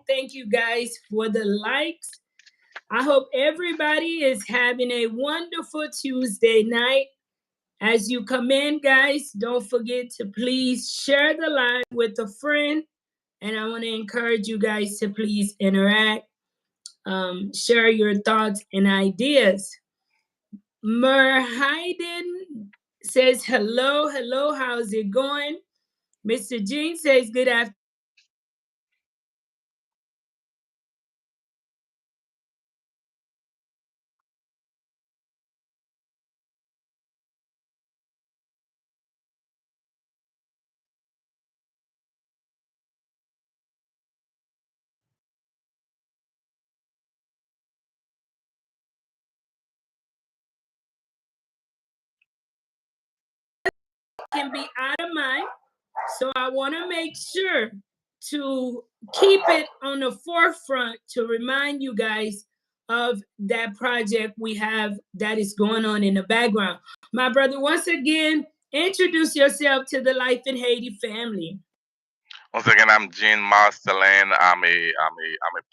Thank you guys for the likes. I hope everybody is having a wonderful Tuesday night. As you come in, guys, don't forget to please share the live with a friend. And I want to encourage you guys to please interact, share your thoughts and ideas. Merhiden says hello, hello, how's it going? Mr. Jean says good afternoon. Can be out of mind. So I want to make sure to keep it on the forefront to remind you guys of that project we have that is going on in the background. My brother, once again, introduce yourself to the Life in Haiti family. Once again, I'm Jean Marcelin. I'm a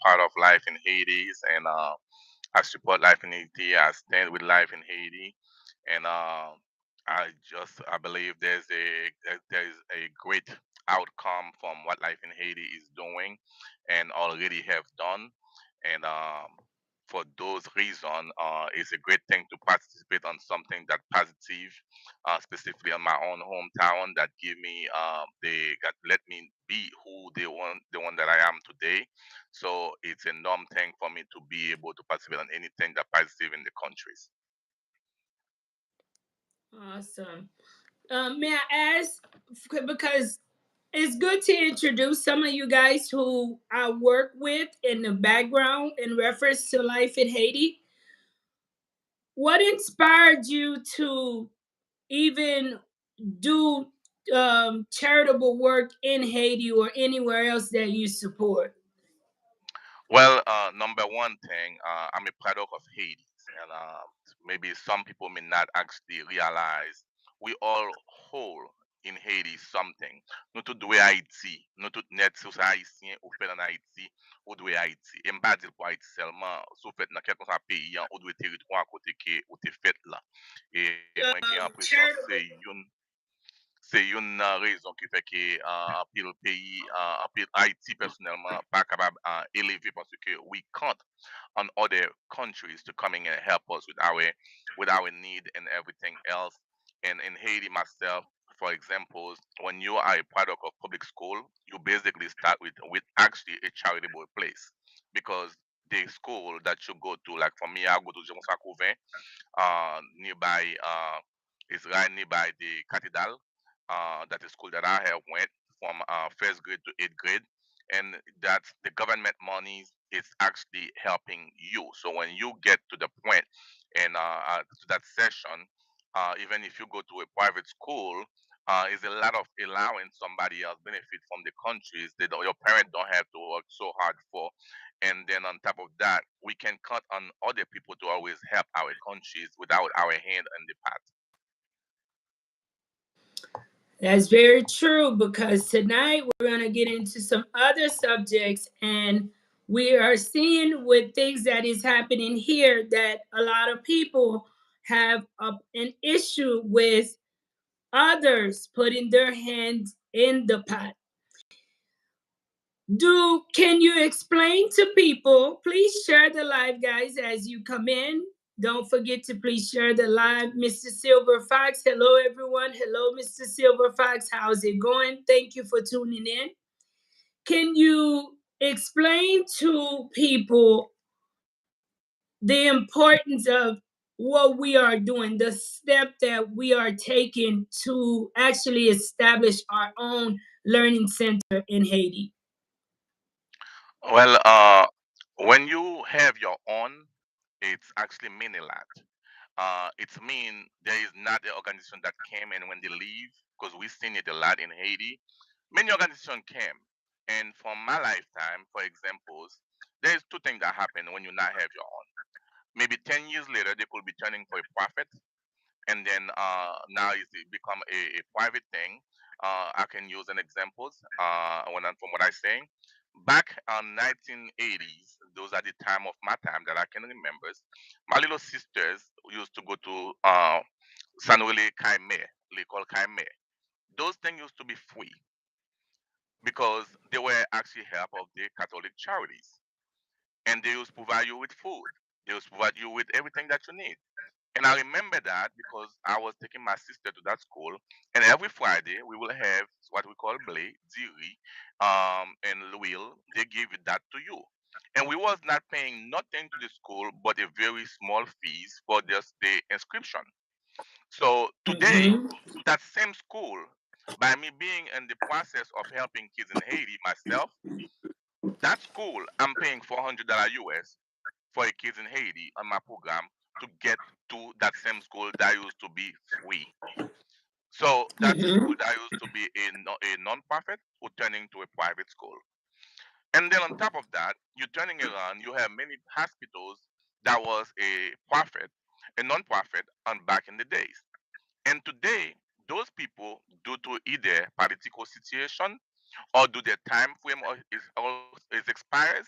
part of Life in Haiti, and I support Life in Haiti. I stand with Life in Haiti, and I believe there's a great outcome from what Life in Haiti is doing, and already have done, and for those reasons, it's a great thing to participate on something that positive, specifically on my own hometown, that give me that let me be who the one that I am today. So it's a norm thing for me to be able to participate on anything that positive in the countries. Awesome. May I ask, because it's good to introduce some of you guys who I work with in the background in reference to Life in Haiti. What inspired you to even do charitable work in Haiti or anywhere else that you support? Well, number one thing, I'm a product of Haiti, and maybe some people may not actually realize we all whole in Haiti something. Nous tous doué Haïti, nous tous net sous haïtien ou fait en Haïti ou doué Haïti. Et m'pas dire pour Haïti seulement, sous fait dans quelque pays, ou doué territoire côté que ou te fait là. Et moi j'ai l'impression Charitable. c'est une raison qui fait que pile pays, pile Haïti personnellement pas capable d'élever parce que we count on other countries to coming and help us with our need and everything else. And in Haiti myself, for example, when you are a product of public school, you basically start with actually a charitable place because the school that you go to, like for me, I go to Jean Sacouvin, nearby is right nearby the cathedral. That is school that I have went from first grade to eighth grade, and that's the government money is actually helping you. So when you get to the point and to that session, even if you go to a private school, is a lot of allowing somebody else benefit from the countries that your parents don't have to work so hard for. And then on top of that, we can count on other people to always help our countries without our hand in the pot. That's very true because tonight we're going to get into some other subjects, and we are seeing with things that is happening here that a lot of people have an issue with others putting their hands in the pot. Can you explain to people? Please share the live, guys, as you come in. Don't forget to please share the live. Mr. Silver Fox, hello everyone. Hello, Mr. Silver Fox. How's it going? Thank you for tuning in. Can you explain to people the importance of what we are doing, the step that we are taking to actually establish our own learning center in Haiti? Well, when you have your own, it's actually mean a lot. It's mean there is not an organization that came and when they leave, because we've seen it a lot in Haiti. Many organizations came, and from my lifetime, for examples, there's two things that happen when you not have your own. Maybe 10 years later, they could be turning for a profit, and then now it become a private thing. I can use an examples when from what I'm saying. Back on 1980s, those are the time of my time that I can remember. My little sisters used to go to San Rele Caime, l'école Caime. Those things used to be free because they were actually help of the Catholic charities, and they used to provide you with food. They used to provide you with everything that you need. And I remember that because I was taking my sister to that school, and every Friday we will have what we call blé, diri, and l'huile. They give that to you, and we was not paying nothing to the school but a very small fees for just the inscription. So today, Mm-hmm. that same school, by me being in the process of helping kids in Haiti myself, that school I'm paying $400 US for a kids in Haiti on my program to get to that same school that used to be free. So that school Mm-hmm. that used to be a non-profit will turning to a private school. And then on top of that, you're turning around, you have many hospitals that was a profit, a non-profit on back in the days. And today, those people, due to either political situation or do their time frame is expires,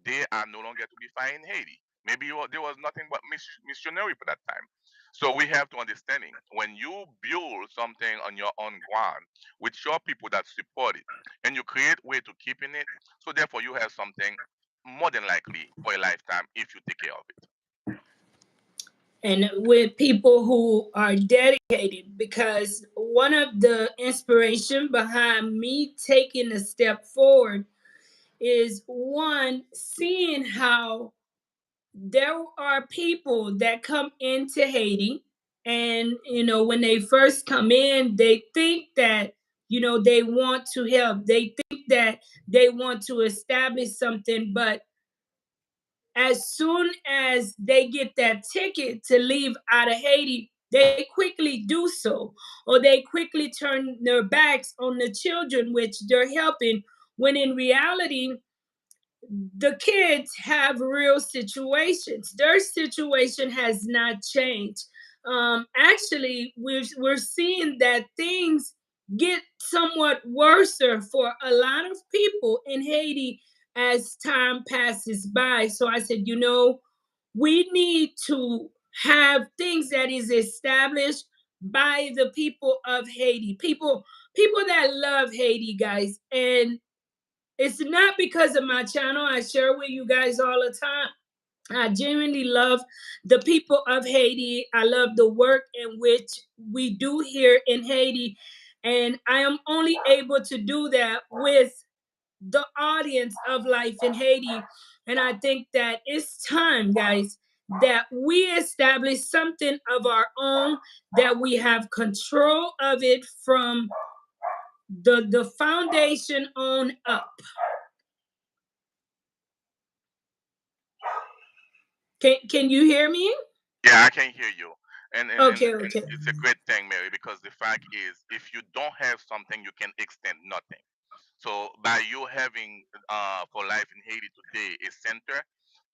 they are no longer to be found in Haiti. Maybe there was nothing but missionary for that time. So we have to understanding when you build something on your own ground with your people that support it, and you create way to keeping it. So therefore, you have something more than likely for a lifetime if you take care of it. And with people who are dedicated, because one of the inspiration behind me taking a step forward is one, seeing how there are people that come into Haiti, and when they first come in, they think that they want to help, they think that they want to establish something, but as soon as they get that ticket to leave out of Haiti, they quickly do so, or they quickly turn their backs on the children which they're helping, when in reality, the kids have real situations. Their situation has not changed. Actually, we're seeing that things get somewhat worse for a lot of people in Haiti as time passes by. So I said, we need to have things that is established by the people of Haiti. People that love Haiti, guys. And it's not because of my channel. I share with you guys all the time. I genuinely love the people of Haiti. I love the work in which we do here in Haiti. And I am only able to do that with the audience of Life in Haiti. And I think that it's time, guys, that we establish something of our own, that we have control of it from the foundation on up. Can you hear me? Yeah, I can hear you. And, Okay, and okay. it's a great thing, Mary, because the fact is, if you don't have something, you can extend nothing. So by you having for life in Haiti today a center,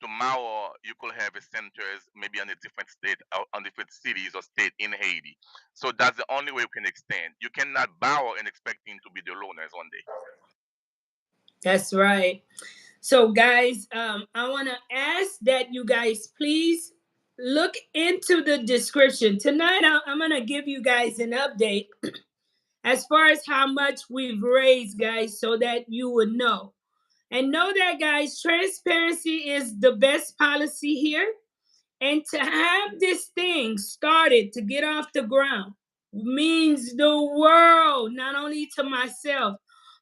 tomorrow you could have a centers maybe on a different state or on different cities or state in Haiti. So that's the only way you can extend. You cannot borrow and expecting to be the owners one day. That's right. So, guys, I want to ask that you guys please look into the description. Tonight, I'm going to give you guys an update as far as how much we've raised, guys, so that you would know. And know that, guys, transparency is the best policy here. And to have this thing started to get off the ground means the world, not only to myself,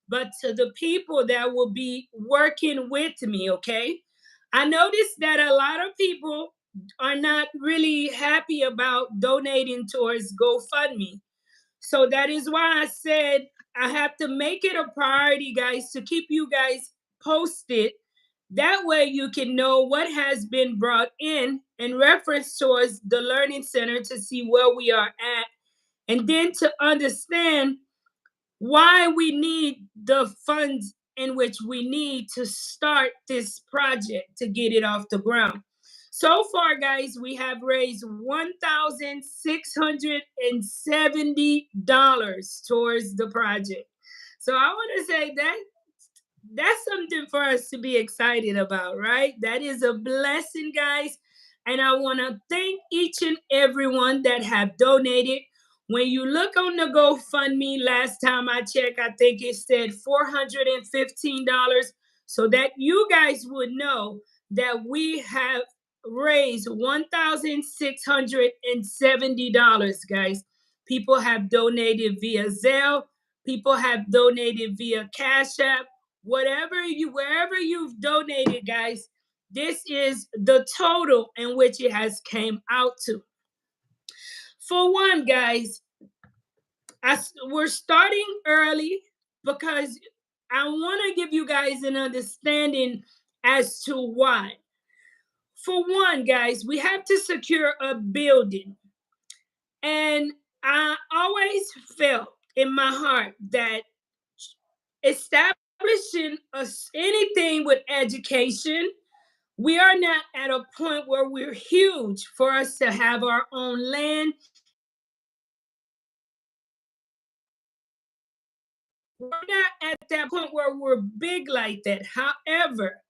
but to the people that will be working with me, okay? I noticed that a lot of people are not really happy about donating towards GoFundMe. So that is why I said I have to make it a priority, guys, to keep you guys posted. That way you can know what has been brought in reference towards the Learning Center, to see where we are at, and then to understand why we need the funds in which we need to start this project to get it off the ground. So far, guys, we have raised $1,670 towards the project. So I want to say that That's something for us to be excited about, right? That is a blessing, guys. And I want to thank each and everyone that have donated. When you look on the GoFundMe, last time I checked, I think it said $415. So that you guys would know that we have raised $1,670, guys. People have donated via Zelle. People have donated via Cash App. Wherever you've donated, guys, this is the total in which it has came out to. For one, guys, we're starting early because I want to give you guys an understanding as to why. For one, guys, we have to secure a building. And I always felt in my heart that establishing anything with education, we are not at a point where we're huge for us to have our own land and our own building. We're not at that point where we're big like that. However,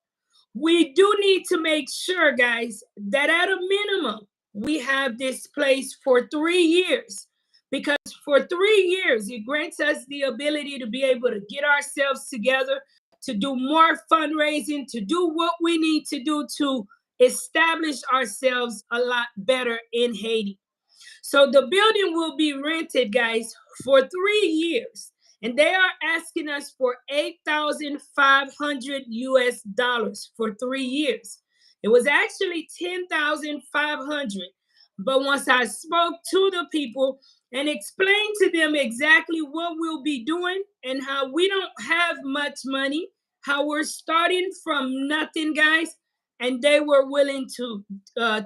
we do need to make sure, guys, that at a minimum, we have this place for 3 years. Because for 3 years, it grants us the ability to be able to get ourselves together, to do more fundraising, to do what we need to do to establish ourselves a lot better in Haiti. So the building will be rented, guys, for 3 years. And they are asking us for 8,500 US dollars for 3 years. It was actually 10,500. But once I spoke to the people and explained to them exactly what we'll be doing and how we don't have much money, how we're starting from nothing, guys, and they were willing to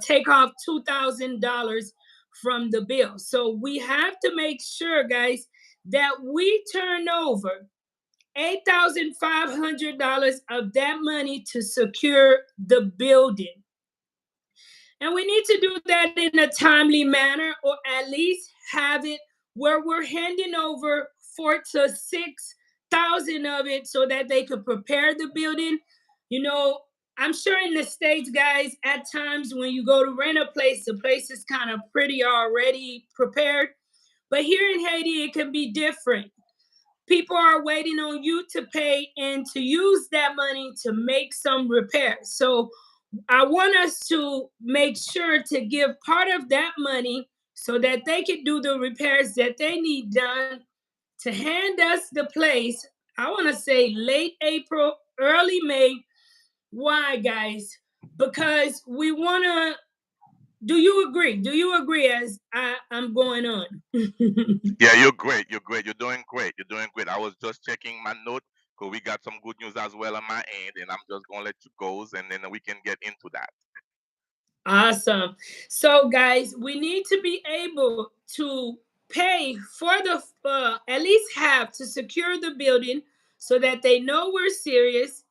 take off $2,000 from the bill. So we have to make sure, guys, that we turn over $8,500 of that money to secure the building. And we need to do that in a timely manner, or at least have it where we're handing over 4 to 6 thousand of it so that they could prepare the building. You know, I'm sure in the States, guys, at times when you go to rent a place, the place is kind of pretty already prepared. But here in Haiti, it can be different. People are waiting on you to pay and to use that money to make some repairs. So I want us to make sure to give part of that money so that they can do the repairs that they need done to hand us the place. I want to say late April, early May. Why, guys? Because we want to. Do you agree? Do you agree as I'm going on? Yeah, you're great. You're great. You're doing great. You're doing great. I was just checking my note because we got some good news as well on my end, and I'm just gonna let you go, and then we can get into that. Awesome. So, guys, we need to be able to pay for the at least half to secure the building so that they know we're serious,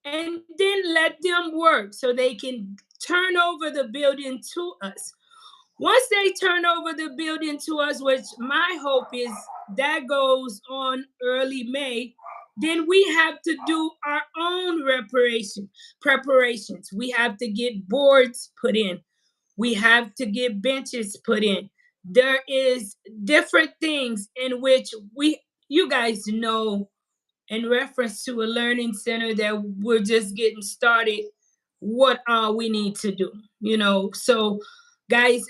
and then let them work so they can turn over the building to us. Once they turn over the building to us, which my hope is that goes on early May, then we have to do our own reparation preparations. We have to get boards put in. We have to get benches put in. There is different things in which we you guys know in reference to a learning center that we're just getting started, what we need to do, so guys,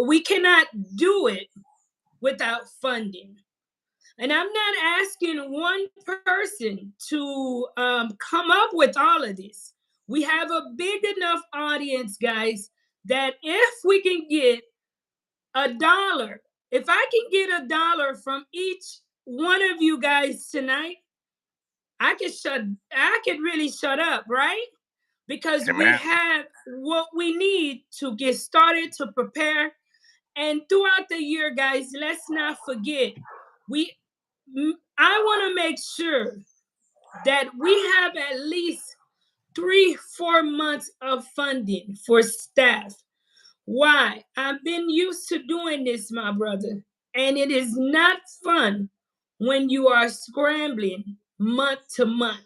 we cannot do it without funding. And I'm not asking one person to come up with all of this. We have a big enough audience, guys, that if we can get a dollar, if I can get $1 from each one of you guys tonight, I could really shut up, right? Because we Amen. have what we need to get started to prepare. And throughout the year, guys, let's not forget, we I want to make sure that we have at least 3 4 months of funding for staff. Why? I've been used to doing this, my brother, and it is not fun when you are scrambling month to month.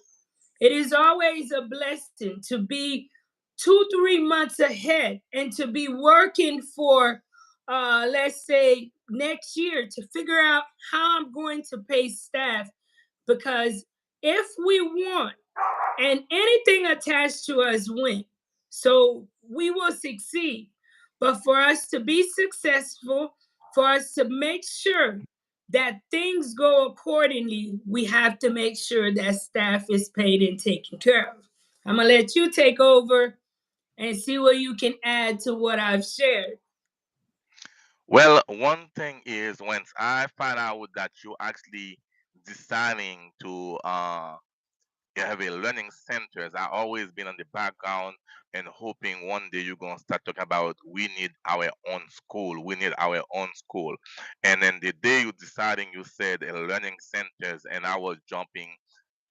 It is always a blessing to be 2, 3 months ahead and to be working for, let's say, next year to figure out how I'm going to pay staff. Because if we want, and anything attached to us win, so we will succeed. But for us to be successful, for us to make sure that things go accordingly, we have to make sure that staff is paid and taken care of. I'm gonna let you take over and see what you can add to what I've shared. Well, one thing is once I find out that you actually deciding to have a learning centers, I always been on the background and hoping one day you're gonna start talking about we need our own school, we need our own school. And then the day you deciding you said a learning centers and I was jumping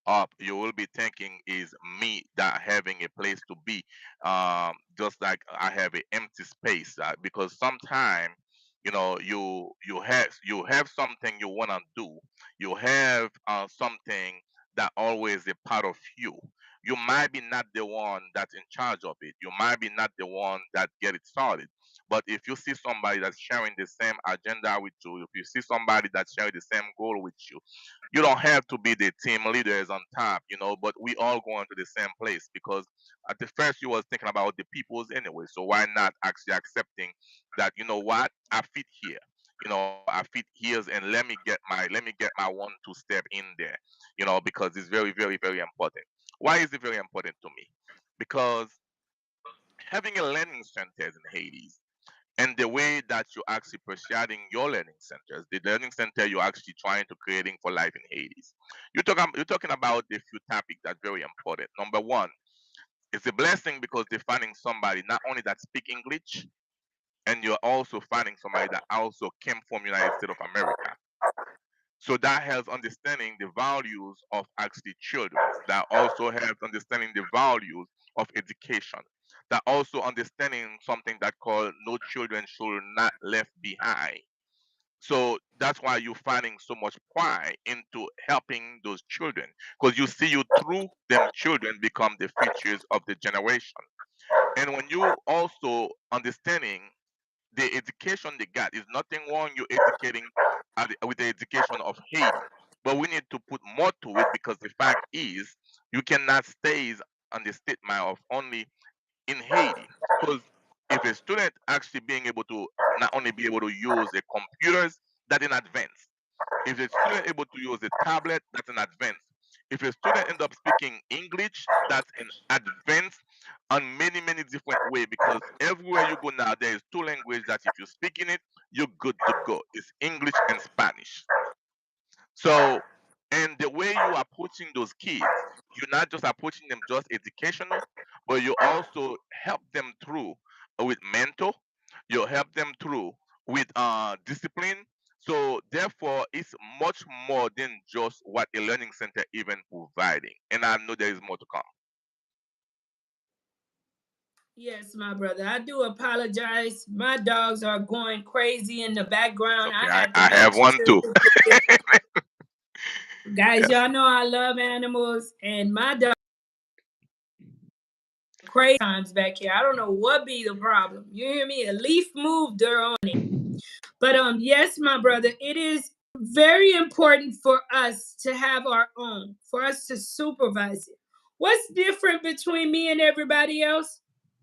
up, you will be thinking is me that having a place to be, just like I have an empty space, because sometimes you have something you want to do, you have something that always a part of you. You might be not the one that's in charge of it, you might be not the one that get it started, but if you see somebody that's sharing the same agenda with you, if you see somebody that's sharing the same goal with you don't have to be the team leaders on top, but we all going to the same place because at the first you was thinking about the peoples anyway. So why not actually accepting that, you know what, I fit here. I fit here and let me get my 1 2 step in there, because it's very, very, very important. Why is it very important to me? Because having a learning centers in Haiti and the way that you're actually pursuing your learning centers, the learning center you're actually trying to creating for life in Haiti. You're talking about a few topics that's very important. Number one, it's a blessing because they're finding somebody not only that speak English, and you're also finding somebody that also came from United States of America. So that helps understanding the values of actually children. That also helps understanding the values of education. That also understanding something that called no children should not left behind. So that's why you're finding so much pride into helping those children because you see you through them children become the futures of the generation. And when you also understanding the education they got is nothing wrong you educating with the education of Haiti, but we need to put more to it because the fact is you cannot stay on the statement of only in Haiti because if a student actually being able to not only be able to use the computers, that in advance. If a student able to use a tablet, that's an advance. If a student end up speaking English, that's an advance on many, many different way because everywhere you go now, there is two languages that if you're speaking it, you're good to go. It's English and Spanish. So, and the way you are approaching those kids, you're not just approaching them just educational, but you also help them through with mental, you help them through with discipline. So therefore, it's much more than just what a learning center even providing. And I know there is more to come. Yes, my brother. I do apologize. My dogs are going crazy in the It's background. okay. I I, had to I have make one sure too. to get it. Guys, Yes. y'all know I love animals, and my dog crazy times back here. I don't know what be the problem. You hear me? A leaf moved, they're on it. But yes, my brother, it is very important for us to have our own, for us to supervise it. What's different between me and everybody else?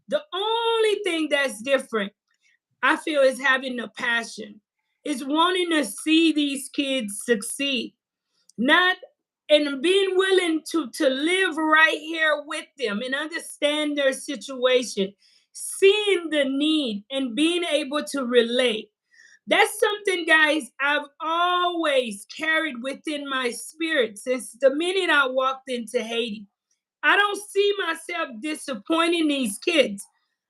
The only thing that's different, I feel, is having the passion, is wanting to see these kids succeed, not and being willing to live right here with them and understand their situation, seeing the need and being able to relate. That's something, guys, I've always carried within my spirit since the minute I walked into Haiti. I don't see myself disappointing these kids.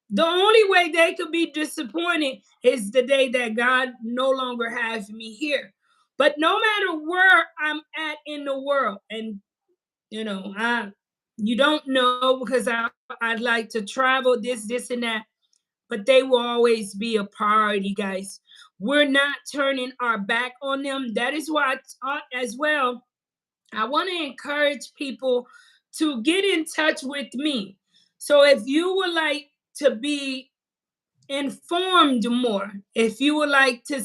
The only way they could be disappointed is the day that God no longer has me here. But no matter where I'm at in the world, and I you don't know because I'd like to travel, this and that, but they will always be a priority, guys. We're not turning our back on them. That is why I taught as well. I want to encourage people to get in touch with me. So if you would like to be informed more, if you would like to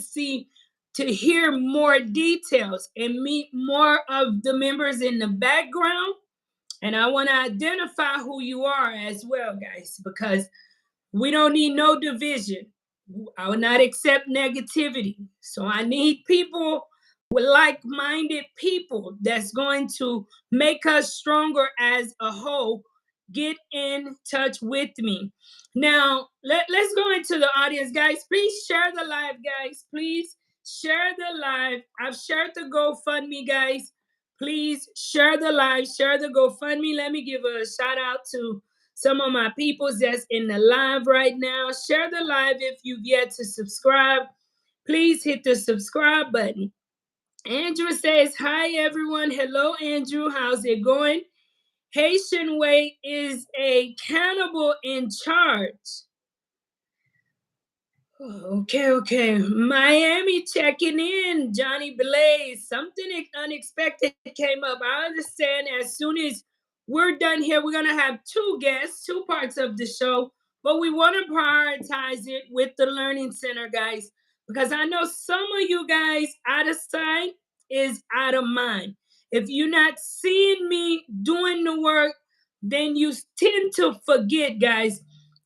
hear more details and meet more of the members in the background, and I want to identify who you are as well, guys, because we don't need no division. I will not accept negativity. So I need people with like-minded people that's going to make us stronger as a whole. Get in touch with me. Now, let's go into the audience, guys. Please share the live, guys. Please share the live. I've shared the GoFundMe, guys. Please share the live, share the GoFundMe. Let me give a shout out to some of my peoples that's in the live right now. Share the live if you've yet to subscribe. Please hit the subscribe button. Andrew says, hi, everyone. Hello, Andrew. How's it going? Haitian Way is a cannibal in charge. Okay. Miami checking in. Johnny Blaze. Something unexpected came up. I understand as soon as we're done here, we're going to have two guests, two parts of the show. But we want to prioritize it with the Learning Center, guys, because I know some of you guys out of sight is out of mind. If you're not seeing me doing the work, then you tend to forget, guys.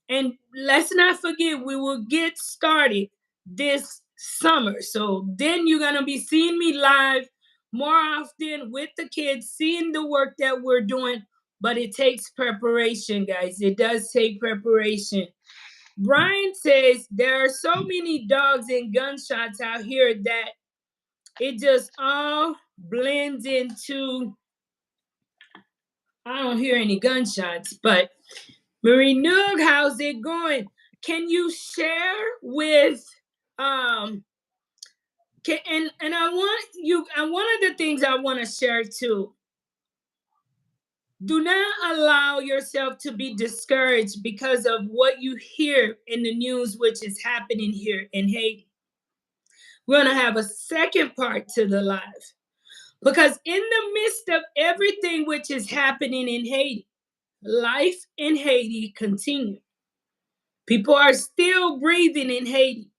And let's not forget, we will get started this summer. So then you're going to be seeing me live more often with the kids, seeing the work that we're doing. But it takes preparation, guys. It does take preparation. Brian says there are so many dogs and gunshots out here that it just all blends into. I don't hear any gunshots, but Marie Noog, how's it going? Can you share with and I want you, and one of the things I want to share too, do not allow yourself to be discouraged because of what you hear in the news, which is happening here in Haiti. We're going to have a second part to the live because in the midst of everything which is happening in Haiti, life in Haiti continues. People are still breathing in Haiti.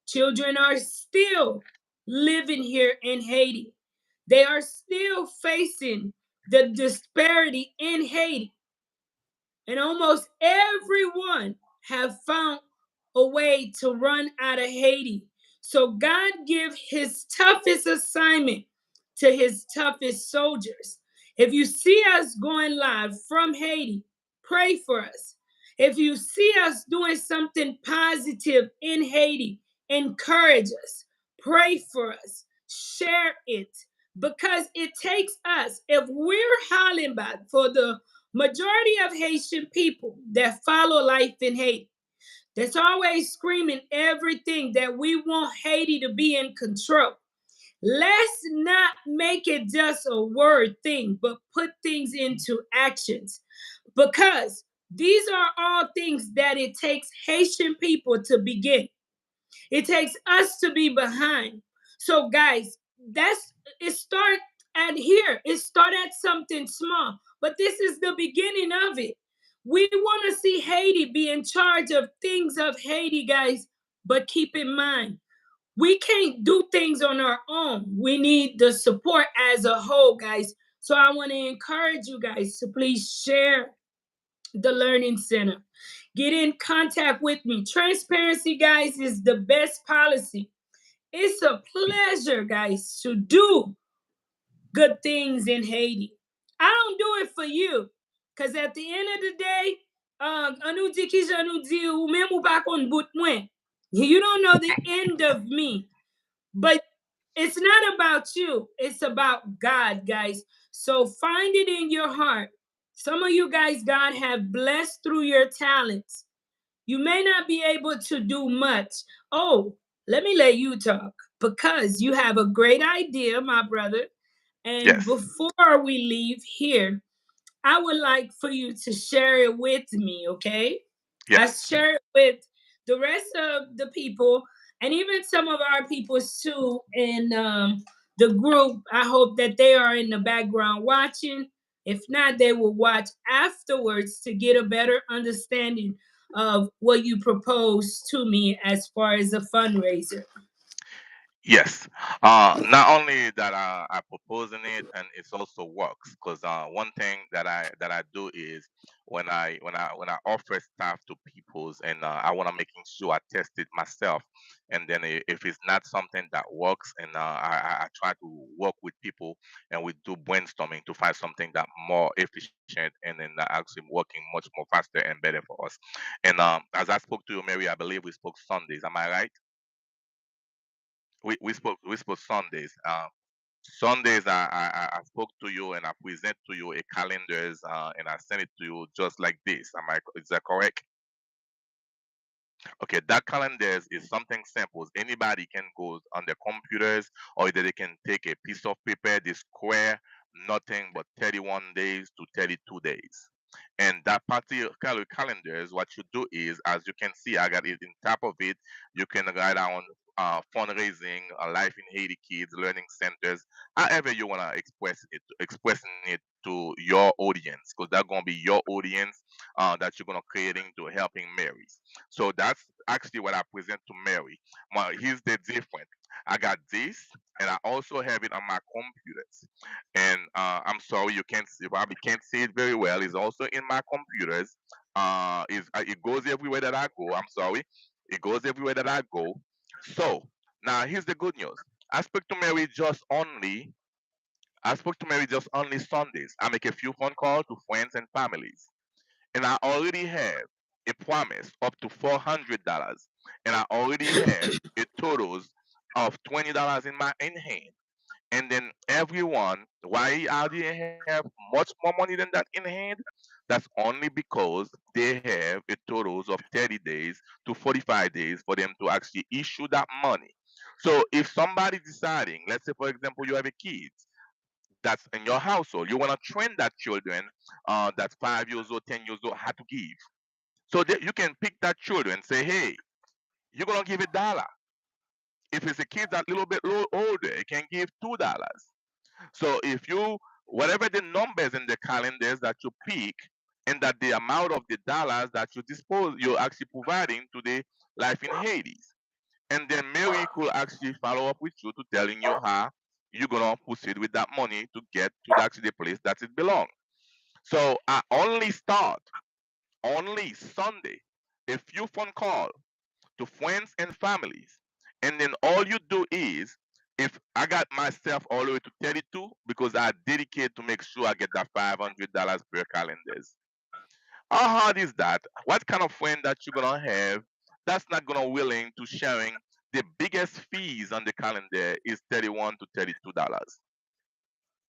Children are still living here in Haiti. They are still facing the disparity in Haiti. And almost everyone have found a way to run out of Haiti. So God give his toughest assignment to his toughest soldiers. If you see us going live from Haiti, pray for us. If you see us doing something positive in Haiti, encourage us, pray for us, share it, because it takes us, if we're hollering back for the majority of Haitian people that follow life in Haiti, that's always screaming everything that we want Haiti to be in control. Let's not make it just a word thing, but put things into actions, because these are all things that it takes Haitian people to begin. It takes us to be behind. So, guys, that's it. Start at here. It start at something small, but this is the beginning of it. We want to see Haiti be in charge of things of Haiti, guys. But keep in mind, we can't do things on our own. We need the support as a whole, guys. So I want to encourage you guys to please share the Learning Center. Get in contact with me. Transparency, guys, is the best policy. It's a pleasure, guys, to do good things in Haiti. I don't do it for you, because at the end of the day, you don't know the end of me. But it's not about you. It's about God, guys. So find it in your heart. Some of you guys, God have blessed through your talents. You may not be able to do much. Oh, let me let you talk, because you have a great idea, my brother. And Yes. before we leave here, I would like for you to share it with me, okay? I Yes. share it with the rest of the people, and even some of our people too in the group. I hope that they are in the background watching. If not, they will watch afterwards to get a better understanding of what you propose to me as far as a fundraiser. Yes. Not only that I proposing it, and it's also works, because one thing that I do is when I offer stuff to people's, and I want to making sure I test it myself, and then if it's not something that works, and I try to work with people, and we do brainstorming to find something that more efficient, and then that actually working much more faster and better for us. And as I spoke to you, Mary, I believe we spoke Sundays. Am I right? We spoke Sundays. Sundays I spoke to you and I present to you a calendars, and I send it to you just like this. Is that correct? Okay, that calendars is something simple. Anybody can go on their computers, or either they can take a piece of paper, the square, nothing but 31 days to 32 days. And that particular calendars, what you do is, as you can see, I got it in top of it. You can write down fundraising, life in Haiti kids, learning centers, however you wanna expressing it to your audience, because that's gonna be your audience that you're gonna creating to helping Mary. So that's actually what I present to Mary. Here's the difference. I got this, and I also have it on my computers. And I'm sorry, you probably can't see it very well. It's also in my computers. It goes everywhere that I go. I'm sorry, it goes everywhere that I go. So now here's the good news. I spoke to Mary just only. I spoke to Mary just only Sundays. I make a few phone calls to friends and families, and I already have a promise up to $400, and I already have a totals of $20 in hand. And then everyone, why I didn't have much more money than that in hand? That's only because they have a totals of 30 days to 45 days for them to actually issue that money. So if somebody deciding, let's say for example, you have a kid that's in your household, you want to train that children that's 5 years old, 10 years old, how to give. So that you can pick that children and say, hey, you're gonna give $1. If it's a kid that little bit older, it can give $2. So if you whatever the numbers in the calendars that you pick, and that the amount of the dollars that you're actually providing to the Life in Haiti. And then Mary could actually follow up with you to telling you how you're gonna proceed with that money to get to actually the place that it belongs. So I only start only Sunday a few phone call to friends and families. And then all you do is, if I got myself all the way to 32, because I dedicate to make sure I get that $500 per calendars. How hard is that? What kind of friend that you're gonna have that's not gonna willing to sharing the biggest fees on the calendar is $31 to $32.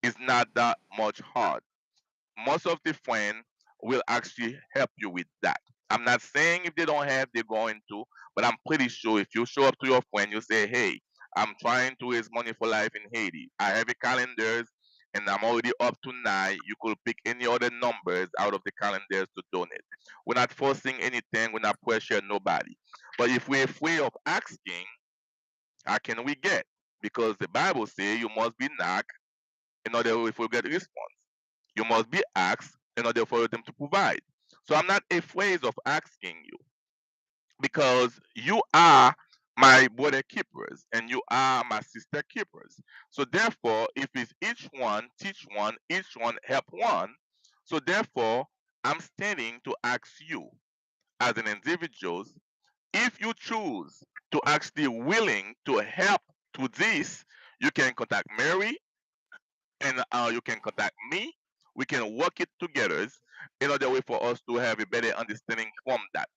It's not that much hard. Most of the friends will actually help you with that. I'm not saying if they don't have, they're going to, but I'm pretty sure if you show up to your friend, you say, hey, I'm trying to raise money for Life in Haiti. I have a calendars and I'm already up to 9. You could pick any other numbers out of the calendars to donate. We're not forcing anything, we're not pressuring nobody. But if we're afraid of asking, how can we get? Because the Bible says you must be knocked in order if we get response. You must be asked in order for them to provide. So I'm not afraid of asking you, because you are my brother keepers and you are my sister keepers. So therefore, if it's each one teach one, each one help one, so therefore I'm standing to ask you as an individual, if you choose to actually willing to help to this, you can contact Mary, and you can contact me. We can work it together in order way for us to have a better understanding from that.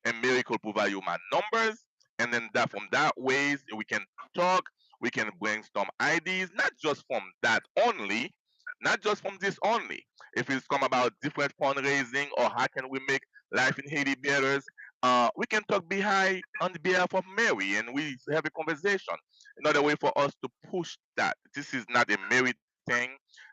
And Mary could provide you my numbers, and then that from that ways we can talk, we can brainstorm ideas, not just from that only, not just from this only. If it's come about different fundraising or how can we make Life in Haiti better, we can talk behind on the behalf of Mary, and we have a conversation. Another way for us to push that. This is not a Mary thing.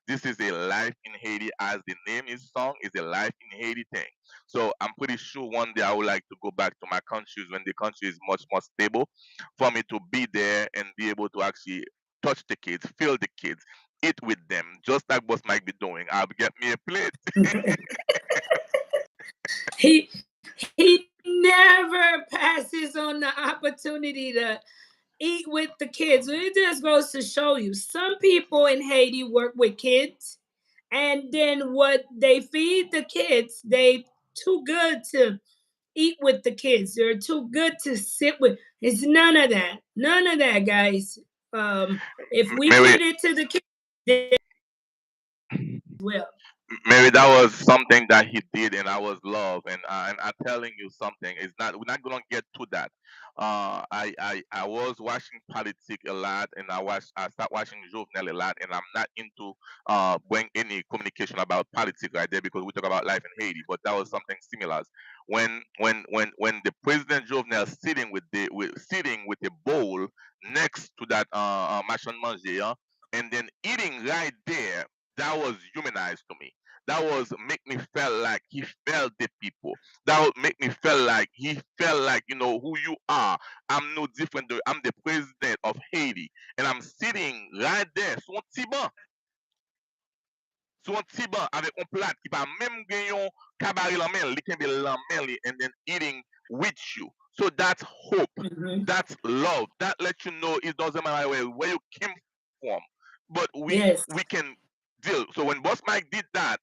This is a life in Haiti, as the name is song, is a life in Haiti thing. So I'm pretty sure one day I would like to go back to my countries when the country is much more stable, for me to be there and be able to actually touch the kids, feel the kids. eat with them, just like Boss Mike be doing. I'll get me a plate. He never passes on the opportunity to eat with the kids. It just goes to show you some people in Haiti work with kids, and then what they feed the kids, they too good to eat with the kids. They're too good to sit with. It's none of that. None of that, guys. If we Mary, feed it to the kids, they will. maybe that was something that he did, and I was love. And I'm telling you something. It's not. We're not gonna get to that. I was watching politics a lot, and I start watching Jovenel a lot, and I'm not into bring any communication about politics right there because we talk about life in Haiti. But that was something similar. When the President Jovenel sitting with a bowl next to that machine manger, and then eating right there, that was humanized to me. That was make me feel like he felt the people. That would make me feel like he felt like, who you are. I'm no different. I'm the president of Haiti, and I'm sitting right there sur un petit banc avec un plat qui va même gagner un cabaret la main, li kembe la main li, and then eating with you. So that's hope. Mhm. That's love. That lets you know it doesn't matter where you came from, but we Yes. we can deal. So when Boss Mike did that,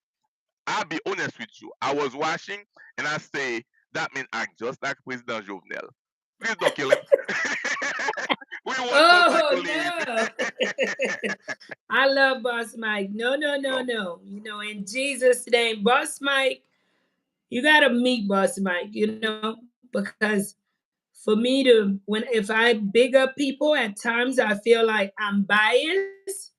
I'll be honest with you. I was watching and I say that means act just like President Jovenel. Please don't kill him. We want Boss Mike to Oh leave. no. I love Boss Mike. No, no, no, No. no. In Jesus' name, Boss Mike, you gotta meet Boss Mike, because for me to when if I big up people, at times I feel like I'm biased.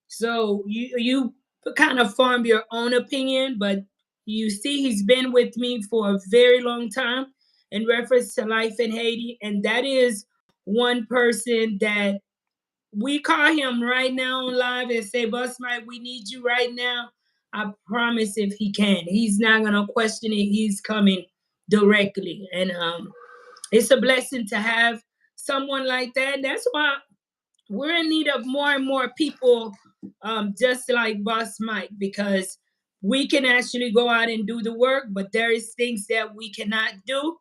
So you kind of form your own opinion, but you see he's been with me for a very long time in reference to life in Haiti, and that is one person that we call him right now on live and say, Bus Mike, we need you right now. I promise if he can, he's not gonna question it. He's coming directly. And it's a blessing to have someone like that. That's why we're in need of more and more people just like Boss Mike, because we can actually go out and do the work, but there is things that we cannot do.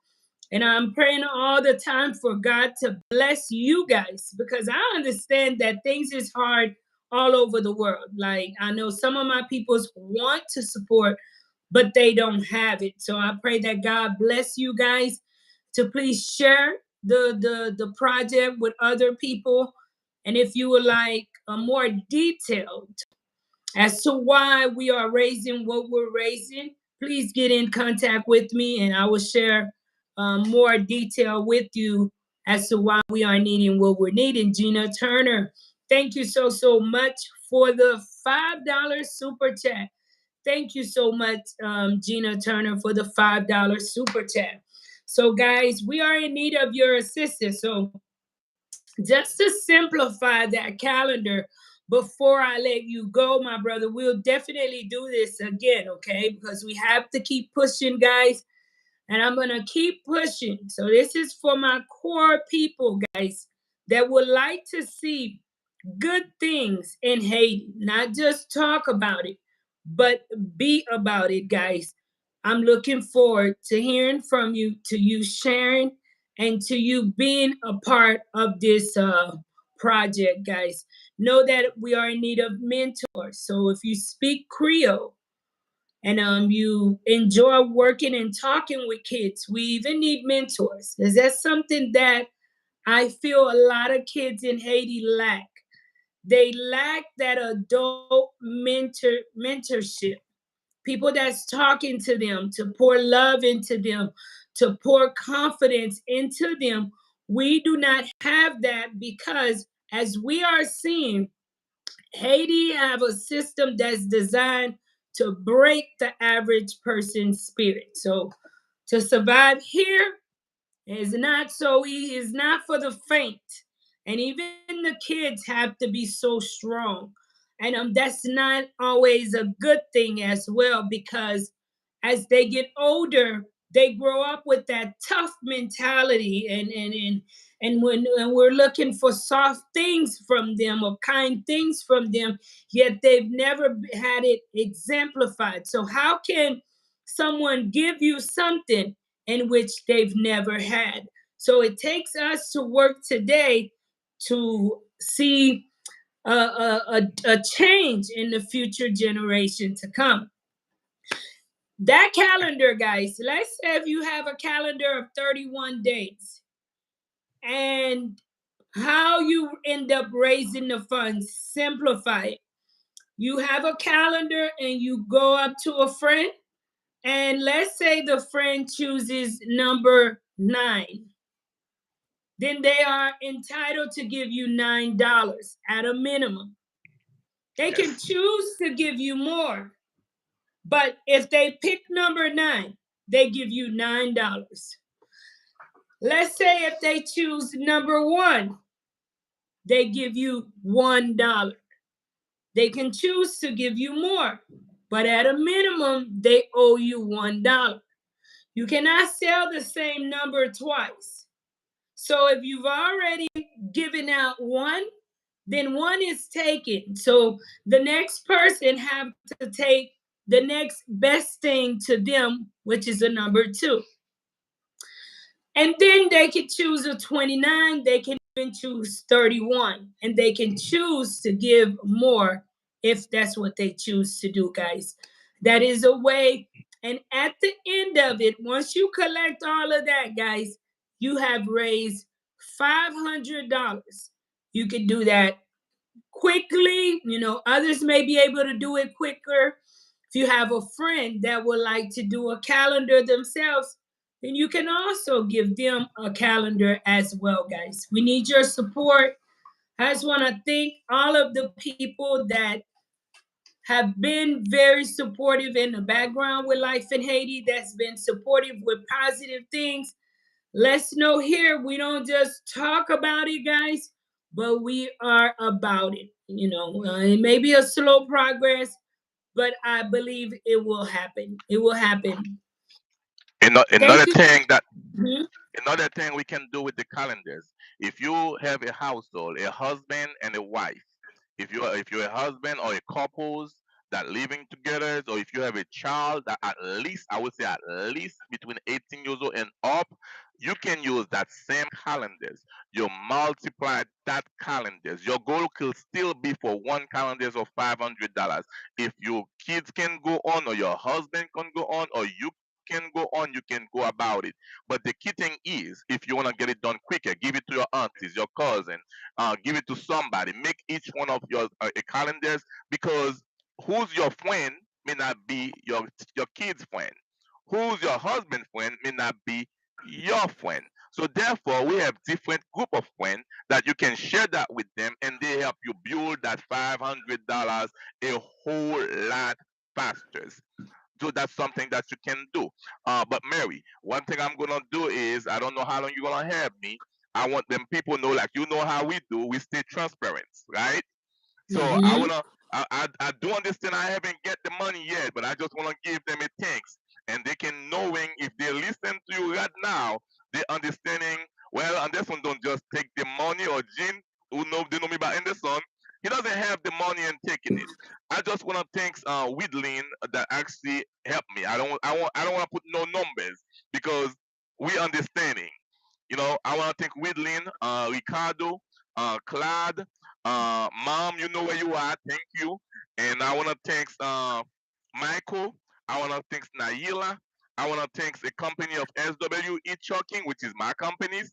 And I'm praying all the time for God to bless you guys, because I understand that things is hard all over the world. Like I know some of my peoples want to support, but they don't have it. So I pray that God bless you guys to please share the project with other people. And if you would like a more detailed as to why we are raising what we're raising, please get in contact with me and I will share more detail with you as to why we are needing what we're needing. Gina Turner, thank you so, so much for the $5 super chat. Thank you so much, Gina Turner, for the $5 super chat. So, guys, we are in need of your assistance. So, just to simplify that calendar before I let you go, my brother, we'll definitely do this again, okay? Because we have to keep pushing, guys, and I'm going to keep pushing. So, this is for my core people, guys, that would like to see good things in Haiti, not just talk about it, but be about it, guys. I'm looking forward to hearing from you, to you sharing, and to you being a part of this project, guys. Know that we are in need of mentors. So if you speak Creole and you enjoy working and talking with kids, we even need mentors. Is that something that I feel a lot of kids in Haiti lack? They lack that adult mentorship, people that's talking to them, to pour love into them, to pour confidence into them. We do not have that because, as we are seeing, Haiti have a system that's designed to break the average person's spirit. So to survive here, it's not so easy. It's not for the faint. And even the kids have to be so strong. And that's not always a good thing as well, because as they get older, they grow up with that tough mentality, And when we're looking for soft things from them or kind things from them, yet they've never had it exemplified. So how can someone give you something in which they've never had? So it takes us to work today to see a change in the future generation to come. That calendar, guys, let's say if you have a calendar of 31 days and how you end up raising the funds, simplify it. You have a calendar and you go up to a friend, and let's say the friend chooses number 9. Then they are entitled to give you $9 at a minimum. They can Yes. choose to give you more, but if they pick number 9, they give you $9. Let's say if they choose number 1, they give you $1. They can choose to give you more, but at a minimum, they owe you $1. You cannot sell the same number twice. So if you've already given out 1, then 1 is taken. So the next person have to take the next best thing to them, which is a number 2. And then they can choose a 29, they can even choose 31, and they can choose to give more if that's what they choose to do, guys. That is a way. And at the end of it, once you collect all of that, guys, you have raised $500. You can do that quickly. Others may be able to do it quicker. If you have a friend that would like to do a calendar themselves, then you can also give them a calendar as well, guys. We need your support. I just want to thank all of the people that have been very supportive in the background with Life in Haiti, that's been supportive with positive things. Let's know here, we don't just talk about it, guys, but we are about it. It may be a slow progress, but I believe it will happen. It will happen. Another Thank you. thing that Mhm. Another thing we can do with the calendars, if you have a household, a husband and a wife, if you're a husband or a couples that living together, or if you have a child that at least, I would say at least between 18 years old and up, you can use that same calendars. You multiply that calendars. Your goal could still be for one calendars of $500. If your kids can go on, or your husband can go on, or you can go on, you can go about it. But the key thing is, if you want to get it done quicker, give it to your aunties, your cousin, give it to somebody. Make each one of your calendars, because who's your friend may not be your kid's friend. Who's your husband friend may not be your friend. So therefore, we have different group of friends that you can share that with them, and they help you build that $500 a whole lot faster. So that's something that you can do. But Mary, one thing I'm gonna do is, I don't know how long you're gonna have me. I want them people know, like, how we do. We stay transparent, right? So I Mhm. wanna, I do understand I haven't get the money yet, but I just wanna give them a thanks, and they can knowing if they listen to you right now, they understanding. Well, and this one don't just take the money, or Jean, who know they know me by Anderson. He doesn't have the money and taking it. I just wanna thanks Widlin that actually helped me. I don't wanna put no numbers, because we understanding. I want to thank Widlin, Ricardo, Claude, Mom, you know where you are. Thank you. And I want to thank Michael. I want to thank Naila. I want to thank the company of SWE Trucking, which is my company's.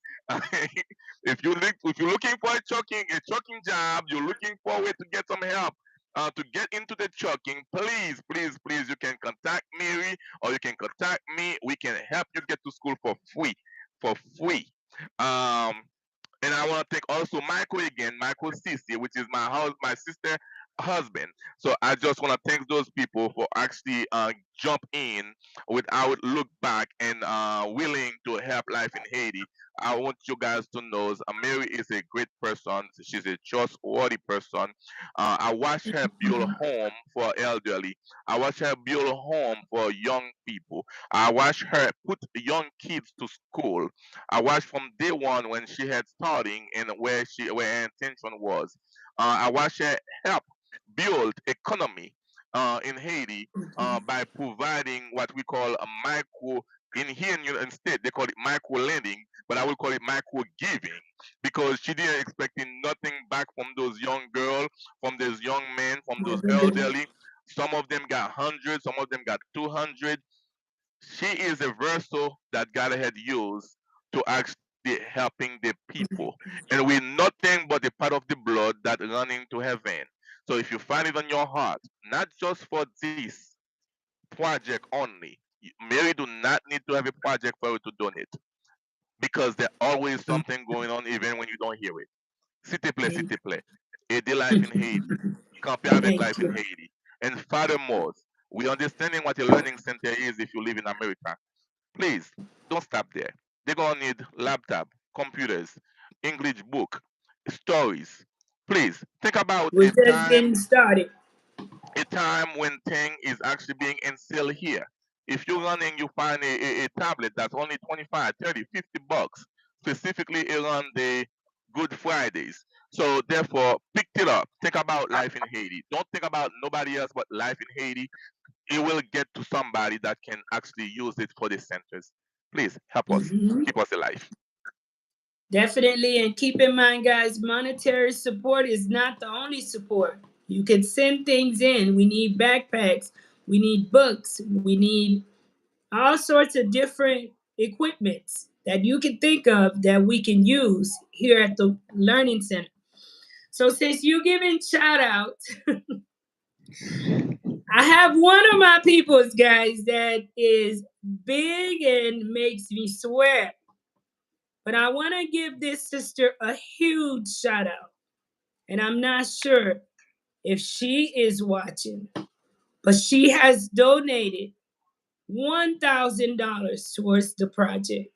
If you're looking for a trucking job, you're looking for a way to get some help. To get into the trucking, please, please, please, you can contact Mary, or you can contact me. We can help you get to school for free. For free. Um, and I want to thank also Michael again, Michael Sisi, which is my sister, husband. So I just want to thank those people for actually jump in without look back and willing to help life in Haiti. I want you guys to know Mary is a great person. She's a trustworthy person. I watched her build a home for elderly. I watched her build a home for young people. I watched her put young kids to school. I watched from day one when she had starting and where her intention was. I watched her help build economy in Haiti by providing what we call a micro. In here in United States, they call it micro lending, but I will call it micro giving because she didn't expecting nothing back from those young girls, from those young men, from those elderly. Some of them got 100, some of them got 200. She is a vessel that God had used to actually helping the people. And we're nothing but a part of the blood that running to heaven. So if you find it on your heart, not just for this project only, Mary do not need to have a project for you to donate because there's always something going on even when you don't hear it. S'il te plaît, s'il te plaît. Aider life in Haiti. Camper avec Thank life in you. Haiti. And furthermore, we understanding what a learning center is if you live in America. Please don't stop there. They're gonna need laptop, computers, English book, stories. Please think about We're just getting started. a time when thing is actually being instilled here. If you're running, you find a tablet that's only 25, 30, $50, specifically around the Good Fridays. So therefore, pick it up. Think about life in Haiti. Don't think about nobody else but life in Haiti. It will get to somebody that can actually use it for the centers. Please help us. Mhm. Keep us alive. Definitely. And keep in mind, guys, monetary support is not the only support. You can send things in. We need backpacks. We need books. We need all sorts of different equipments that you can think of that we can use here at the Learning Center. So since you're giving shout outs, I have one of my peoples, guys, that is big and makes me sweat. But I want to give this sister a huge shout out. And I'm not sure if she is watching, but she has donated $1,000 towards the project.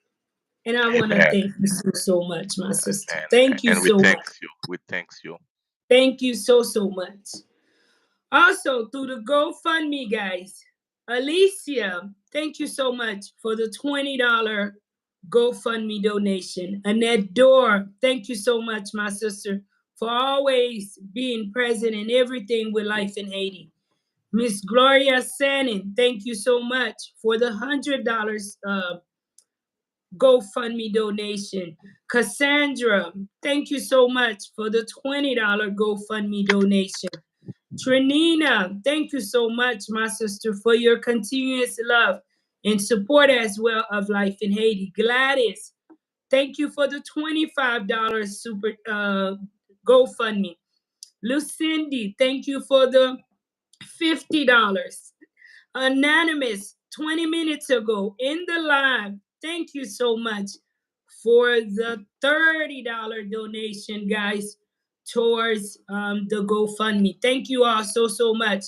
And I want to Amen. thank you so, so much, my sister. And Thank you and we so much. thanks you. We thanks you. Thank you so, so much. Also, through the GoFundMe, guys, Alicia, thank you so much for the $20 GoFundMe donation. Annette Dorr, thank you so much, my sister, for always being present in everything with life in Haiti. Miss Gloria Sannon, thank you so much for the $100 GoFundMe donation. Cassandra, thank you so much for the $20 GoFundMe donation. Trinina, thank you so much, my sister, for your continuous love and support as well of life in Haiti. Gladys, thank you for the $25 super GoFundMe. Lucindy, thank you for the $50. Anonymous, 20 minutes ago in the live, thank you so much for the $30 donation, guys, towards the GoFundMe. Thank you all so, so much.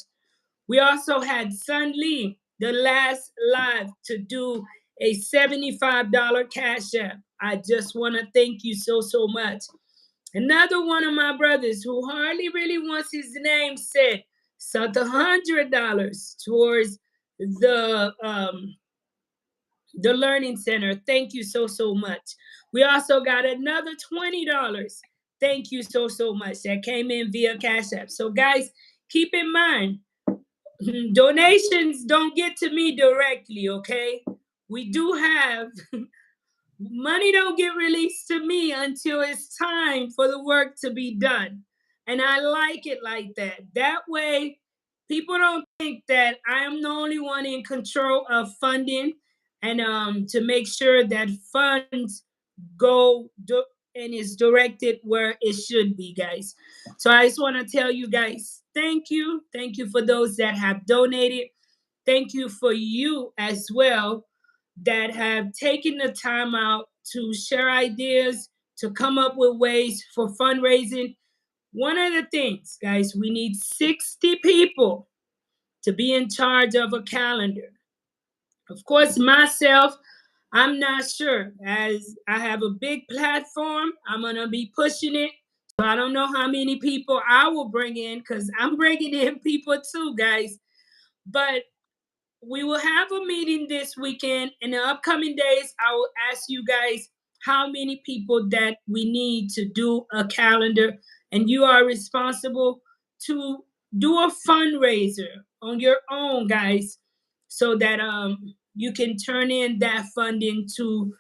We also had Sun Lee, the last live, to do a $75 cash app. I just want to thank you so, so much. Another one of my brothers who hardly really wants his name said, sent $100 towards the Learning Center. Thank you so, so much. We also got another $20. Thank you so, so much. That came in via Cash App. So, guys, keep in mind, donations don't get to me directly, okay? We do have money don't get released to me until it's time for the work to be done. And I like it like that. That way, people don't think that I am the only one in control of funding and to make sure that funds and is directed where it should be, guys. So I just want to tell you guys, thank you. Thank you for those that have donated. Thank you for you as well that have taken the time out to share ideas, to come up with ways for fundraising. one of the things, guys, we need 60 people to be in charge of a calendar. Of course, myself, I'm not sure. As I have a big platform, I'm going to be pushing it. So I don't know how many people I will bring in because I'm bringing in people too, guys. But we will have a meeting this weekend. In the upcoming days, I will ask you guys how many people that we need to do a calendar. And you are responsible to do a fundraiser on your own, guys, so that you can turn in that funding to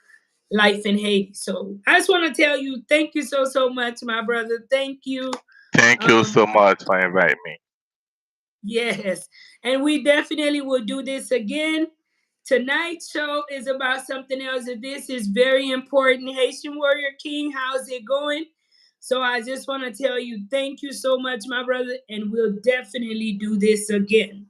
Life in Haiti. So I just want to tell you, thank you so much, my brother. Thank you. Thank you so much for inviting me. Yes, and we definitely will do this again. Tonight's show is about something else, and this is very important. Haitian Warrior King, how's it going? So I just want to tell you, thank you so much, my brother, and we'll definitely do this again.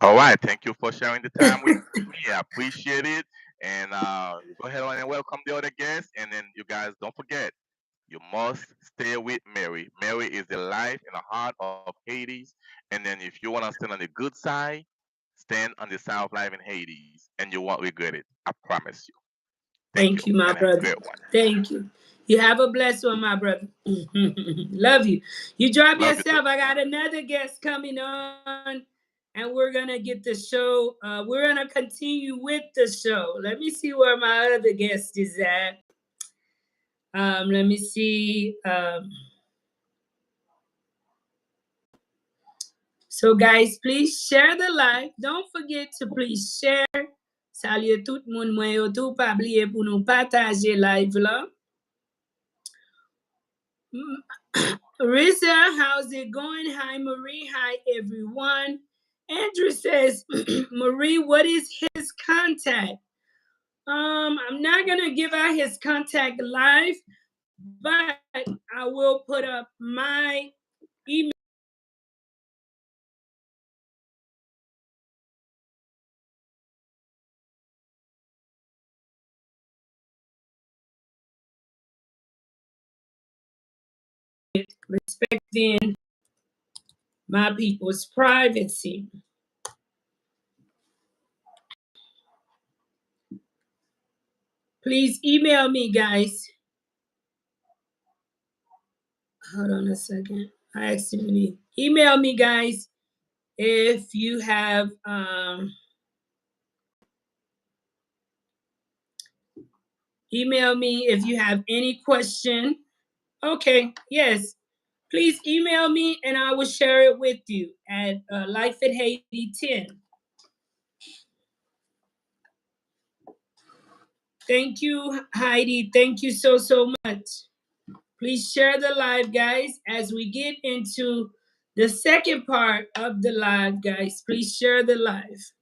All right. Thank you for sharing the time with me. I appreciate it. And go ahead on and welcome the other guests. And then you guys don't forget, you must stay with Mary. Mary is the life and the heart of Haiti. And then if you want to stand on the good side, stand on the side of life in Haiti, and you won't regret it. I promise you. Thank you. Thank you, my And have a brother. great one. Thank you. You have a blessed one, my brother. Love you. You drop Love you too. yourself. I got another guest coming on, and we're gonna get the show. We're gonna continue with the show. Let me see where my other guest is at. Let me see. So, guys, please share the live. Don't forget to please share. Salut tout le monde. Moi, yo tout pas oublier pour nous partager live là. Risa, how's it going? Hi, Marie. Hi, everyone. Andrew says, Marie, what is his contact? I'm not gonna give out his contact live, but I will put up my email. Respecting my people's privacy. Please email me, guys. Hold on a second. I accidentally email me, guys, if you have email me if you have any question. Okay, yes. Please email me and I will share it with you at Life in Haiti 10. Thank you, Heidi. Thank you so much. Please share the live, guys, as we get into the second part of the live, guys. Please share the live.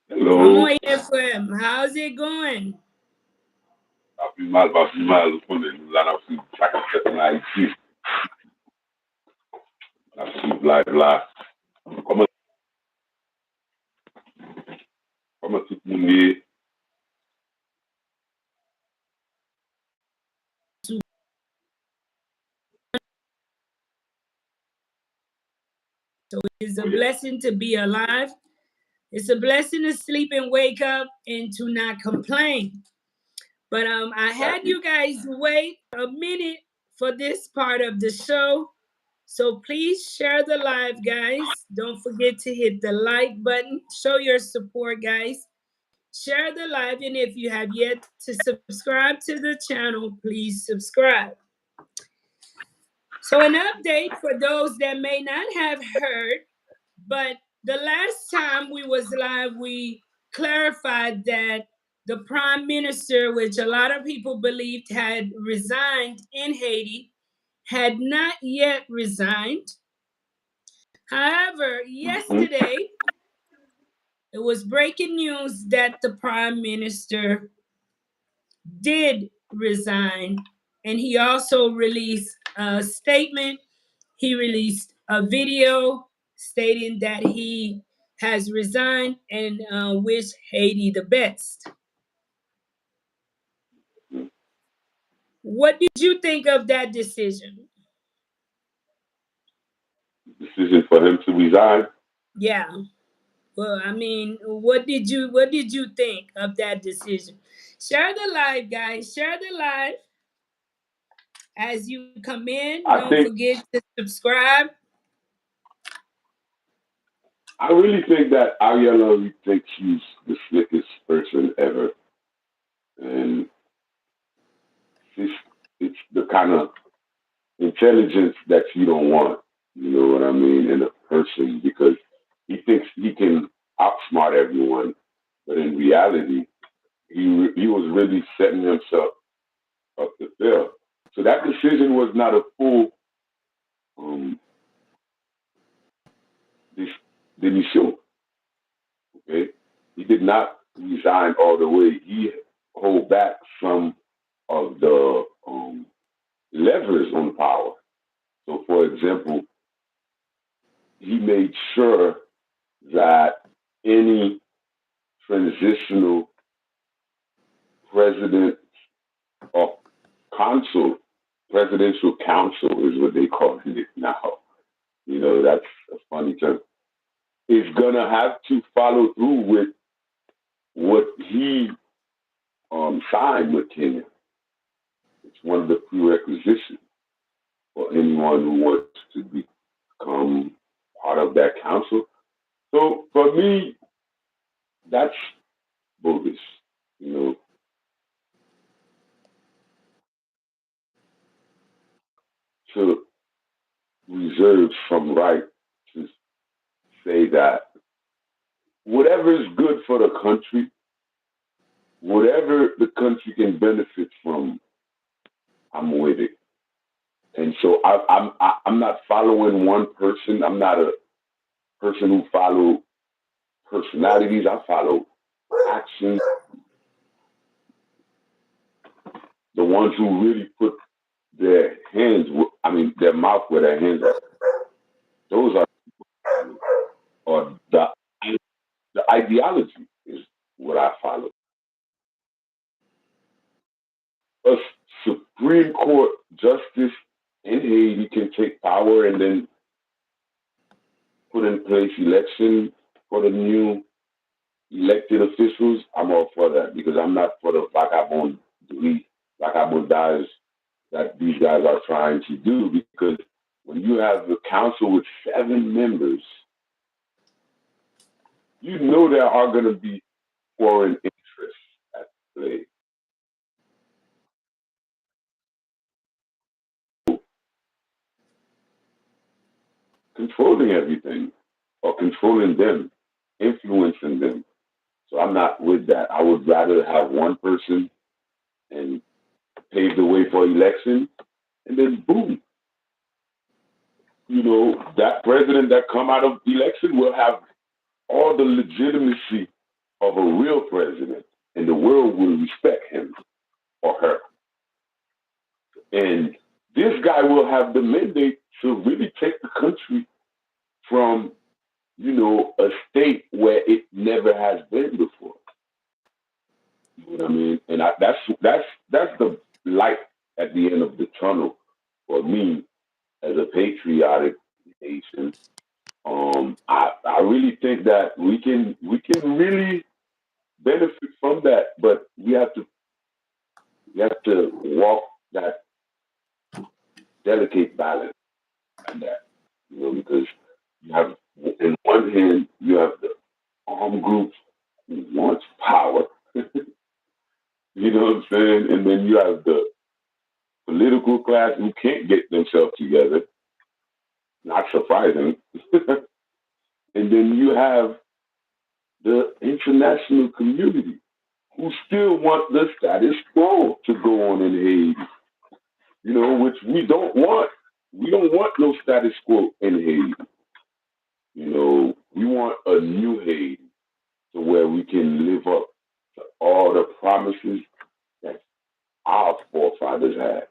Hello. Come on, FM. How's it going? Api mal, la nap si chaka set na iti. Nap si live la. Koman tout moun ye? So it's a blessing to be alive. It's a blessing to sleep and wake up and to not complain. But I had you guys wait a minute for this part of the show. So please share the live, guys. Don't forget to hit the like button. Show your support, guys. Share the live, and if you have yet to subscribe to the channel, please subscribe. So an update for those that may not have heard, but the last time we was live, we clarified that the prime minister, which a lot of people believed had resigned in Haiti, had not yet resigned. However, yesterday, it was breaking news that the prime minister did resign, and he also released a statement. He released a video stating that he has resigned and wish Haiti the best. What did you think of that decision? Decision for him to resign. Yeah. Well, I mean, what did you think of that decision? Share the live, guys. Share the live as you come in. I Don't think forget to subscribe. I really think that Ariella thinks she's the slickest person ever, and it's it's the kind of intelligence that you don't want. You know what I mean in a person because he thinks he can outsmart everyone, but in reality, he was really setting himself up to fail. So that decision was not a full um, dis- demission. Okay, he did not resign all the way. He hold back some of the levers on power. So, for example, he made sure that any transitional president or council, presidential council is what they call it now. You know, that's a funny term. Is gonna have to follow through with what he signed with Kenya. It's one of the prerequisites for anyone who wants to become part of that council. So for me, that's bogus. You know, to reserve some right to say that whatever is good for the country, whatever the country can benefit from, I'm with it. And so I'm not following one person. I'm not a person who follow personalities. I follow actions. The ones who really put their hands, I mean, their mouth where their hands are. Those are follow. Or the ideology is what I follow. A Supreme Court justice in Haiti can take power and then put in place election for the new elected officials. I'm all for that because I'm not for the vagabondage that these guys are trying to do. Because when you have the council with 7 members, you know there are going to be foreign interests at play. Controlling everything or controlling them, influencing them. So I'm not with that. I would rather have one person and pave the way for election, and then boom, that president that come out of election will have all the legitimacy of a real president, and the world will respect him or her. And this guy will have the mandate to really take the country from, a state where it never has been before. You know what I mean? And that's the light at the end of the tunnel for me as a patriotic nation. I really think that we can really benefit from that, but we have to walk that delicate balance and that, because you have in one hand you have the armed groups who wants power, you know what I'm saying, and then you have the political class who can't get themselves together. Not surprising. And then you have the international community who still want the status quo to go on in Haiti, which we don't want. We don't want no status quo in Haiti. We want a new Haiti to where we can live up to all the promises that our forefathers had.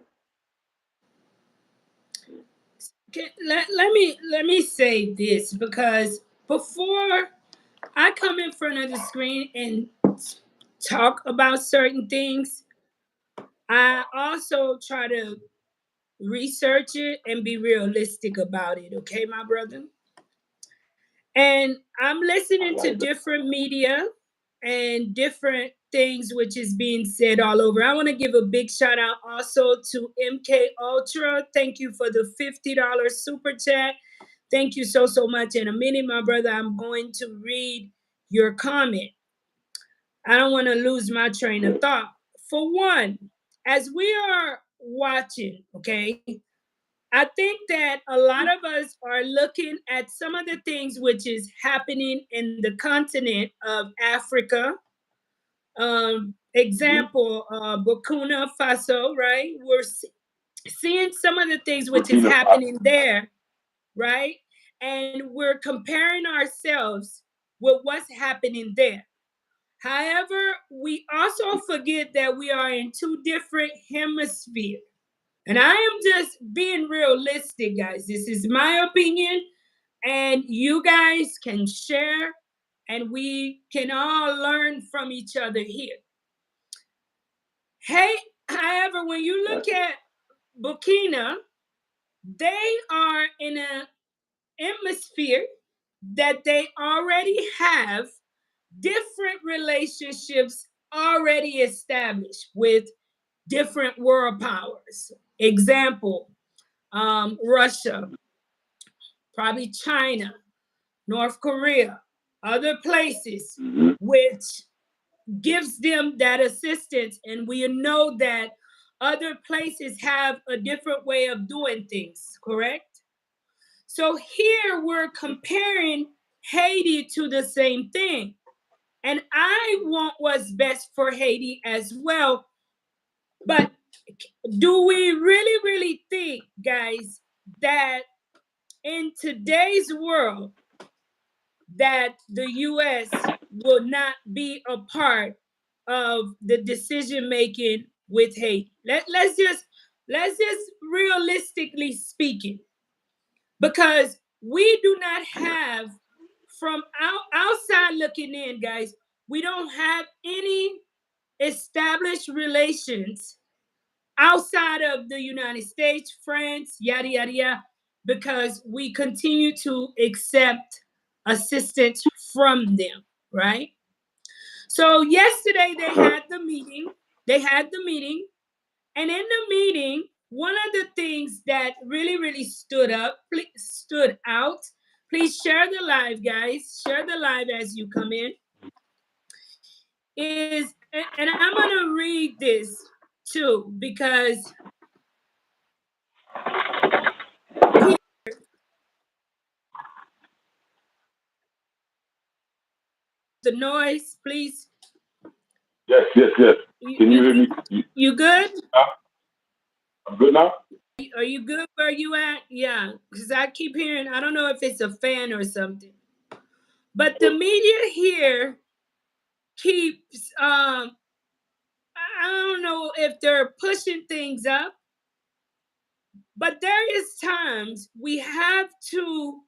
Let me say this because before I come in front of the screen and talk about certain things, I also try to research it and be realistic about it. Okay, my brother? And I'm I listening to like that. different media and different things which is being said all over. I want to give a big shout out also to MK Ultra. Thank you for the $50 super chat. Thank you so much. In a minute, my brother, I'm going to read your comment. I don't want to lose my train of thought. For one, as we are watching, okay, I think that a lot of us are looking at some of the things which is happening in the continent of Africa. Mm-hmm. Example, Burkina Faso, right? We're seeing some of the things which is Burkina Faso. happening there, right? And we're comparing ourselves with what's happening there. However, we also forget that we are in two different hemispheres. And I am just being realistic, guys. This is my opinion, and you guys can share, and we can all learn from each other here. Hey, however, when you look Gotcha. at Burkina, they are in an hemisphere that they already have different relationships already established with different world powers. Example, Russia, probably China, North Korea, other places, Mm-hmm. which gives them that assistance. And we know that other places have a different way of doing things, correct? So here we're comparing Haiti to the same thing. And I want what's best for Haiti as well. But do we really think, guys, that in today's world, that the US will not be a part of the decision making with Haiti? Let's just realistically speaking, because we do not have, from outside looking in, guys, we don't have any established relations outside of the United States, France, yada yada yada, because we continue to accept assistance from them, right? So yesterday they Uh-huh. had the meeting. They had the meeting, and in the meeting, one of the things that really stood out. Please share the live, guys. Share the live as you come in. Is, and I'm gonna read this too, because he, the noise, please. Yes, yes, yes. You Can you you hear me? you good? Now? I'm good now? Are you good where you at? Yeah, because I keep hearing. I don't know if it's a fan or something, but the media here keeps. I don't know if they're pushing things up, but there is times we have to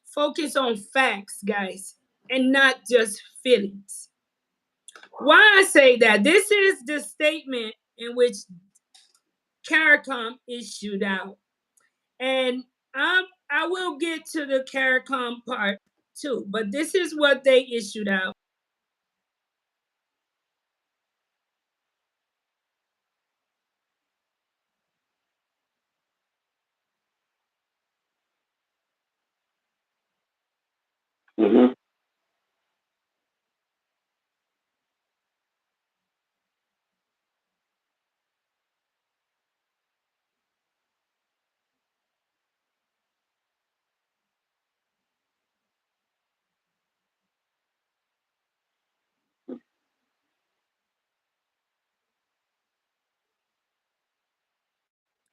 focus on facts, guys, and not just feelings. Why I say that? This is the statement in which CARICOM issued out. And I will get to the CARICOM part too, but this is what they issued out. Mm-hmm.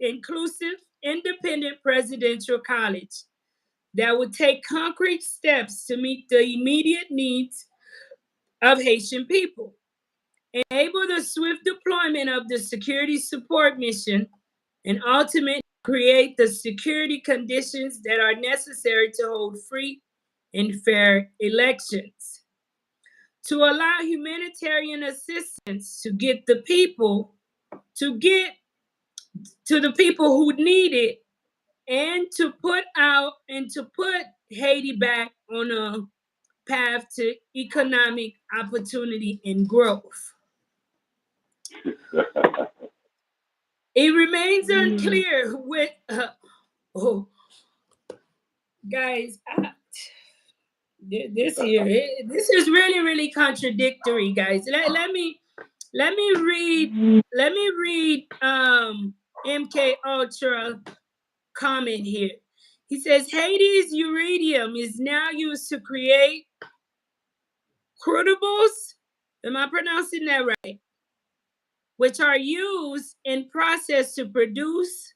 Inclusive, independent presidential college that would take concrete steps to meet the immediate needs of Haitian people, enable the swift deployment of the security support mission, and ultimately create the security conditions that are necessary to hold free and fair elections. to allow humanitarian assistance to get the people to get to the people who need it, and to put Haiti back on a path to economic opportunity and growth. It remains unclear with oh guys, this is really contradictory, guys. Let me read MK Ultra comment here. He says Haiti's uranium is now used to create crudables. Am I pronouncing that right? Which are used in process to produce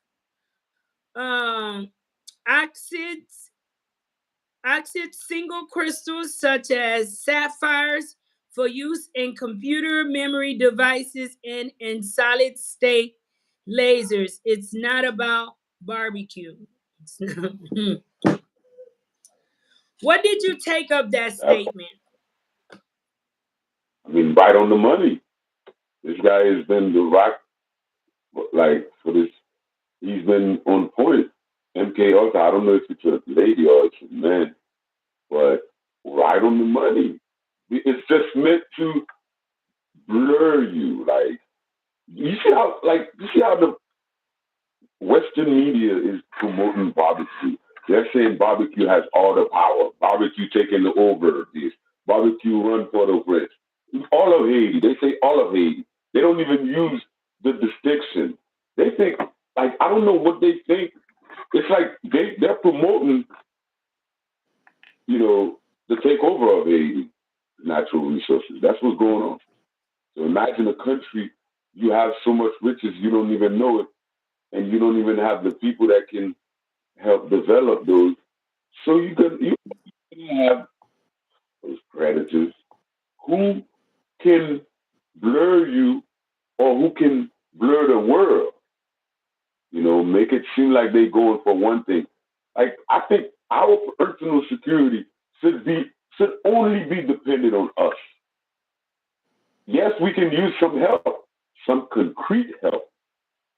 um, oxides, single crystals such as sapphires for use in computer memory devices and in solid state lasers. It's not about barbecue. What did you take of that statement? I mean, right on the money. This guy has been the rock, like, for this. He's been on point. MK Ultra, I don't know if it's a lady or it's a man, but right on the money. It's just meant to blur you. Like, you see how the Western media is promoting barbecue. They're saying barbecue has all the power. Barbecue taking over this. Barbecue run for the West. All of Haiti. They say all of Haiti. They don't even use the distinction. They think, like, I don't know what they think. It's like they're promoting, the takeover of Haiti natural resources. That's what's going on. So imagine a country you have so much riches you don't even know it, and you don't even have the people that can help develop those. So you can have those predators who can blur you or who can blur the world. Make it seem like they going for one thing. Like I think our personal security should only be dependent on us. Yes, we can use some help, some concrete help,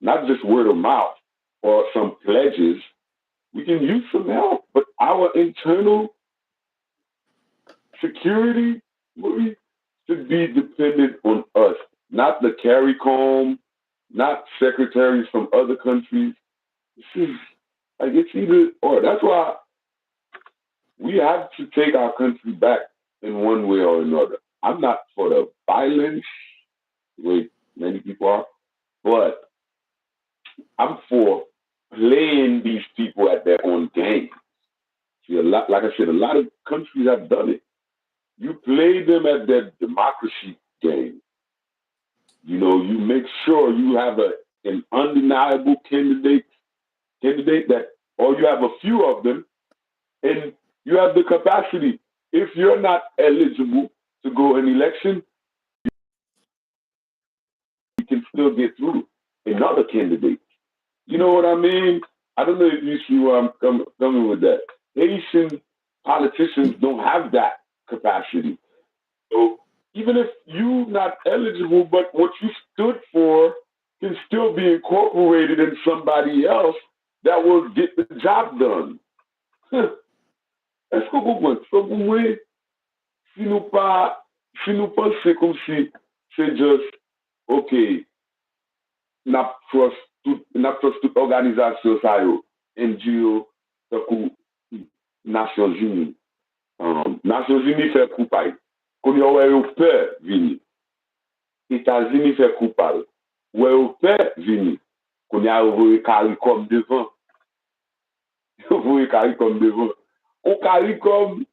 not just word of mouth or some pledges. We can use some help, but our internal security should be dependent on us, not the CARICOM, not secretaries from other countries. This is like it's either or. That's why we have to take our country back in one way or another. I'm not for the violence, the way many people are, but I'm for playing these people at their own game. See, like I said, a lot of countries have done it. You play them at their democracy game. You make sure you have an undeniable candidate that, or you have a few of them, and you have the capacity. If you're not eligible to go in election, you can still get through another candidate. You know what I mean? I don't know if you see where I'm coming with that. Haitian politicians don't have that capacity. So even if you're not eligible, but what you stood for can still be incorporated in somebody else that will get the job done. Est-ce qu'on comprend? So pour moi, si nous pensons comme si c'est juste, OK, toute organisation ça yo, NGO, takou Nations Unies. Nations Unies fait coupable. Qu'on y a eu peur vini. États-Unis fait coupable. Ou eu peur vini. Qu'on y a eu CARICOM devant. Vous CARICOM devant. Ou CARICOM,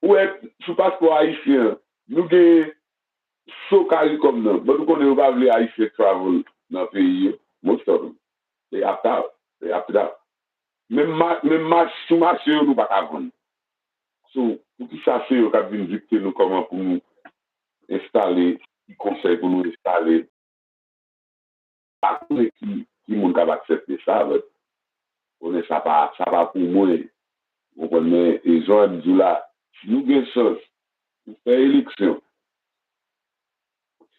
ouais, sous passeport haïtien, nous avons so CARICOM non. Mais nous connaissons pas les haïtiens travel dans le pays. Most of them. They opt out. They opted out. Même sous marché, nous pas qu'à vendre. So, pour qui ça, c'est eux qui viennent dicter nous comment pour nous installer, qui conseille pour nous installer. Pas qui monde qui va accepter ça, on est ça pas pour moi. Vous comprenez, et Jean dit là, si nous avons une chance, pour faire élection,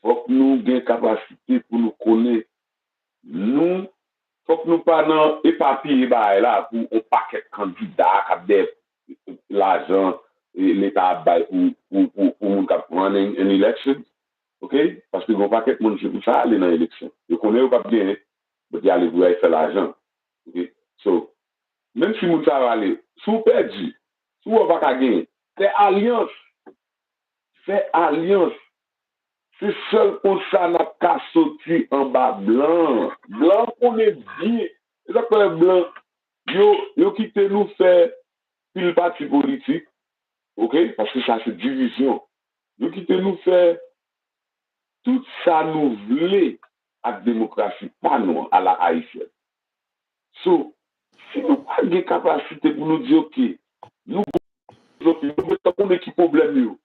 faut que nous ayons capacité pour nous connaître. Nous, faut que nous pas dans éparpiller là pour un paquet de candidats qui ont l'argent et l'État pour running an election. OK? Parce que un paquet de monde c'est pour ça aller dans l'élection. Vous connaissez pas bien, mais il aller pour faire l'argent. OK? So, même si vous savez aller, si vous perdez, si vous n'avez pas gagner, faites alliance. Faites alliance. C'est seul pour ça n'a pas sorti en bas blanc. Blanc, on est bien. C'est ça que les blancs, yo quitté nous faire pile parti politique. OK? Parce que ça, c'est division. Yo quitté nous faire tout ça nous voulait à la démocratie, pas nous, à la haïtienne. So, si nous pas de capacité pour nous dire, OK, nous avons qui problème,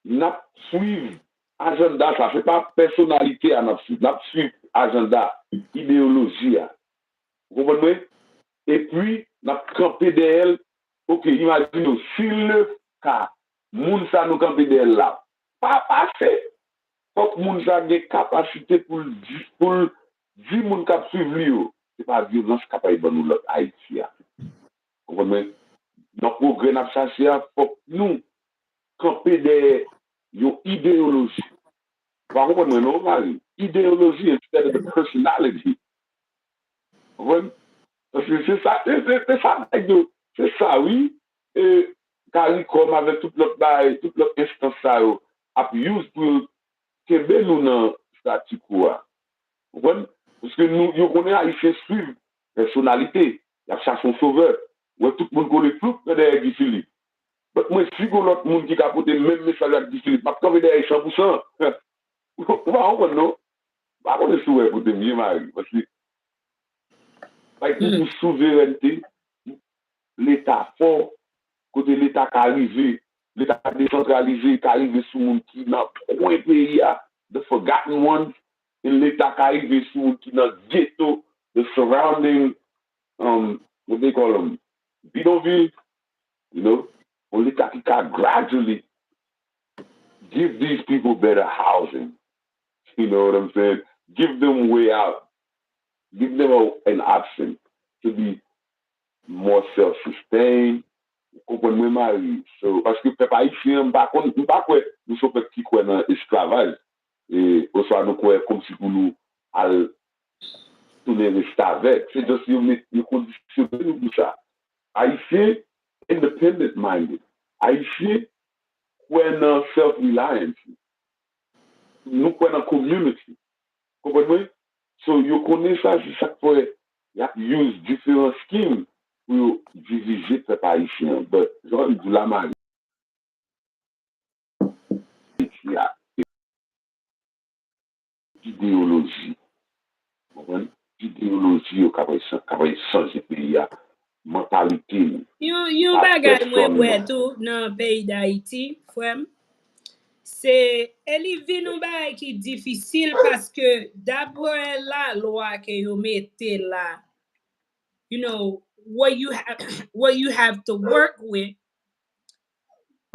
nous suivons agenda, ça fait pas personnalité à notre suivre, nous suivons agenda, idéologie. Vous comprenez? Et puis, nous campé d'elle, OK, imaginez, si le cas, moun ça nous campé d'elle là, pas fait. Faut que moun sa gen capacité pour dire moun k'ap suivre li. C'est pas violence capable de nous l'autre Haïti. Vous comprenez? Donc progrès n'a pas ça, faut que nous camper des idéologie. Vous comprenez non Marie? Idéologie instead of the personality. Vous comprenez? Parce que c'est ça, c'est ça oui. Et CARICOM avec toute l'autre instance ça a use pour que nous dans statu quo. Parce que nous connaissons Haïtien suivre personnalité. Il y a chaque sauveur. Ouais, tout le monde connaît plus que derrière Guy Philippe. Mais moi, si l'autre monde qui a apporté le même message à Guy Philippe, je ne vais pas derrière 100%. Vous comprenez, non? Je ne vais pas souhaiter pour te mieux, Marie. Parce que, pour souveraineté, l'État fort, côté l'État qui arrive, l'État décentralisé qui arrive sur le monde qui n'a point de pays, the forgotten ones, et l'État qui arrive sur le monde qui n'a ghetto, the surrounding, what they call them, bidonville, you know, on l'État qui can gradually give these people better housing. You know what I'm saying? Give them way out. Give them an option to be more self-sustained. Comprenez Marie. So, parce que peuple haïtien, pas quoi, nous sommes petits quoi dans l'esclavage. Et au soir nous quoi comme si pour nous al tourner rester avec. C'est juste une condition pour ça. Haïtien independent minded. Haïtien quoi dans self-reliance. Nous quoi dans community. Comprenez? So, you connaissez ça, c'est chaque fois, il y a use différents schemes pour diviser le peuple haïtien. Mais, genre, du la Marie. Il y a idéologie. Idéologie qui va changer le pays. Mentalité. Yon bagay mwen wè tou nan peyi d'Haïti, frère. C'est vin nou bagay qui difficile parce que d'après la loi que yo mette là, you know, what you have to work with,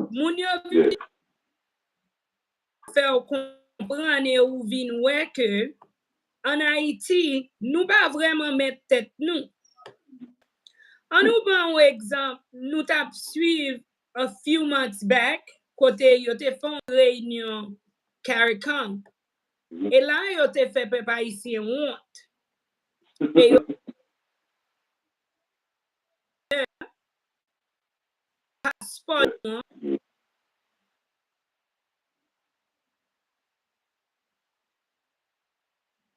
moun yo fè ou comprendre ou vin wè que en Haïti, nous pas vraiment mettre tête nous. En nous prend un exemple, nous tap suivre a few months back, côté yo te font réunion CARICOM. Et là, yo te fait peuple haïtien honte. Et yo passeport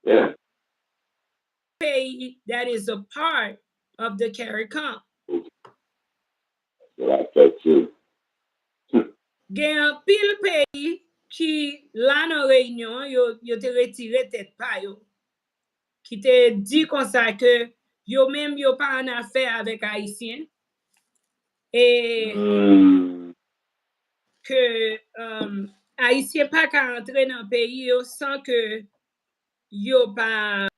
Yeah. pays that is a part of the CARICOM. Well, that's it. Gen un pile pays qui là dans réunion yo te retiré tête pa yo. Qui te dit comme ça que yo même yo pas en affaire avec haïtien et que haïtien pas qu'à entrer dans le pays sans que yo pas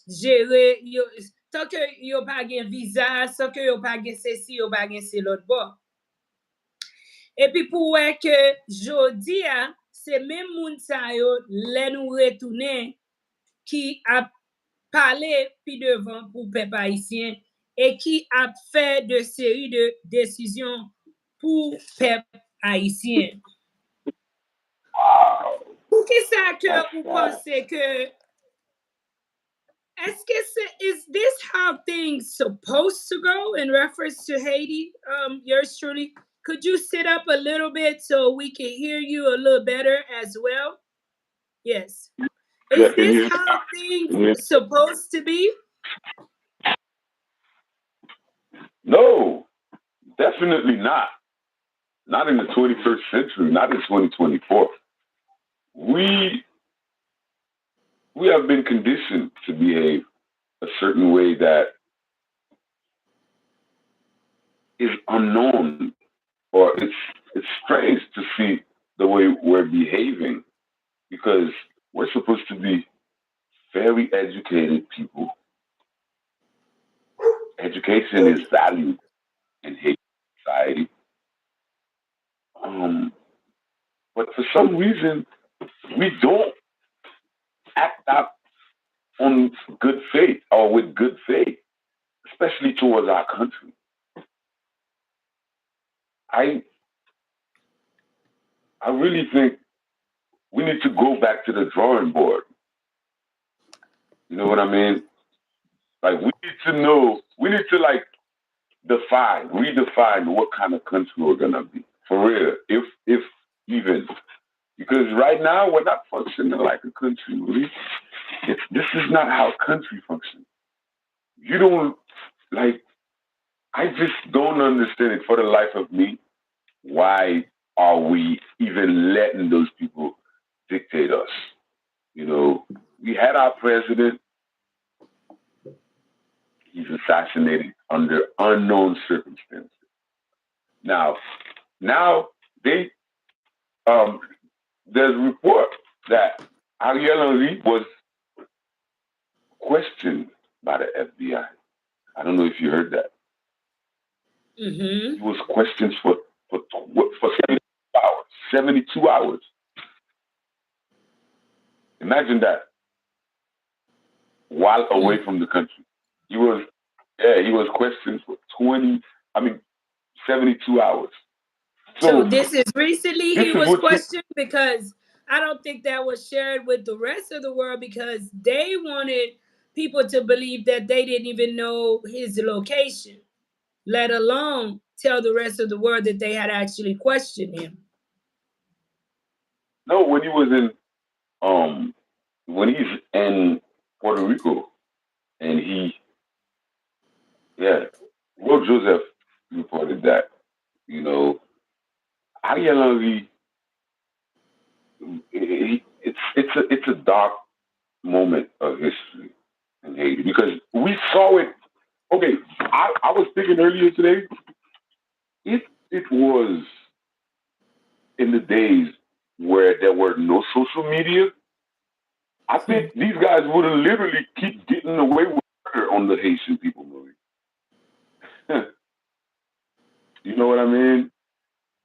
gérer yo tant que yo pas gen visa, sans que yo pas gen ceci, yo pas gen c'est l'autre bord. Et puis pour que jodi a, c'est même moun sa yo, lè nou retourner qui a parlé puis devant pour peuple haïtien et qui a fait de série de décisions pour peuple haïtien. Pour qui ça que vous pensez que is this how things supposed to go in reference to Haiti? Yours truly. Could you sit up a little bit so we can hear you a little better as well? Yes. Is this how things supposed to be? No, definitely not. Not in the 21st century, not in 2024. We have been conditioned to behave a certain way that is unknown, or it's strange to see the way we're behaving, because we're supposed to be very educated people. Education is valued in Haiti society. But for some reason, we don't act out on good faith or with good faith, especially towards our country. I really think we need to go back to the drawing board. You know what I mean? Like we need to like redefine what kind of country we're gonna be. For real. If even, because right now we're not functioning like a country. Really. This is not how country functions. You don't like. I just don't understand it for the life of me. Why are we even letting those people dictate us? You know, we had our president. He's assassinated under unknown circumstances. Now they there's a report that Ariel Henry was questioned by the FBI. I don't know if you heard that. Mm-hmm. He was questioned for 72 hours. 72 hours. Imagine that. While away from the country, he was questioned for 72 hours. So this is recently this he is was what questioned, because I don't think that was shared with the rest of the world, because they wanted people to believe that they didn't even know his location, let alone tell the rest of the world that they had actually questioned him. No, when he was in when he's in Puerto Rico, and Will Joseph reported that, you know, Ariel Henry, it's a dark moment of history in Haiti, because we saw it. Okay, I was thinking earlier today, if it was in the days where there were no social media, I think these guys would have literally keep getting away with murder on the Haitian people, movie. You know what I mean?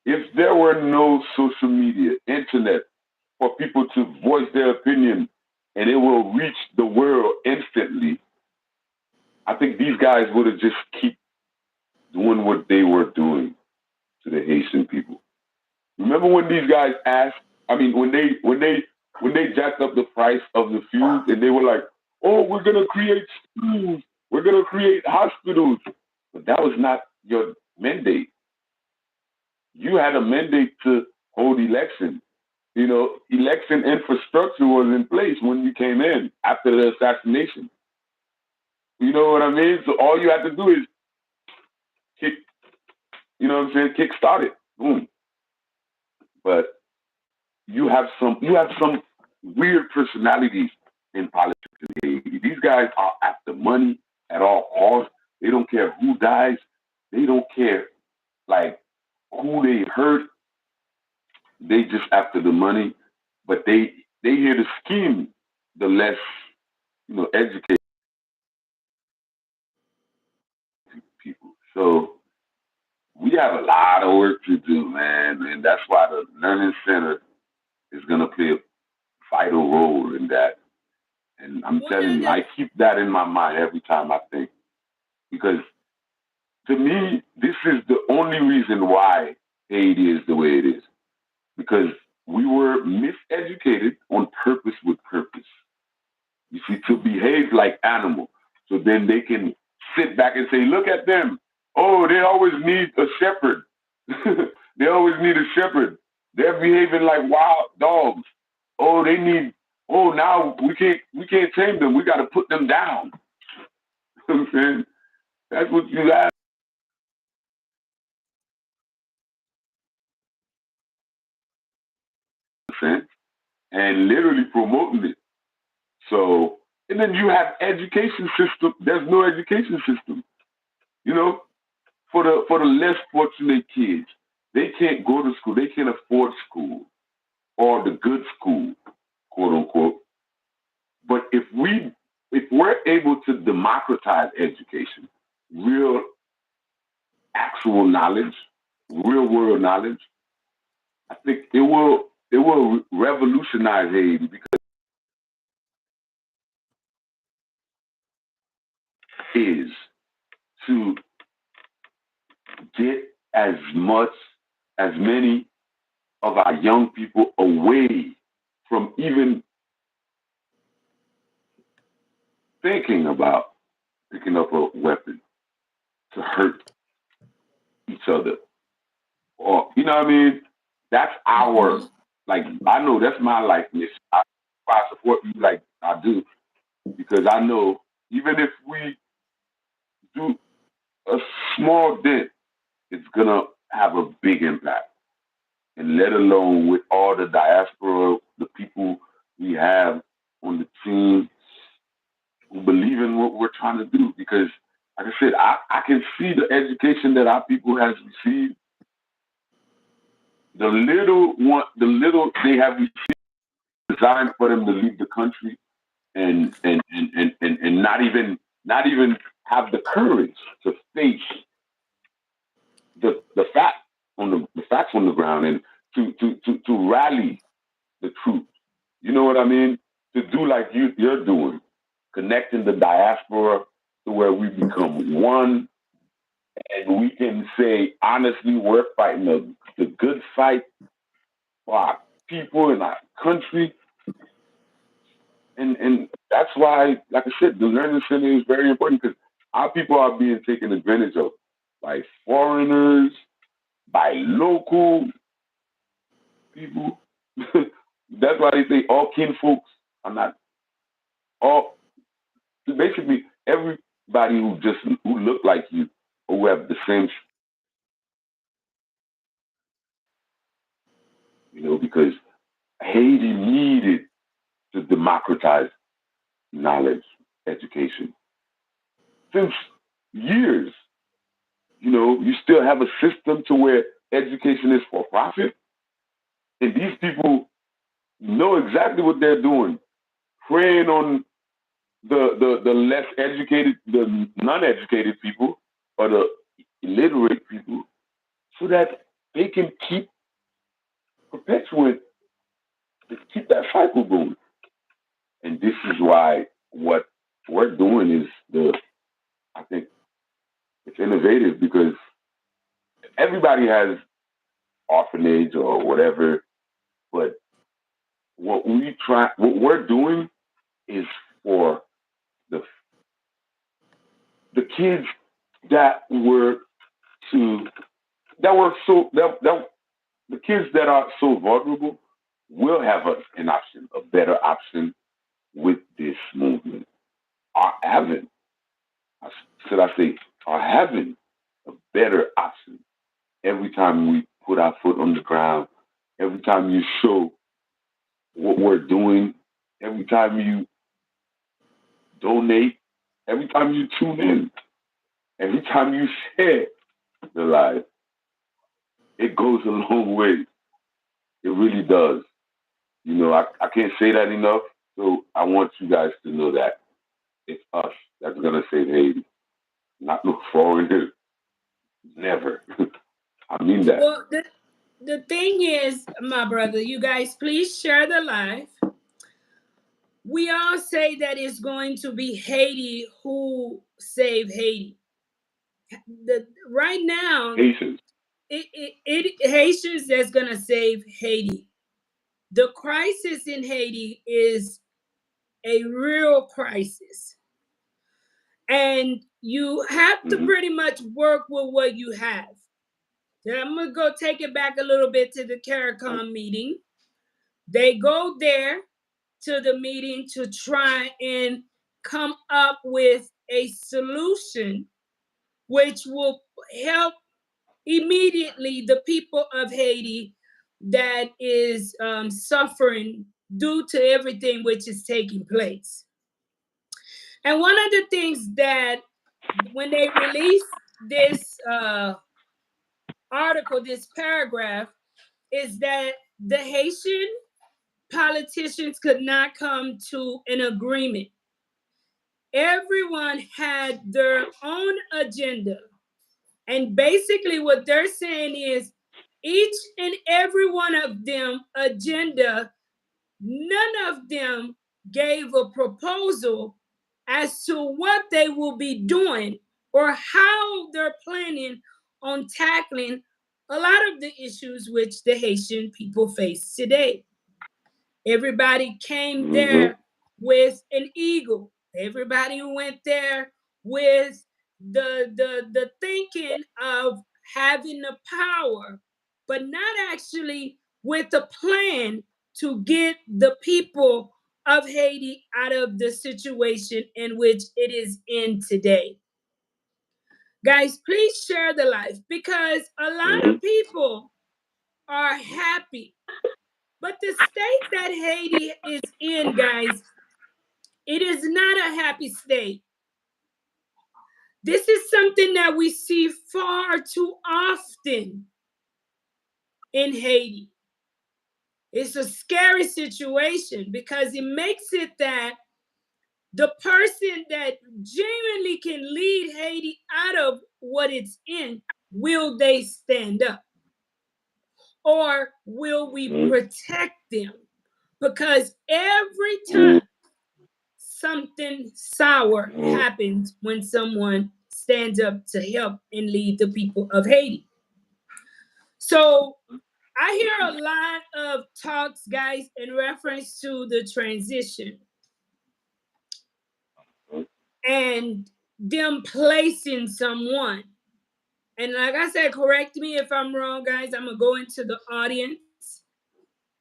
If there were no social media, internet, for people to voice their opinion and it will reach the world instantly, I think these guys would have just keep doing what they were doing to the Haitian people. Remember when these guys asked? I mean, when they jacked up the price of the fuel, and they were like, "Oh, we're gonna create schools, we're gonna create hospitals," but that was not your mandate. You had a mandate to hold elections. You know, election infrastructure was in place when you came in after the assassination. You know what I mean? So all you had to do is kick, you know what I'm saying, kick start it. Boom. But you have some weird personalities in politics in Haiti. These guys are after money at all costs. They don't care who dies. They don't care like who they hurt. They just after the money. But they here to scheme the less, educated people. So we have a lot of work to do, man, and that's why the Learning Center is going to play a vital role in that. And I'm One telling of you, the I keep that in my mind every time I think, because to me, this is the only reason why Haiti is the way it is, because we were miseducated on purpose with purpose. You see, to behave like animals. So then they can sit back and say, look at them. Oh, they always need a shepherd. They always need a shepherd. They're behaving like wild dogs. Oh, they need, oh, now we can't tame them. We got to put them down. You know what I'm saying? That's what you have saying, and literally promoting it. So, and then you have education system. There's no education system. You know, for the less fortunate kids, they can't go to school. They can't afford school or the good school, quote unquote. But if we're able to democratize education, real actual knowledge, real world knowledge, I think it will revolutionize Haiti because it is to get as many of our young people away from even thinking about picking up a weapon to hurt each other. Or, you know what I mean? That's our, Mhm. like, I know that's my life mission. I support you like I do because I know even if we do a small dent, it's going to have a big impact. And let alone with all the diaspora, the people we have on the team who believe in what we're trying to do. Because, like I said, I can see the education that our people has received. The little they have designed for them to leave the country and not even have the courage to face the facts on the ground and to rally the troops. You know what I mean? To do like you're doing, connecting the diaspora to where we become one, and we can say honestly, we're fighting the good fight for our people and our country. And that's why, like I said, the learning center is very important because our people are being taken advantage of by foreigners, by local people. That's why they say all kin folks are not all. Basically, everybody who look like you or who have the same, because Haiti needed to democratize knowledge, education since years. You still have a system to where education is for profit, and these people know exactly what they're doing, preying on the less educated, the non-educated people, or the illiterate people, so that they can perpetuate, keep that cycle going. And this is why what we're doing is I think it's innovative because everybody has orphanage or whatever, but what we're doing is for the the kids that were to that were so that the kids that are so vulnerable will have an option, a better option with this movement. Are having, should I say, are having a better option every time we put our foot on the ground, every time you show what we're doing, every time you donate, every time you tune in, every time you share the life. It goes a long way. It really does. I can't say that enough. So I want you guys to know that it's us that's gonna save Haiti, not no foreigners. Never. I mean that. Well, the thing is, my brother, you guys, please share the live. We all say that it's going to be Haiti who save Haiti. Right now, Haitians. it Haitians that's gonna save Haiti. The crisis in Haiti is a real crisis, and you have to Mm-hmm. pretty much work with what you have. So I'm gonna go take it back a little bit to the CARICOM meeting. They go there to the meeting to try and come up with a solution which will help immediately the people of Haiti that is suffering due to everything which is taking place. And one of the things that when they released this article, this paragraph, is that the Haitian politicians could not come to an agreement. Everyone had their own agenda. And basically, what they're saying is each and every one of them agenda, none of them gave a proposal as to what they will be doing or how they're planning on tackling a lot of the issues which the Haitian people face today. Everybody came Mm-hmm. there with an ego. Everybody went there with the thinking of having the power, but not actually with a plan to get the people of Haiti out of the situation in which it is in today. Guys, please share the life because a lot Mm-hmm. of people are happy. But the state that Haiti is in, guys, it is not a happy state. This is something that we see far too often in Haiti. It's a scary situation because it makes it that the person that genuinely can lead Haiti out of what it's in, will they stand up? Or will we Mm-hmm. protect them? Because every time something sour Mm-hmm. happens when someone stands up to help and lead the people of Haiti. So I hear a lot of talks, guys, in reference to the transition and them placing someone. And like I said, correct me if I'm wrong, guys. I'm going to go into the audience.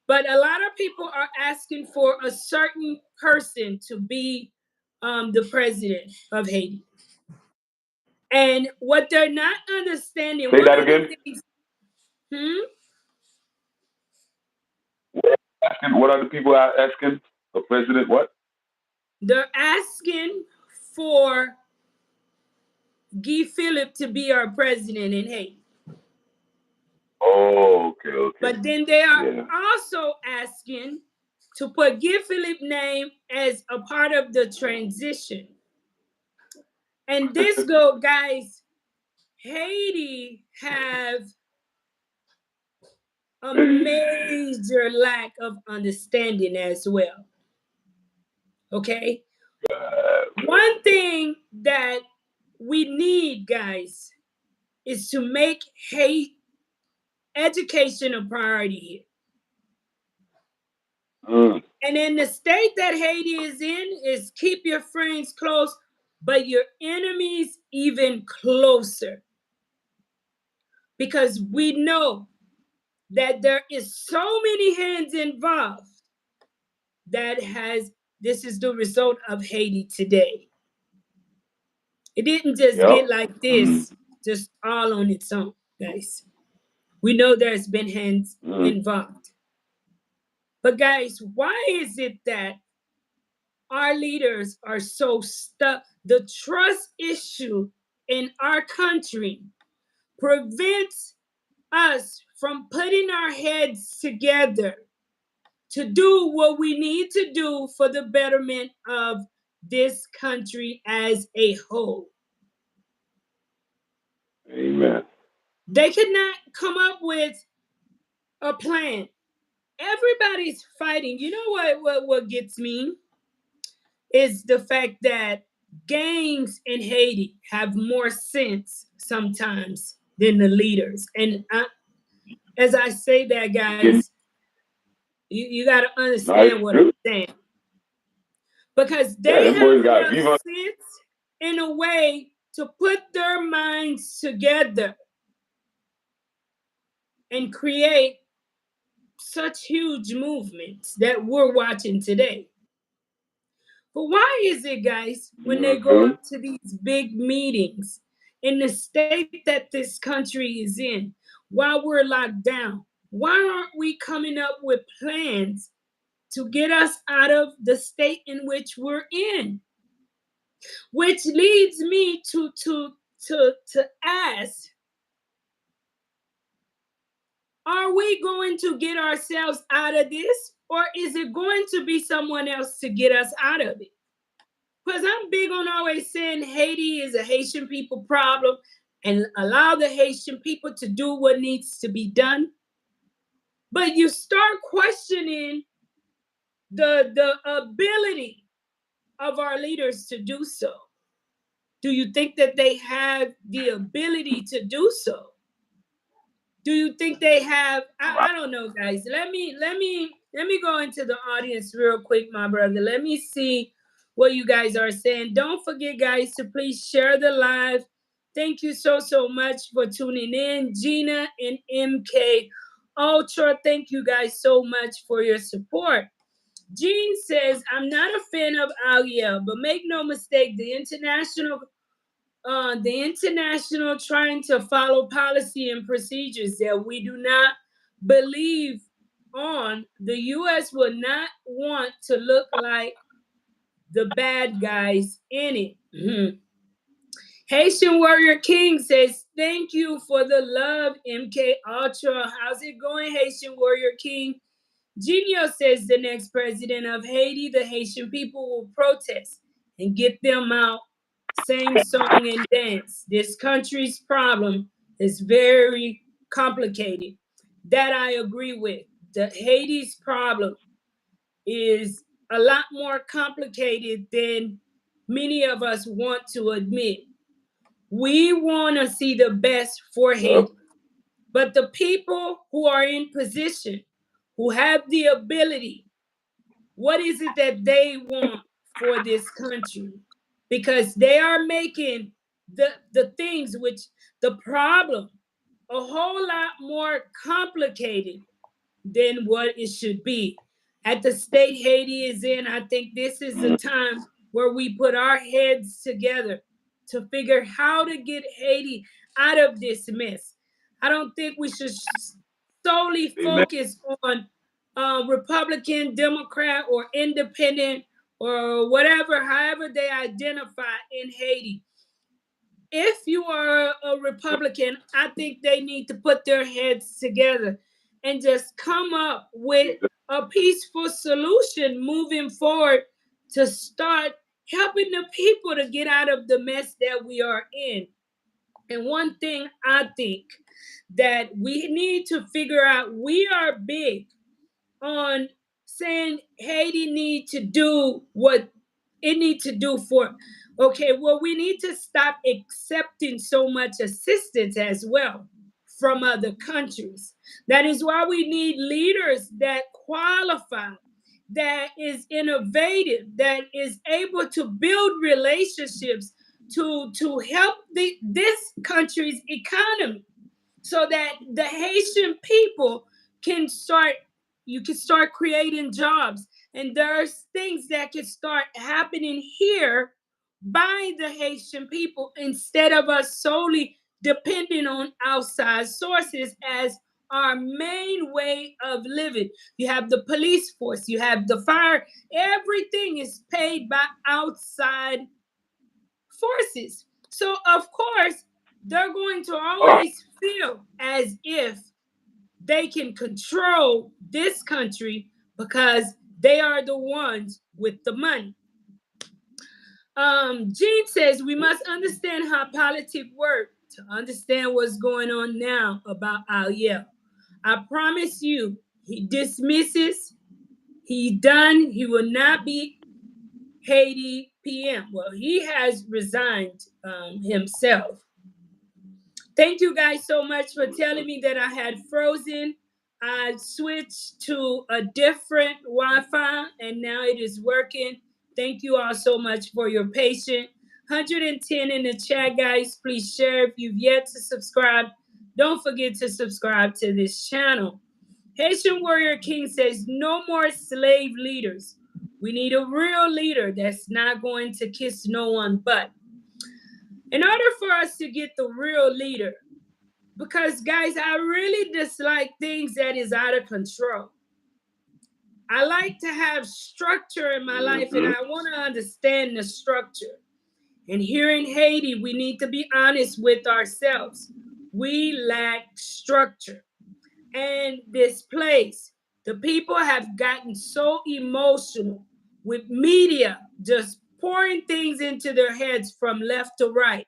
But a lot of people are asking for a certain person to be the president of Haiti. And what they're not understanding, Say one that of the again. things, What are the people asking? The president? What? they're asking for Guy Philip to be our president in Haiti. Oh, okay, okay. But then they are Yeah. also asking to put Guy Philip's name as a part of the transition. And this go, guys, Haiti have a major lack of understanding as well. Okay? One thing that we need, guys, is to make hate education a priority here. Mm. And in the state that Haiti is in, is keep your friends close, but your enemies even closer. Because we know that there is so many hands involved that has this is the result of Haiti today. It didn't just Yep. get like Mm. this, just all on its own, guys. We know there's been hands Mm. involved. But guys, why is it that our leaders are so stuck? The trust issue in our country prevents us from putting our heads together to do what we need to do for the betterment of this country as a whole. Amen. They could not come up with a plan. Everybody's fighting. You know what gets me is the fact that gangs in Haiti have more sense sometimes than the leaders. And as I say that, Getting guys, you got to nice understand what I'm too. saying, because Yeah, they them have boys got enough viva. sense in a way to put their minds together and create such huge movements that we're watching today. But why is it, guys, You when know they what I'm go saying? up to these big meetings in the state that this country is in, while we're locked down, why aren't we coming up with plans to get us out of the state in which we're in? Which leads me to ask, are we going to get ourselves out of this, or is it going to be someone else to get us out of it? Because I'm big on always saying Haiti is a Haitian people problem and allow the Haitian people to do what needs to be done. But you start questioning the ability of our leaders to do so. Do you think that they have the ability to do so? Do you think they have? I don't know, guys. Let me go into the audience real quick, my brother. Let me see what you guys are saying. Don't forget, guys, to please share the live. Thank you so much for tuning in, Gina and MK Ultra. Thank you guys so much for your support. Jean says, I'm not a fan of Aliel, but make no mistake, the international trying to follow policy and procedures that we do not believe on, the U.S. will not want to look like the bad guys in it. Haitian Warrior King says, thank you for the love, MK Ultra. How's it going, Haitian Warrior King? Genio says the next president of Haiti, the Haitian people will protest and get them out. Same song and dance. This country's problem is very complicated. That I agree with. The Haiti's problem is a lot more complicated than many of us want to admit. We want to see the best for Yep. Haiti, but the people who are in position, who have the ability, what is it that they want for this country? Because they are making the things which the problem a whole lot more complicated than what it should be. At the state Haiti is in, I think this is the time where we put our heads together to figure how to get Haiti out of this mess. I don't think we should solely Amen. focus on Republican, Democrat, or independent, or whatever, however they identify in Haiti. If you are a Republican, I think they need to put their heads together and just come up with a peaceful solution moving forward to start helping the people to get out of the mess that we are in. And one thing I think that we need to figure out, we are big on saying Haiti need to do what it need to do for. Okay, well, we need to stop accepting so much assistance as well from other countries. That is why we need leaders that qualify, that is innovative, that is able to build relationships to help this country's economy, so that the Haitian people can start, you can start creating jobs, and there's things that can start happening here by the Haitian people instead of us solely depending on outside sources as our main way of living. You have the police force, you have the fire, everything is paid by outside forces. So, of course, they're going to Oh, always feel as if they can control this country because they are the ones with the money. Gene says we must understand how politics work to understand what's going on now about Aliel. I promise you, he dismisses, he done, he will not be Haiti PM. Well, he has resigned himself. Thank you guys so much for telling me that I had frozen. I switched to a different Wi-Fi and now it is working. Thank you all so much for your patience. 110 in the chat, guys. Please share if you've yet to subscribe. Don't forget to subscribe to this channel. Haitian Warrior King says, no more slave leaders. We need a real leader that's not going to kiss no one but. In order for us to get the real leader, because guys, I really dislike things that is out of control. I like to have structure in my life and I want to understand the structure. And here in Haiti, we need to be honest with ourselves. We lack structure. And this place, the people have gotten so emotional with media just pouring things into their heads from left to right.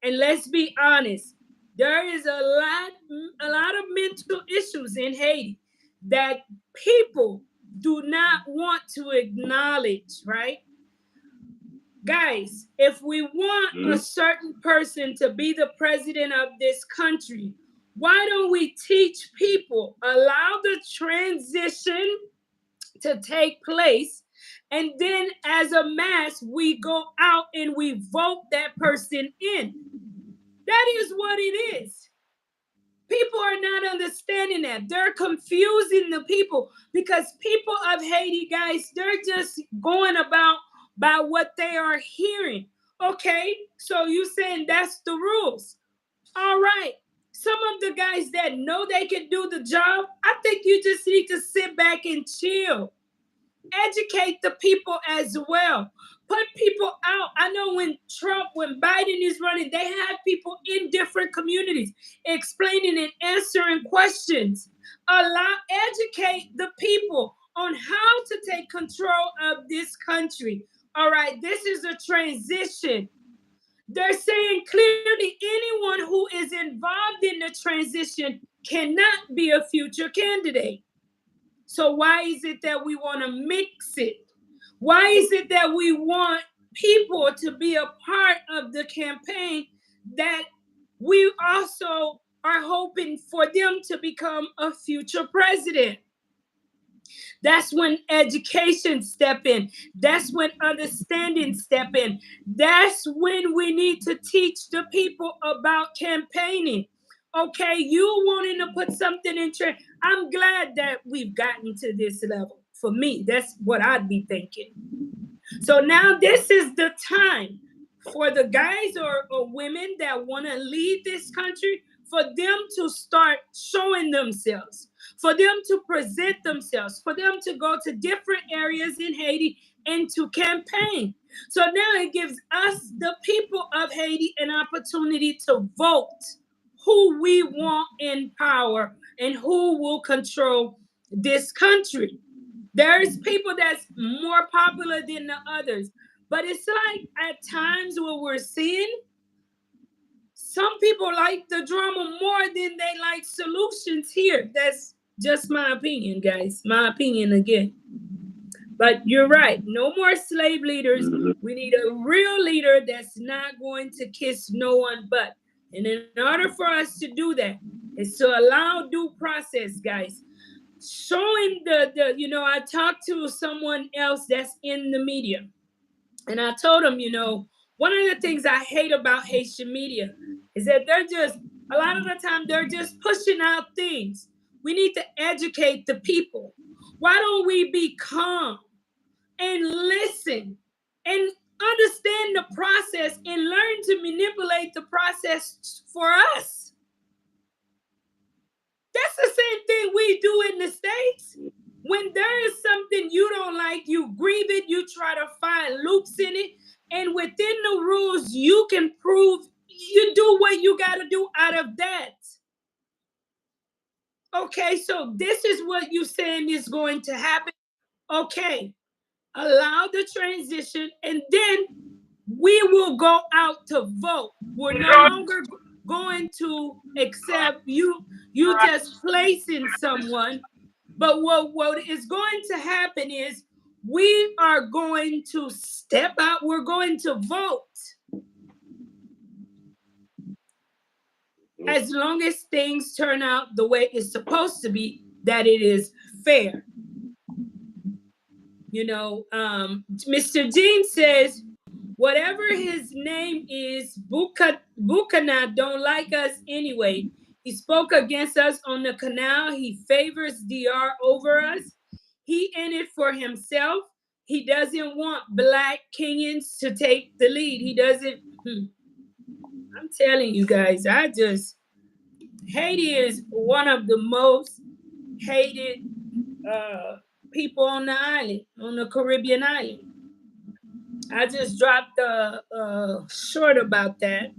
And let's be honest, there is a lot of mental issues in Haiti that people do not want to acknowledge, right? Guys, if we want a certain person to be the president of this country, why don't we teach people, allow the transition to take place, and then as a mass, we go out and we vote that person in? That is what it is. People are not understanding that. They're confusing the people because people of Haiti, guys, they're just going about by what they are hearing. Okay, so you saying that's the rules. All right. Some of the guys that know they can do the job, I think you just need to sit back and chill. Educate the people as well. Put people out. I know when Biden is running, they have people in different communities explaining and answering questions. Educate the people on how to take control of this country. All right, this is a transition. They're saying clearly anyone who is involved in the transition cannot be a future candidate. So why is it that we want to mix it? Why is it that we want people to be a part of the campaign that we also are hoping for them to become a future president? That's when education step in. That's when understanding step in. That's when we need to teach the people about campaigning. Okay, you wanting to put something in trend. I'm glad that we've gotten to this level. For me, that's what I'd be thinking. So now this is the time for the guys or women that want to lead this country, for them to start showing themselves, for them to present themselves, for them to go to different areas in Haiti and to campaign. So now it gives us, the people of Haiti, an opportunity to vote who we want in power and who will control this country. There's people that's more popular than the others. But it's like at times what we're seeing, some people like the drama more than they like solutions here. That's just my opinion, guys. My opinion again. But you're right. No more slave leaders. We need a real leader that's not going to kiss no one but. And in order for us to do that, is to allow due process, guys. Showing I talked to someone else that's in the media, and I told him, one of the things I hate about Haitian media is that they're just, a lot of the time, they're just pushing out things. We need to educate the people. Why don't we be calm and listen and understand the process and learn to manipulate the process for us? That's the same thing we do in the States. When there is something you don't like, you grieve it, you try to find loops in it, and within the rules, you can prove, you do what you got to do out of that. Okay, so this is what you're saying is going to happen. Okay, allow the transition, and then we will go out to vote. We're no longer going to accept you. You just placing someone. But what is going to happen is we are going to step out. We're going to vote. As long as things turn out the way it's supposed to be, that it is fair. You know, Mr. Jean says, whatever his name is, Bukana don't like us anyway. He spoke against us on the canal. He favors DR over us. He in it for himself. He doesn't want black Kenyans to take the lead. He doesn't. I'm telling you guys, Haiti is one of the most hated people on the island, on the Caribbean island. I just dropped a short about that.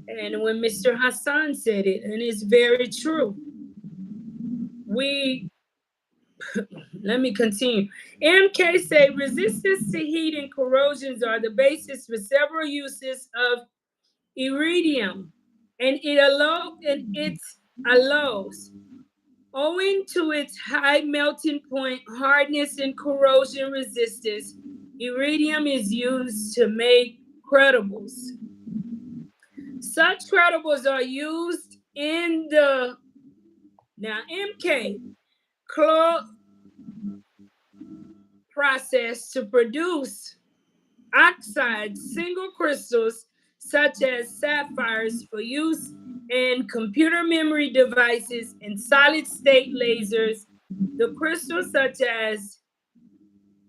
And when Mr. Hassan said it, and it's very true. Let me continue. MK say resistance to heat and corrosions are the basis for several uses of iridium, and it allows, owing to its high melting point, hardness, and corrosion resistance, iridium is used to make credibles. Such credibles are used in the MK process to produce oxide single crystals such as sapphires for use in computer memory devices and solid state lasers. The crystals such as,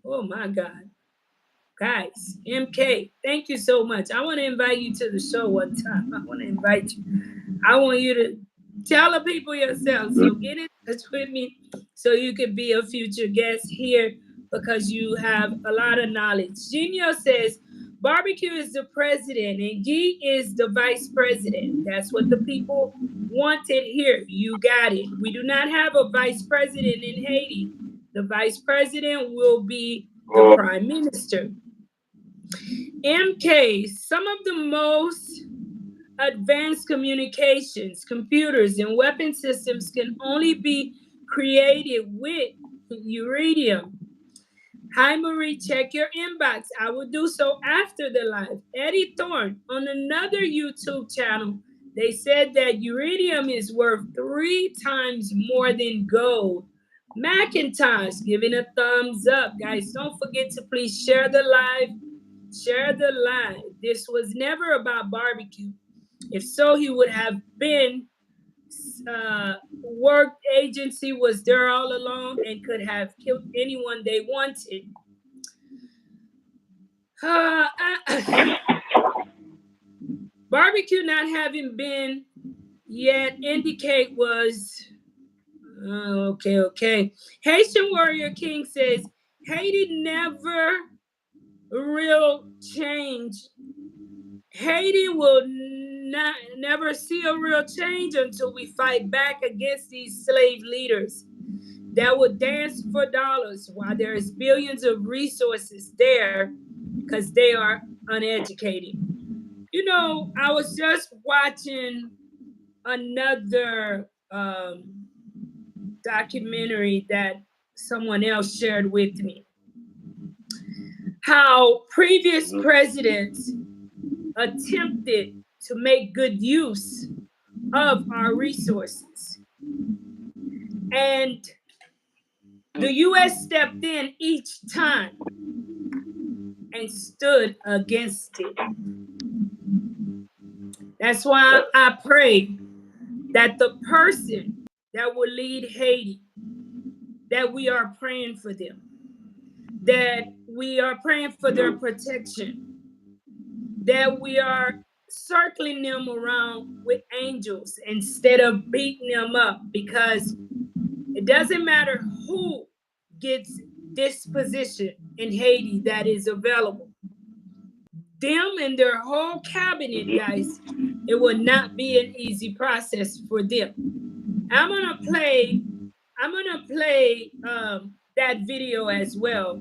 oh my God, guys, MK, thank you so much. I want to invite you to the show one time. I want to invite you. I want you to tell the people yourself. So get in touch with me so you can be a future guest here because you have a lot of knowledge. Genio says, barbecue is the president and Guy is the vice president. That's what the people wanted here. You got it. We do not have a vice president in Haiti. The vice president will be the prime minister. MK, some of the most advanced communications, computers, and weapon systems can only be created with iridium. Hi, Marie, check your inbox. I will do so after the live. Eddie Thorne, on another YouTube channel, they said that iridium is worth 3 times more than gold. Macintosh, giving a thumbs up. Guys, don't forget to please share the live. Share the live. This was never about barbecue. If so, he would have been work agency was there all along and could have killed anyone they wanted. Barbecue not having been yet indicate was okay. Haitian Warrior King says Haiti never real change. Haiti will never see a real change until we fight back against these slave leaders that would dance for dollars while there is billions of resources there because they are uneducated. You know, I was just watching another documentary that someone else shared with me. How previous presidents attempted to make good use of our resources. And the U.S. stepped in each time and stood against it. That's why I pray that the person that will lead Haiti, that we are praying for them, that we are praying for their protection, that we are circling them around with angels instead of beating them up, because it doesn't matter who gets this position in Haiti that is available. Them and their whole cabinet, guys, it will not be an easy process for them. I'm gonna play that video as well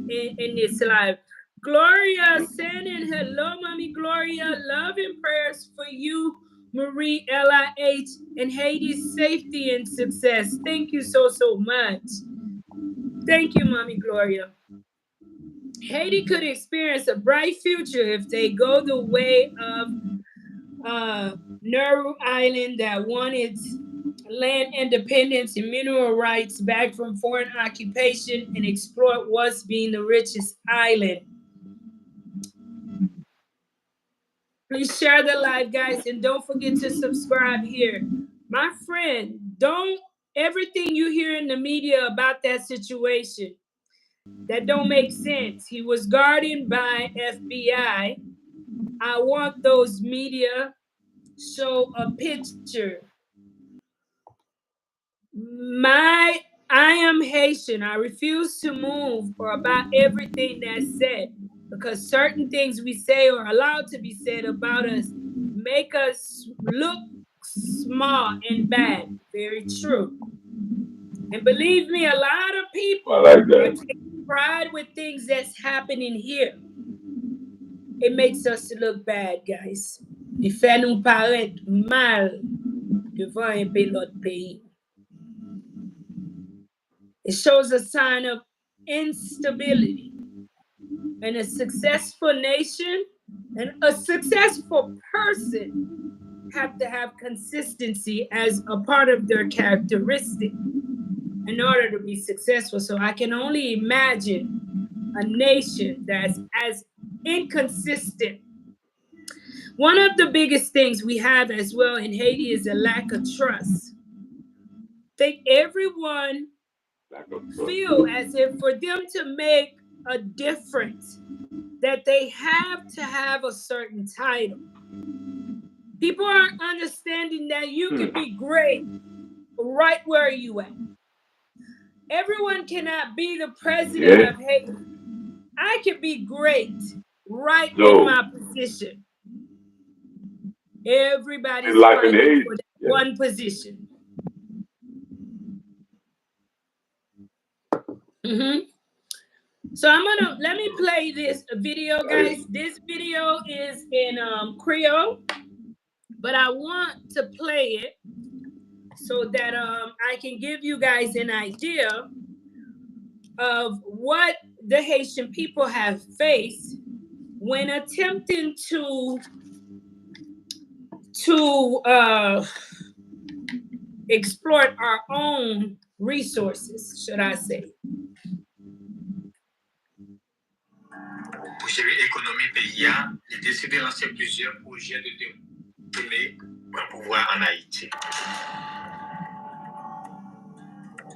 in this live. Gloria sending hello, Mommy Gloria. Love and prayers for you, Marie LIH, and Haiti's safety and success. Thank you so much. Thank you, Mommy Gloria. Haiti could experience a bright future if they go the way of Nauru Island that won its land independence and mineral rights back from foreign occupation and exploit what's being the richest island. Please share the live, guys, and don't forget to subscribe here. My friend, don't everything you hear in the media about that situation that don't make sense. He was guarded by FBI. I want those media show a picture. I am Haitian. I refuse to move or about everything that's said because certain things we say or allowed to be said about us make us look small and bad. Very true. And believe me, a lot of people are taking pride with things that's happening here. It makes us look bad, guys. Il fait nous paraître mal devant un l'autre pays. It shows a sign of instability. And a successful nation and a successful person have to have consistency as a part of their characteristic in order to be successful. So I can only imagine a nation that's as inconsistent. One of the biggest things we have as well in Haiti is a lack of trust. I think everyone feel as if for them to make a difference that they have to have a certain title. People aren't understanding that you can be great right where you at. Everyone cannot be the president of Haiti. I can be great right in my position. Everybody's fighting for that one position. So let me play this video, guys. This video is in Creole, but I want to play it so that I can give you guys an idea of what the Haitian people have faced when attempting to exploit our own resources, should I say. Pour gérer l'économie pays, il a décidé de lancer plusieurs projets de développement pour pouvoir en Haïti.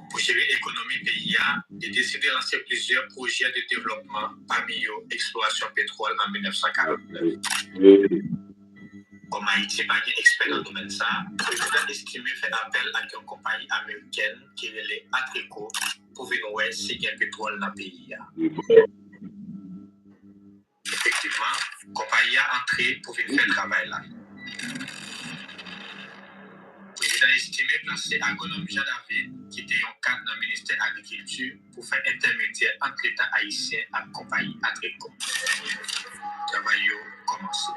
Pour gérer l'économie pays, il a décidé de lancer plusieurs projets de développement parmi eux exploration pétrole en 1949. Comme Haïti n'est pas un expert dans le domaine ça, le président estimé fait appel à une compagnie américaine qui est les Atrico pour venir voir si il y a pétrole dans le pays. Effectivement, la compagnie a entré pour venir faire le travail là. Le président estimé placé agronome Jean-David, qui était en cadre dans le ministère de l'Agriculture, pour faire intermédiaire entre l'État haïtien et la compagnie Atrico. Le travail a commencé.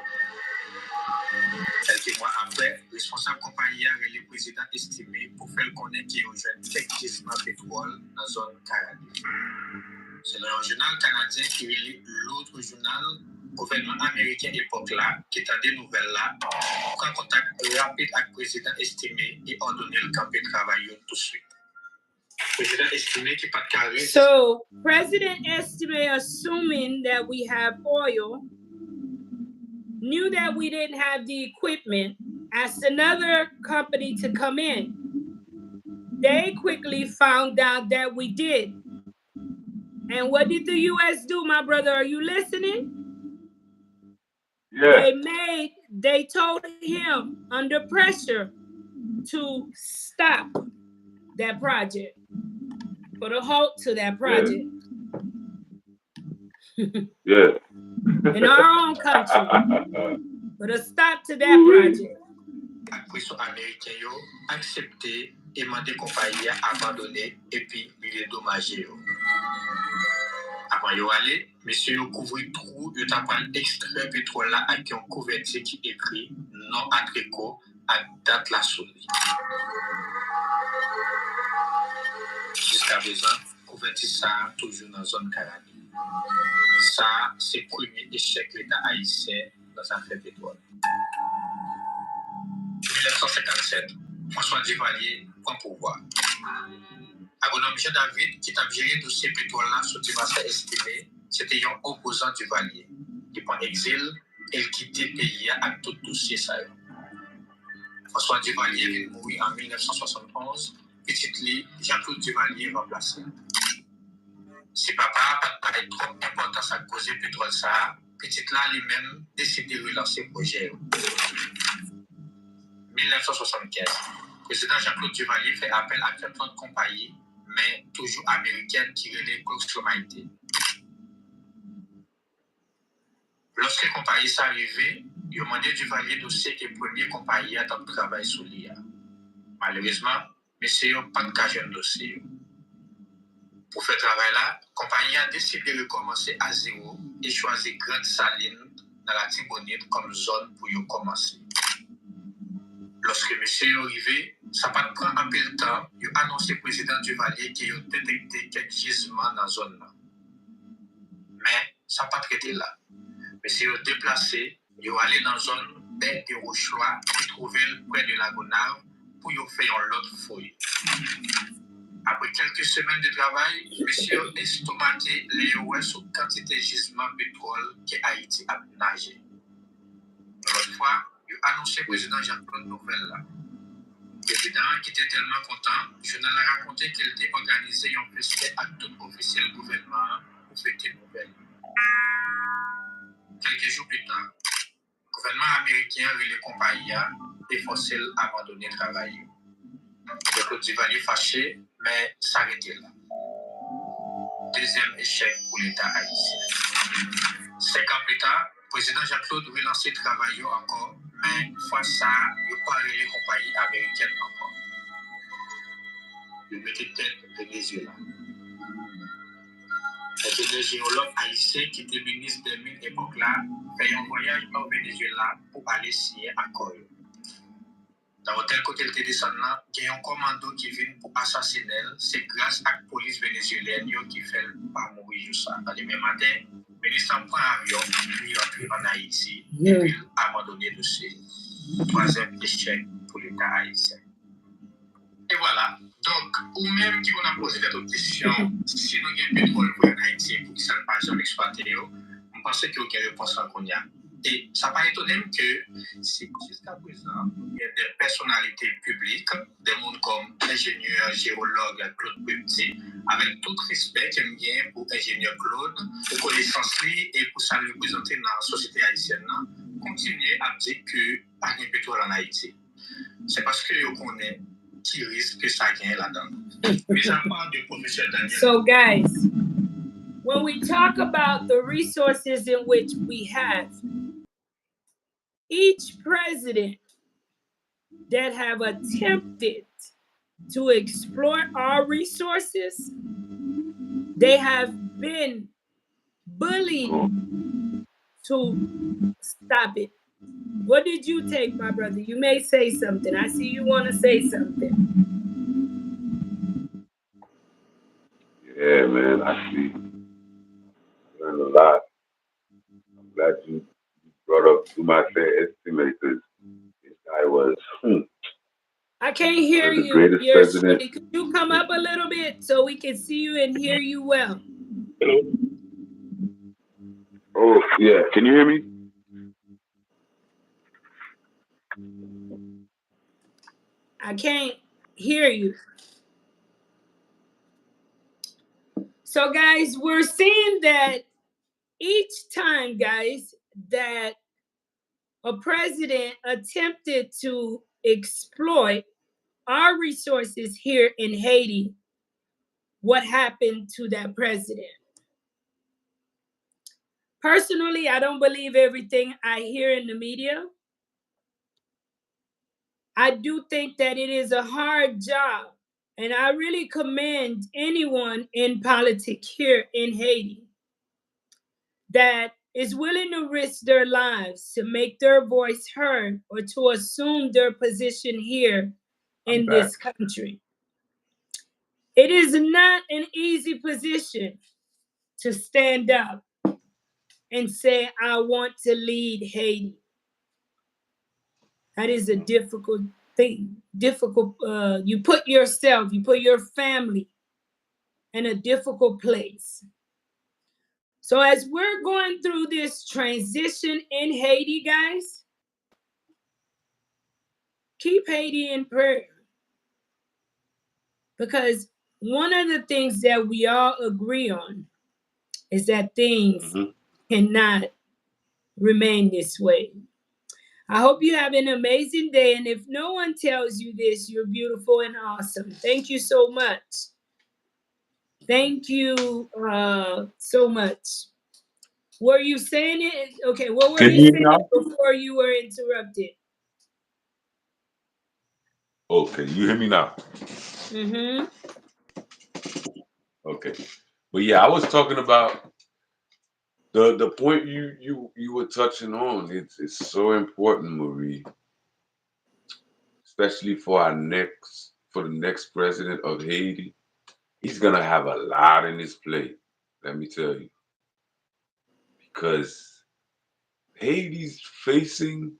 Quelques mois après, le responsable de la compagnie a le président estimé pour faire connaître qu'il y a un effectivement pétrole dans la zone Caraïbe. C'est le journal canadien qui relie l'autre journal, gouvernement américain époque là, qui est des nouvelles là, pour un contact rapide avec le président estimé et ordonner le camp de travail tout de suite. President estimé qui pas de carré. So, President Estimé, assuming that we have oil, knew that we didn't have the equipment, asked another company to come in. They quickly found out that we did. And what did the U.S. do, my brother? Are you listening? Yeah. They told him under pressure to stop that project, put a halt to that project. Yeah. In our own country, put a stop to that project. Après américain yo accepté et mandé compagnie à abandonner et puis lui dédommager yo. Avant de aller, monsieur yo couvri trou, yo t'a pris extrait pétrole là avec un couverture qui écrit non à tricot à date la souris. Jusqu'à présent, couverture ça toujours dans la zone Caraïbe. Ça, c'est le premier échec de l'État haïtien dans l'affaire pétrole. 1957, François Duvalier prend pouvoir. Agronom Jean David, qui t'a géré le dossier pétrole là, sous dimension estimé, c'était un opposant du Valier, qui prend exil et quitte le pays avec tout dossier ça. François Duvalier vient mourir en 1971, petit lit, Jean-Claude Duvalier remplacé. Si papa n'a pas trop d'importance à causer pétrole ça, petit là lui-même décide de relancer le projet. 1975, le président Jean-Claude Duvalier fait appel à 30 compagnies, mais toujours américaines qui relaient Haiti. Lorsque les compagnies sont arrivées, ils ont demandé Duvalier dossier que le premier compagnie a dans le travail sur l'IA. Malheureusement, monsieur n'a pas de cas de dossier. Pour faire travail là, la compagnie a décidé de recommencer à zéro et choisir Grande Saline dans la Tibonite comme zone pour y commencer. Lorsque monsieur est arrivé, ça n'a pas pris un peu de temps, il a annoncé au président Duvalier qu'il a détecté quelques gisements dans la zone là. Mais ça n'a pas traité là. Monsieur est déplacé, il est allé dans la zone baie de Rochois et trouvé près de la Gonave pour y faire un autre fouille. Après quelques semaines de travail, monsieur a estomaqué les OS sur quantité de gisements de pétrole que Haïti a nagé. L'autre fois, il a annoncé au président Jean-Claude Nouvelle là. Le président, qui était tellement content, je ne l'ai raconté qu'il était organisé un festival à tout officiel gouvernement pour fêter Nouvelle. Quelques jours plus tard, le gouvernement américain et les compagnies et forcé à abandonner le travail. Le Duvalier fâché, mais s'arrêtait là. Deuxième échec pour l'État haïtien. 5 ans plus tard, le président Jean-Claude relançait le travail encore, mais fois ça, il n'a pas les compagnies américaines encore. Il mettait tête Venezuela. C'était le géologue haïtien qui était ministre des Mines époque là, fait un voyage au Venezuela pour aller signer un accord. Dans l'hôtel côté de descend là, il y a un commando qui vient pour assassiner. C'est grâce à la police vénézuélienne qui fait pas mourir ça. Dans le même matin, le ministre prend un avion, puis il en Haïti, et puis abandonné le dossier. Troisième échec pour l'État haïtien. Et voilà. Donc, ou même qui on a posé cette question, si nous avons un pétrole en Haïti pour qu'ils ne soient pas jamais exploités, on pense qu'il y a une réponse qu'on y a. Et ça n'a pas étonné que si jusqu'à présent, il y a des personnalités publiques, des mondes comme l'ingénieur, géologue Claude Petit, avec tout respect qu'il y a pour l'ingénieur Claude, pour connaissance et pour ça le représenter dans la société haïtienne, continuer à dire qu'il n'y a pas de pétrole en Haïti. C'est parce que vous connaissez qui risque que ça gagne là-dedans. Mais ça part du professeur Daniel. So guys, when we talk about the resources in which we have, each president that have attempted to exploit our resources, they have been bullied to stop it. What did you take, my brother? You may say something. I see you want to say something. Yeah, man, I see. Learned a lot. I'm glad you brought up my estimate because this guy was I can't hear the you. greatest You're president. Could you come up a little bit so we can see you and hear you well? Hello. Oh, yeah. Can you hear me? I can't hear you. So, guys, we're seeing that each time, guys, that a president attempted to exploit our resources here in Haiti, what happened to that president? Personally, I don't believe everything I hear in the media. I do think that it is a hard job, and I really commend anyone in politics here in Haiti that is willing to risk their lives to make their voice heard or to assume their position here I'm in back. this country. It is not an easy position to stand up and say, I want to lead Haiti. That is a difficult thing. Difficult. You put yourself, you put your family in a difficult place. So as we're going through this transition in Haiti, guys, keep Haiti in prayer. Because one of the things that we all agree on is that things Mm-hmm. cannot remain this way. I hope you have an amazing day. And if no one tells you this, you're beautiful and awesome. Thank you so much. Thank you so much. Were you saying it? Okay, what were Can you you hear me saying now? before you were interrupted? Okay, you hear me now? Mm-hmm. Okay. But yeah, I was talking about the point you were touching on. It's so important, Marie, especially for the next president of Haiti. He's gonna have a lot in his plate. Let me tell you, because Haiti's facing.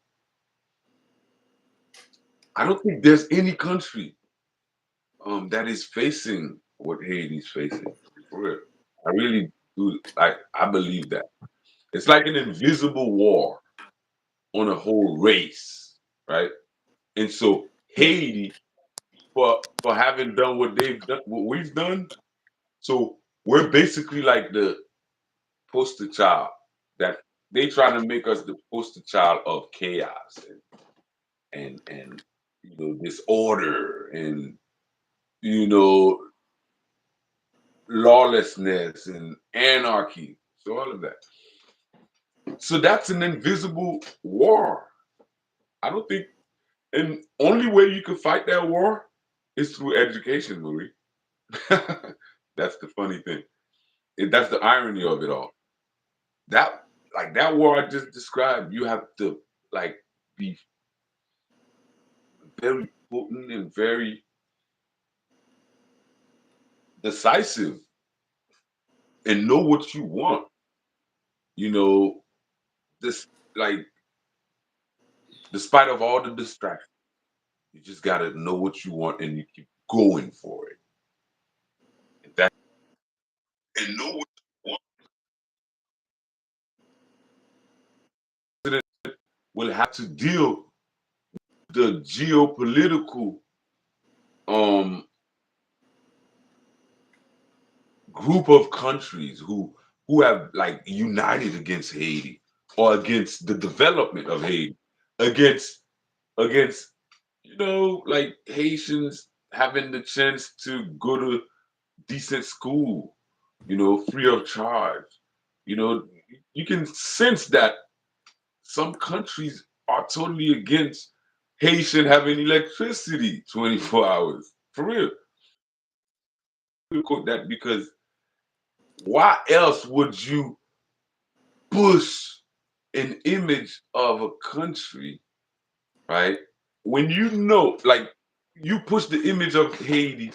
I don't think there's any country that is facing what Haiti's facing. For real. I really do. I believe that. It's like an invisible war on a whole race, right? And so Haiti, for having done what they've done, what we've done, so we're basically like the poster child that they try to make us the poster child of chaos and disorder and you know lawlessness and anarchy. So all of that. So that's an invisible war. I don't think, and only way you can fight that war is through education, Marie. That's the funny thing. That's the irony of it all. That like that war I just described, you have to like be very potent and very decisive and know what you want. You know, this like despite of all the distractions, you just gotta know what you want and you keep going for it. And that and know what you want. President will have to deal with the geopolitical um group of countries who have like united against Haiti or against the development of Haiti, against against like Haitians having the chance to go to decent school, free of charge. You know, you can sense that some countries are totally against Haitian having electricity 24 hours. For real. We quote that because why else would you push an image of a country, right? When you know, like, you push the image of Haiti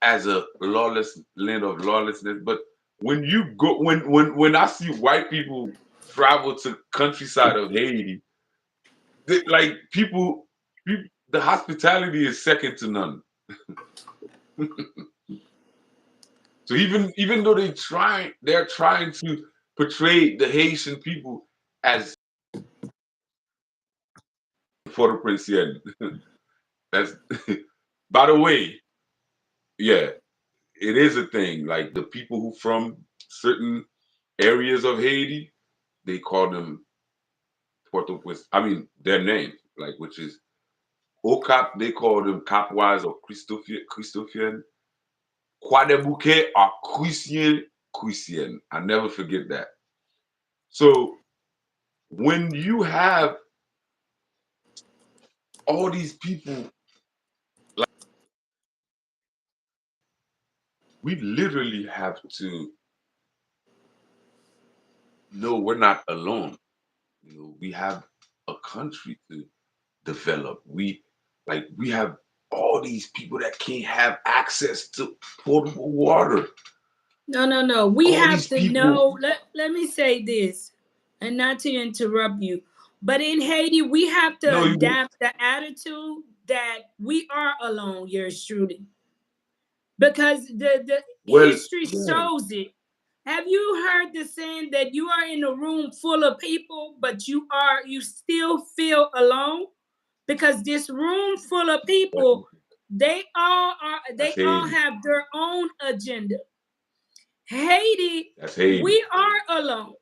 as a lawless land of lawlessness, but when you go, when I see white people travel to countryside of Haiti, like the hospitality is second to none. So even though they're trying to portray the Haitian people as for the Prince. That's by the way, yeah, it is a thing. Like the people who from certain areas of Haiti, they call them Port-au-Prince. I mean, their name, like which is Okap, they call them Capwise or Christophian. Quadebouquet are Christian. I never forget that. So when you have all these people, like we literally have to no, we're not alone. We have a country to develop. We have all these people that can't have access to potable water. No. We All have these to people. know. Let me say this, and not to interrupt you, but in Haiti, we have to No, you. adapt the attitude that we are alone, yours truly, because the Well, history yeah, shows it. Have you heard the saying that you are in a room full of people, but you still feel alone? Because this room full of people, that's they all Haiti. have their own agenda. Haiti, That's Haiti. we are alone.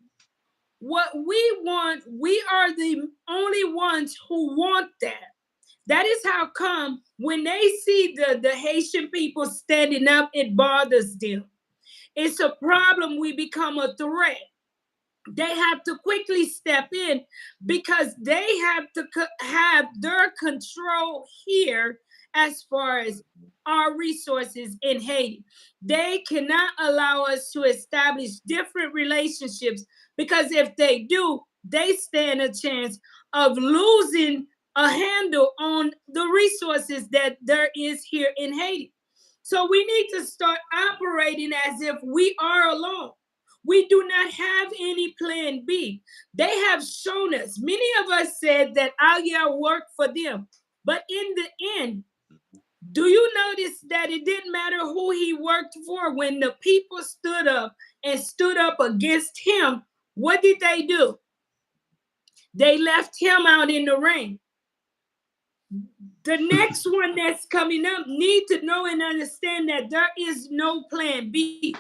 What we want, we are the only ones who want that. That is how come when they see the Haitian people standing up, it bothers them. It's a problem. We become a threat. They have to quickly step in because they have to have their control here as far as our resources in Haiti. They cannot allow us to establish different relationships because if they do, they stand a chance of losing a handle on the resources that there is here in Haiti. So we need to start operating as if we are alone. We do not have any plan B. They have shown us, many of us said that Aguiar worked for them. But in the end, do you notice that it didn't matter who he worked for? When the people stood up and stood up against him, what did they do? They left him out in the rain. The next one that's coming up need to know and understand that there is no plan B.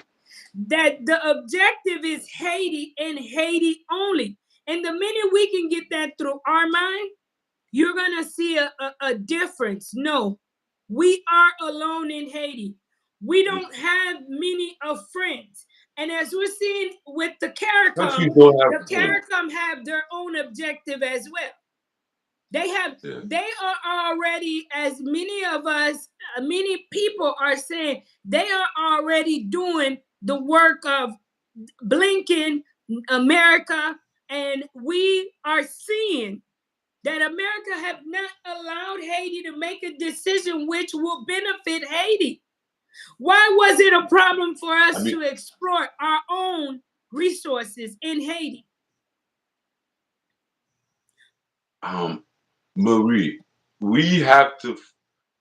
That the objective is Haiti and Haiti only. And the minute we can get that through our mind, you're going to see a difference. No, we are alone in Haiti. We don't have many of friends. And as we're seeing with Countries don't have the friends. CARICOM have their own objective as well. Yeah. They are already, as many of us, many people are saying, they are already doing the work of Blinken, America, and we are seeing that America have not allowed Haiti to make a decision which will benefit Haiti. Why was it a problem for I us mean, to explore our own resources in Haiti? um, Marie, we have to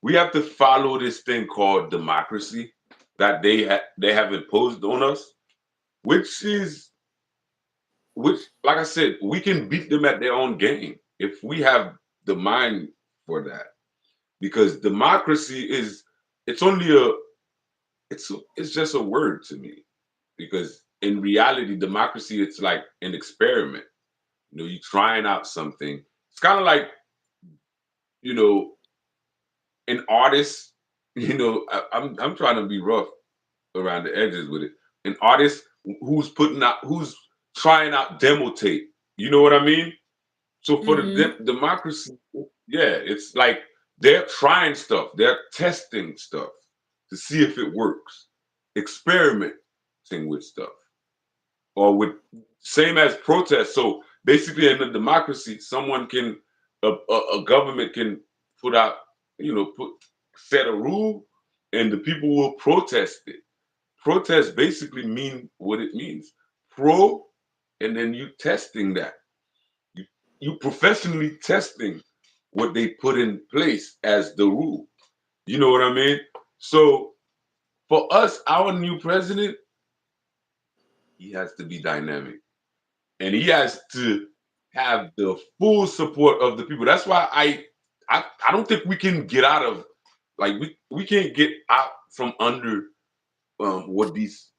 we have to follow this thing called democracy that they have imposed on us, which is which, like I said, we can beat them at their own game if we have the mind for that. Because democracy is it's only a it's just a word to me. Because in reality, democracy it's like an experiment. You're trying out something. It's kind of like you know an artist. I'm trying to be rough around the edges with it. An artist who's trying out demo tape. You know what I mean? So for the Mm-hmm. democracy, yeah, it's like they're trying stuff, they're testing stuff to see if it works, experimenting with stuff, or with same as protest. So basically, in a democracy, someone can a government can put out, put set a rule, and the people will protest it. Protest basically mean what it means, pro, and then you testing that you, you professionally testing what they put in place as the rule. You know what I mean? So for us, our new president, he has to be dynamic and he has to have the full support of the people. That's why I don't think we can get out of like we can't get out from under what these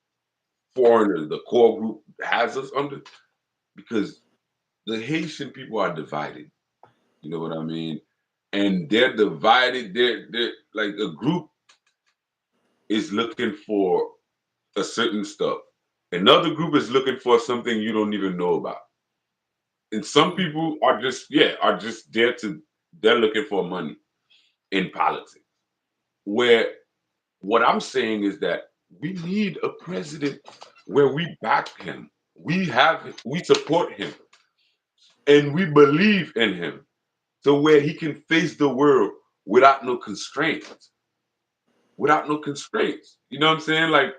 foreigners, the core group has us under because the Haitian people are divided. You know what I mean? And they're divided. They're like a group is looking for a certain stuff. Another group is looking for something you don't even know about. And some people are just are just they're looking for money in politics. Where what I'm saying is that we need a president where we back him. we support him and we believe in him to where he can face the world without no constraints. Without no constraints. You know what I'm saying? Like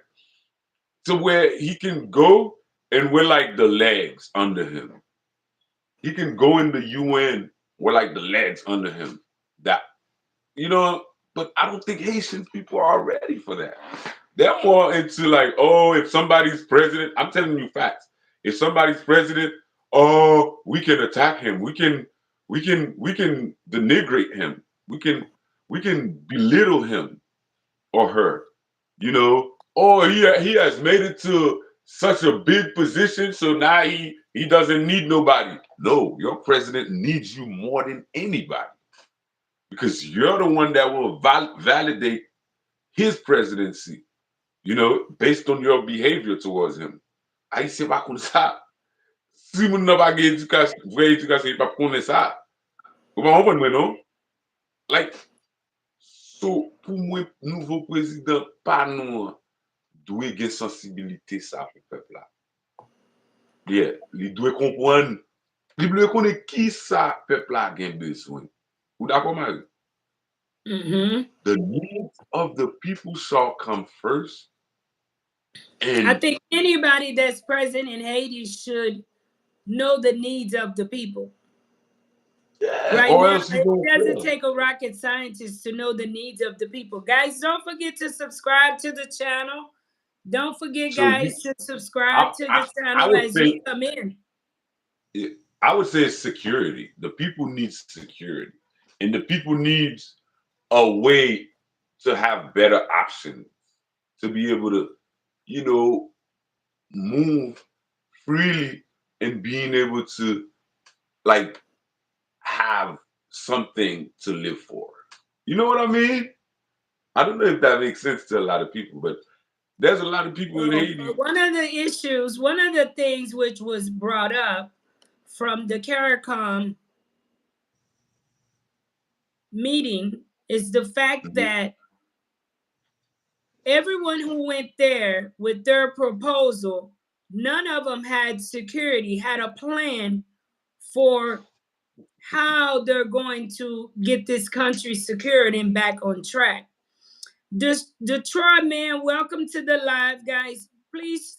to where he can go and we're like the legs under him. He can go in the UN, we're like the legs under him. That you know, but I don't think Haitian people are ready for that. They're more into like, oh, if somebody's president, I'm telling you facts. If somebody's president, oh, we can attack him. We can denigrate him. We can belittle him or her. You know, oh, he has made it to such a big position, so now he doesn't need nobody. No, your president needs you more than anybody because you're the one that will validate his presidency, based on your behavior towards him. Aí você vai começar. Se moun nan pa gen edukasyon, vre edukasyon, pa konen sa. Ou pa kompon mwen, non? Like, so, pou mwen nouvo prezident pa nou dwe gen sensibilite sa pou pepl la. Yeah, li dwe kompon, li dwe konen ki sa pepl la gen bezwen. Ou d'akon ma? The needs of the people shall come first. And I think anybody that's present in Haiti should know the needs of the people. yeah, Right or now, else you it don't doesn't care. take a rocket scientist to know the needs of the people. Guys, don't forget to subscribe to the channel. Don't forget, So guys, to subscribe I, to I, the I channel would as you say come in. I would say it's security. The people need security, and the people needs a way to have better options to be able to, move freely and being able to like have something to live for. You know what I mean? I don't know if that makes sense to a lot of people, but there's a lot of people in Well, Haiti. one of the issues, one of the things which was brought up from the CARICOM meeting is the fact Mhm. that everyone who went there with their proposal, none of them had security, had a plan for how they're going to get this country secured and back on track. This Detroit man, welcome to the live, guys. Please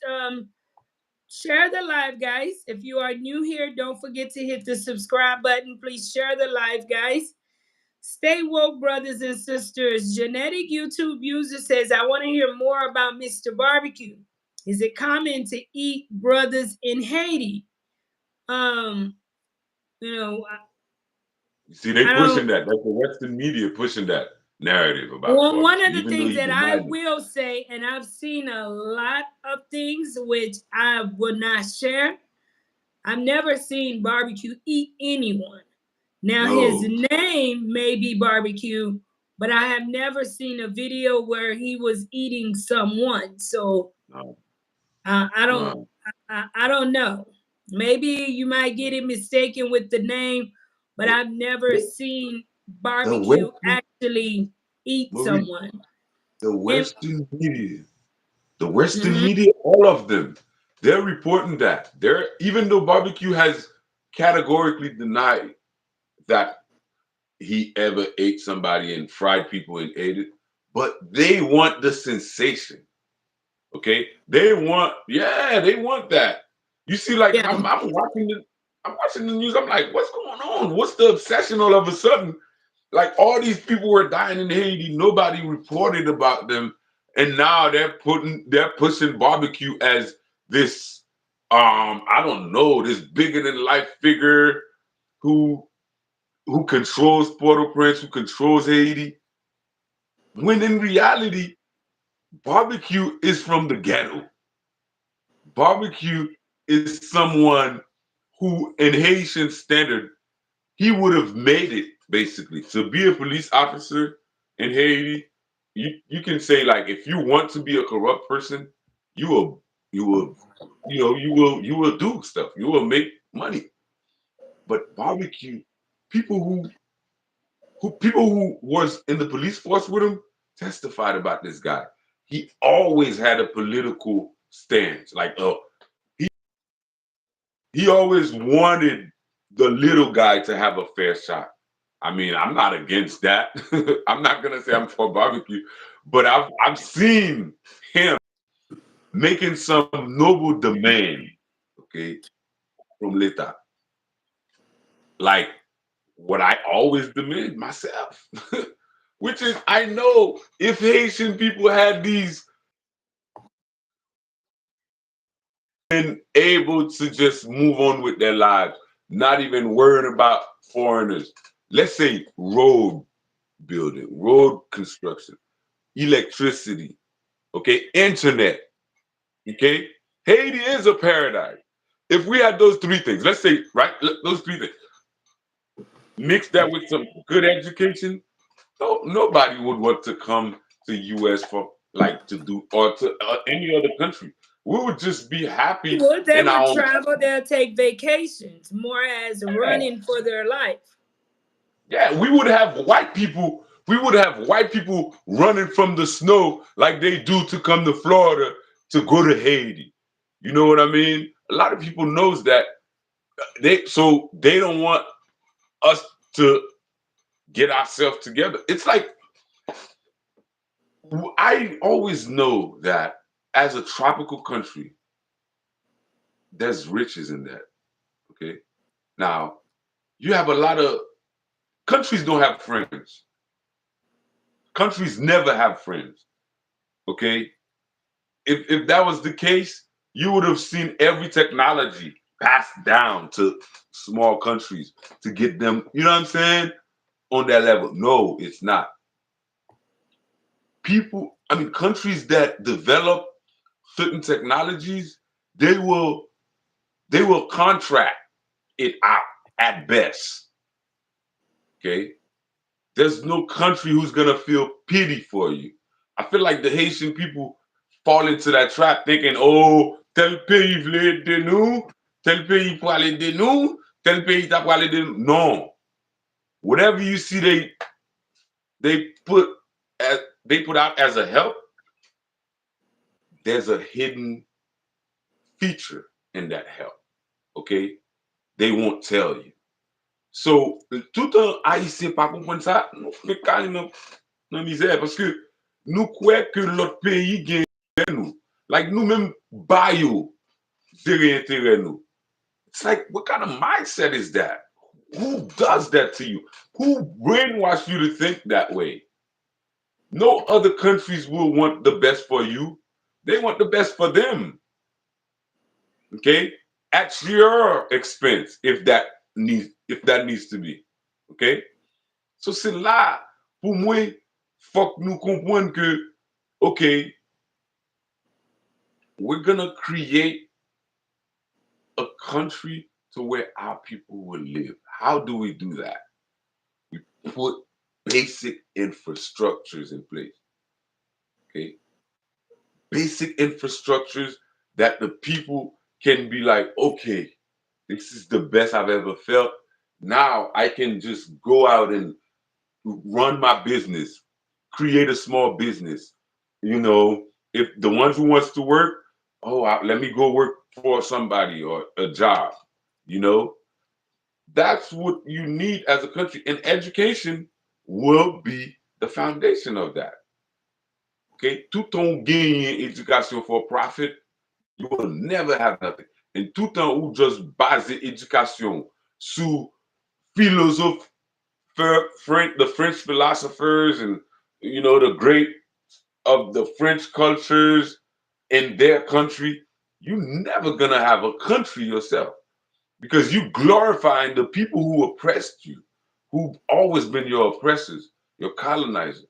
share the live, guys. If you are new here, don't forget to hit the subscribe button. Please share the live, guys. Stay woke, brothers and sisters. Genetic YouTube user says, I want to hear more about Mr. Barbecue. Is it common to eat brothers in Haiti? Um, you know, You see, they I pushing don't. that. That's the Western media pushing that narrative about Well, one of barbecue, the even though things he that I denied it. will say, and I've seen a lot of things which I will not share. I've never seen Barbecue eat anyone. Now, his No, name may be Barbecue, but I have never seen a video where he was eating someone. So no, I don't, no. I don't know. Maybe you might get it mistaken with the name, but The, I've never the, seen the Barbecue Western actually eat Marie, someone. the And Western media, the Western mhm, media, all of them, they're reporting that. They're even though barbecue has categorically denied that he ever ate somebody and fried people and ate it, but they want the sensation. Okay, they want that. You see, like yeah, I'm watching the news. I'm like, what's going on? What's the obsession all of a sudden? Like all these people were dying in Haiti, nobody reported about them, and now they're pushing barbecue as this I don't know, this bigger than life figure who controls Port-au-Prince, who controls Haiti. When in reality, barbecue is from the ghetto. Barbecue is someone who, in Haitian standard, he would have made it basically to be a police officer in Haiti. You can say like if you want to be a corrupt person, you will you will do stuff. You will make money. But barbecue, people who was in the police force with him testified about this guy. He always had a political stance. Like he always wanted the little guy to have a fair shot. I mean, I'm not against that. I'm not gonna say I'm for barbecue, but I've seen him making some noble demand, okay, from Leta. Like what I always demand myself. Which is I know if Haitian people had these been able to just move on with their lives, not even worrying about foreigners. Let's say road building, road construction, electricity, okay, internet, okay. Haiti is a paradise. If we had those three things, let's say, right, those three things, mix that with some good education, no, nobody would want to come to US for like to do or to any other country. We would just be happy Well, they in would our own. travel, they'll take vacations more as Yeah, running for their life. yeah, we would have white people. We would have white people running from the snow like they do to come to Florida to go to Haiti. You know what I mean? A lot of people knows that they don't want us to get ourselves together. It's like I always know that as a tropical country, there's riches in that. Okay. Now, you have a lot of countries don't have friends. Countries never have friends. Okay. If that was the case, you would have seen every technology passed down to small countries to get them, you know what I'm saying, on that level. No, it's not. People, I mean, countries that develop certain technologies, they will they will contract it out at best. Okay. There's no country who's gonna feel pity for you. I feel like the Haitian people fall into that trap thinking, oh, tel pays vle de nous, tel pays pour aller de nous, tel pays t'a pour aller de nous. No. Whatever you see they put as they put out as a help, there's a hidden feature in that help. Okay? They won't tell you. So, tout un haïtien pa kompren sa, nou fè kany nan mizè, paske nou kwe ke lot peyi gen nou. Like nou même bayo zere intere nou. It's like, what kind of mindset is that? Who does that to you? Who brainwashed you to think that way? No other countries will want the best for you. They want the best for them. Okay? At your expense, if that needs to be. Okay? So c'est là, pour moi, faut que nous comprenions que, okay, we're gonna create a country to where our people will live. How do we do that? We put basic infrastructures in place. Okay, basic infrastructures that the people can be like, okay, this is the best I've ever felt. Now I can just go out and run my business, create a small business. You know, if the ones who wants to work, oh, let me go work for somebody or a job. You know, that's what you need as a country, and education will be the foundation of that. Okay, tout ton gain éducation for profit, you will never have nothing. And tout temps ou just base éducation sous philosophe, the French philosophers, and the great of the French cultures in their country, you never gonna have a country yourself because you glorifying the people who oppressed you, who've always been your oppressors, your colonizers.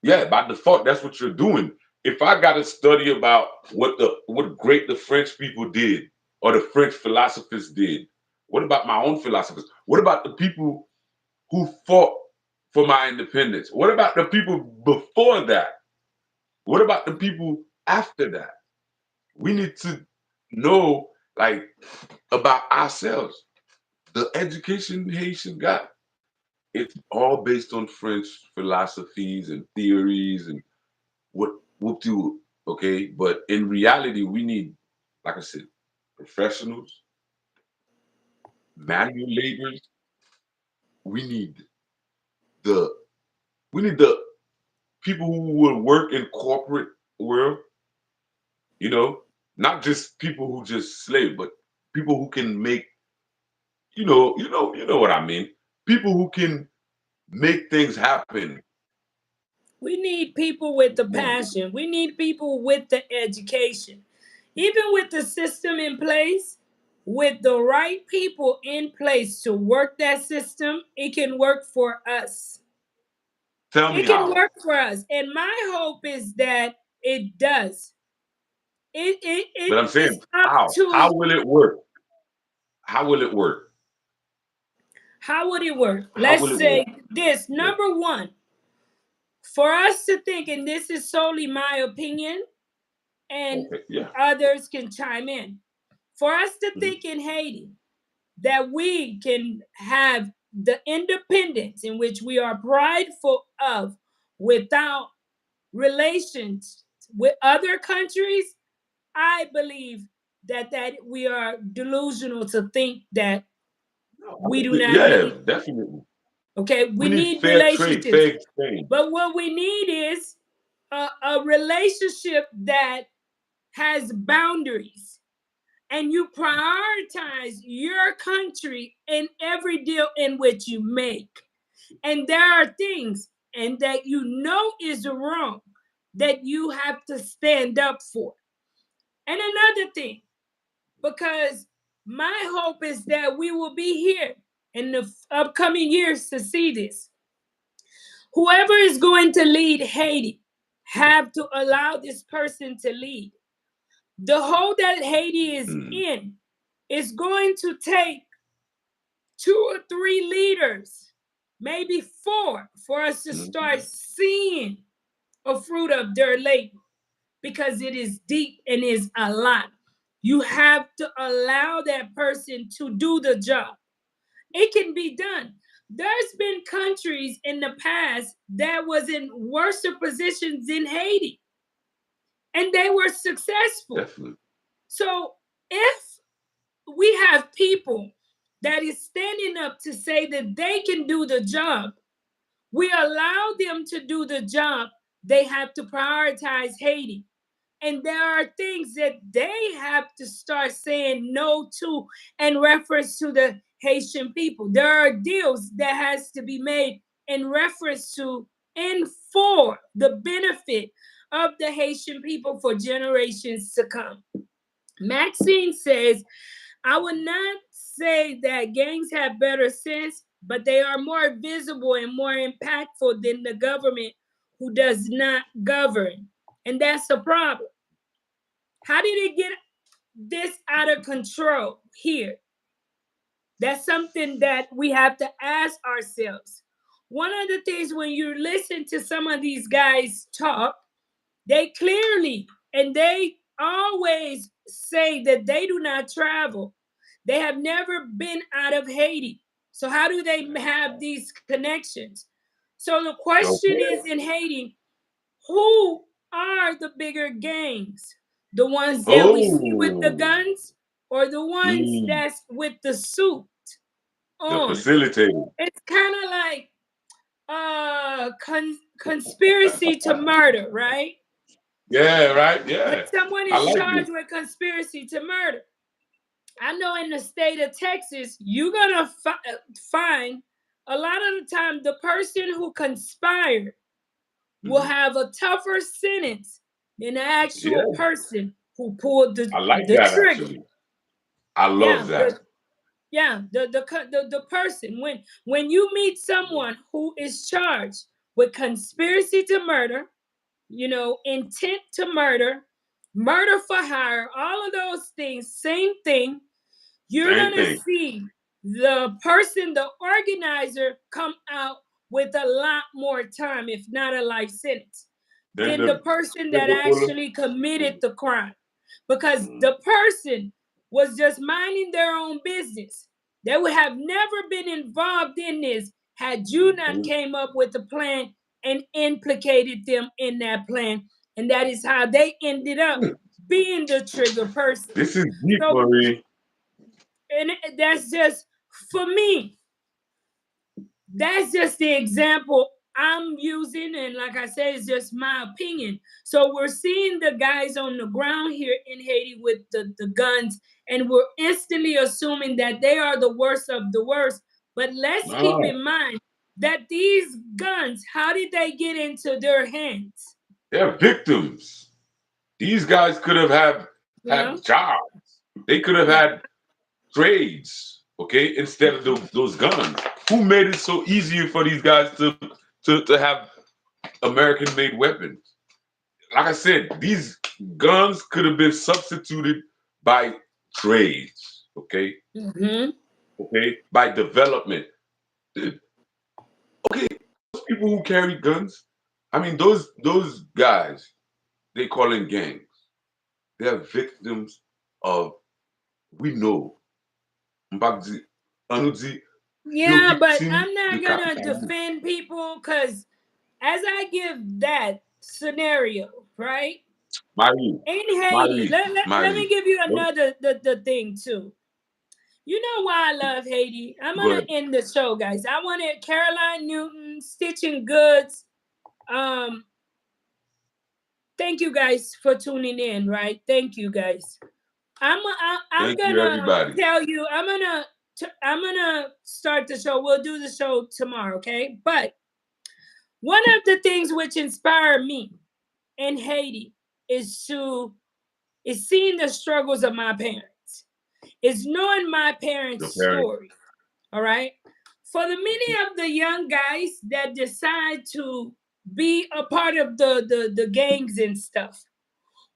Yeah, by default, that's what you're doing. If I got to study about what great the French people did or the French philosophers did, what about my own philosophers? What about the people who fought for my independence? What about the people before that? What about the people after that? We need to know like about ourselves. The education Haitian got, it's all based on French philosophies and theories and what do okay. But in reality, we need, like I said, professionals. manual laborers. We need the we need the people who will work in corporate world, you know, not just people who just slave, but people who can make, you know what I mean. People who can make things happen. We need people with the Come on. passion. We need people with the education. Even with the system in place, with the right people in place to work that system, it can work for us. Tell me It can how. work for us. And my hope is that it does. But I'm It's saying up how? How to will it work? How will it work? how would it work? How Let's will it say work? this. Yeah. Number one, for us to think, and this is solely my opinion, and Okay. Yeah. others can chime in. For us to Mhm. think in Haiti that we can have the independence in which we are prideful of without relations with other countries, I believe that we are delusional to think that No, I we do believe, not yeah, need. definitely. Okay, We we need need fair trade, relationships, fair exchange. but what we need is a relationship that has boundaries, and you prioritize your country in every deal in which you make. And there are things and that you know is wrong that you have to stand up for. And another thing, because my hope is that we will be here in the upcoming years to see this. Whoever is going to lead Haiti have to allow this person to lead. The hole that Haiti is Mm, in is going to take 2 or 3 leaders, maybe 4, for us to start mhm. seeing a fruit of their labor, because it is deep and is a lot. You have to allow that person to do the job. It can be done. There's been countries in the past that was in worse positions than Haiti, and they were successful. Definitely. So if we have people that is standing up to say that they can do the job, we allow them to do the job. They have to prioritize Haiti. And there are things that they have to start saying no to in reference to the Haitian people. There are deals that has to be made in reference to and for the benefit of the Haitian people for generations to come. Maxine says, I would not say that gangs have better sense, but they are more visible and more impactful than the government who does not govern. And that's a problem. How did it get this out of control here? That's something that we have to ask ourselves. One of the things when you listen to some of these guys talk, they clearly and they always say that they do not travel. They have never been out of Haiti. So how do they have these connections? So the question Okay. is in Haiti, who are the bigger gangs? The ones that we see with the Oh, guns or the ones mm, that's with the suit the on? facilitator. It's kind of like conspiracy to murder, right? Yeah, right. When Yeah. someone I is like this. charged with conspiracy to murder, I know in the state of Texas, you're gonna find a lot of the time the person who conspired will Mhm. have a tougher sentence than the actual Yeah, person who pulled I like the that trigger. actually. I love Yeah, that. the person when you meet someone who is charged with conspiracy to murder, intent to murder, murder for hire, all of those things, same thing. You're Same gonna thing. see the person, the organizer, come out with a lot more time, if not a life sentence, Then than the the person that trigger puller. actually committed the crime. Because Mm, the person was just minding their own business. They would have never been involved in this had you not mhm. came up with a plan and implicated them in that plan. And that is how they ended up being the trigger person. This is deep, So Marie. and that's just For me, that's just the example I'm using, and like I said, it's just my opinion. So we're seeing the guys on the ground here in Haiti with the guns, and we're instantly assuming that they are the worst of the worst. But let's keep in mind that these guns, how did they get into their hands? They're victims. These guys could have You know? had jobs. They could have Yeah. had trades, okay, instead of those guns. Who made it so easy for these guys to have American made weapons? Like I said, these guns could have been substituted by trades, okay? Mm-hmm. Okay, by development. Okay, those people who carry guns, I mean those guys, they call in gangs. They're victims of, we know. Mbagzi, Anuzi, yo Yeah, but victime I'm de not gonna capitalisme. defend people because as I give that scenario, right? Marie, In Haiti, Marie, let me Marie. give you Go another the thing too. You know why I love Haiti? I'm go gonna ahead. end the show, guys. I wanted Caroline Newton, Stitching Goods. Um, thank you guys for tuning in, right? Thank you guys. I'm Thank you, gonna everybody. tell you. I'm gonna start the show. We'll do the show tomorrow, okay? But one of the things which inspired me in Haiti is to is seeing the struggles of my parents. Is knowing my parents' Your parents. story. All right. For the many of the young guys that decide to be a part of the gangs and stuff,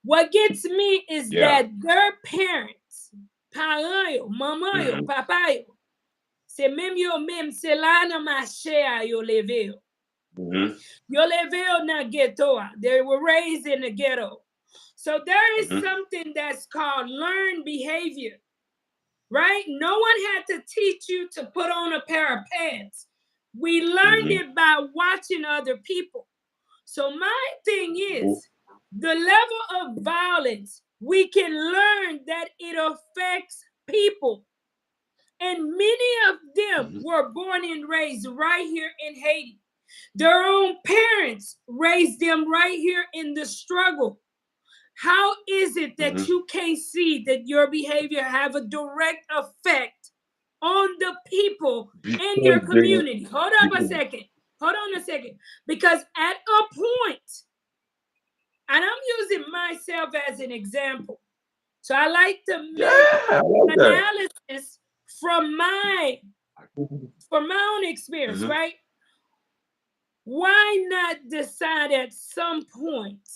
what gets me is Yeah. that their parents, parents, maman, Mm-hmm. papa, c'est même yo même, c'est là dans ma chair yo levé. Mm-hmm. Yo levé na ghetto. They were raised in the ghetto. So there is Mm-hmm. something that's called learned behavior, right? No one had to teach you to put on a pair of pants. We learned Mm-hmm. it by watching other people. So my thing is the level of violence, we can learn that it affects people. And many of them Mm-hmm. were born and raised right here in Haiti. Their own parents raised them right here in the struggle. How is it that Mm-hmm. you can't see that your behavior have a direct effect on the people in your Because they community? Hold up a because second. Hold on a second. Because at a point, and I'm using myself as an example. So I like to yeah, make I like that. analysis from my own experience, Mm-hmm. right? Why not decide at some point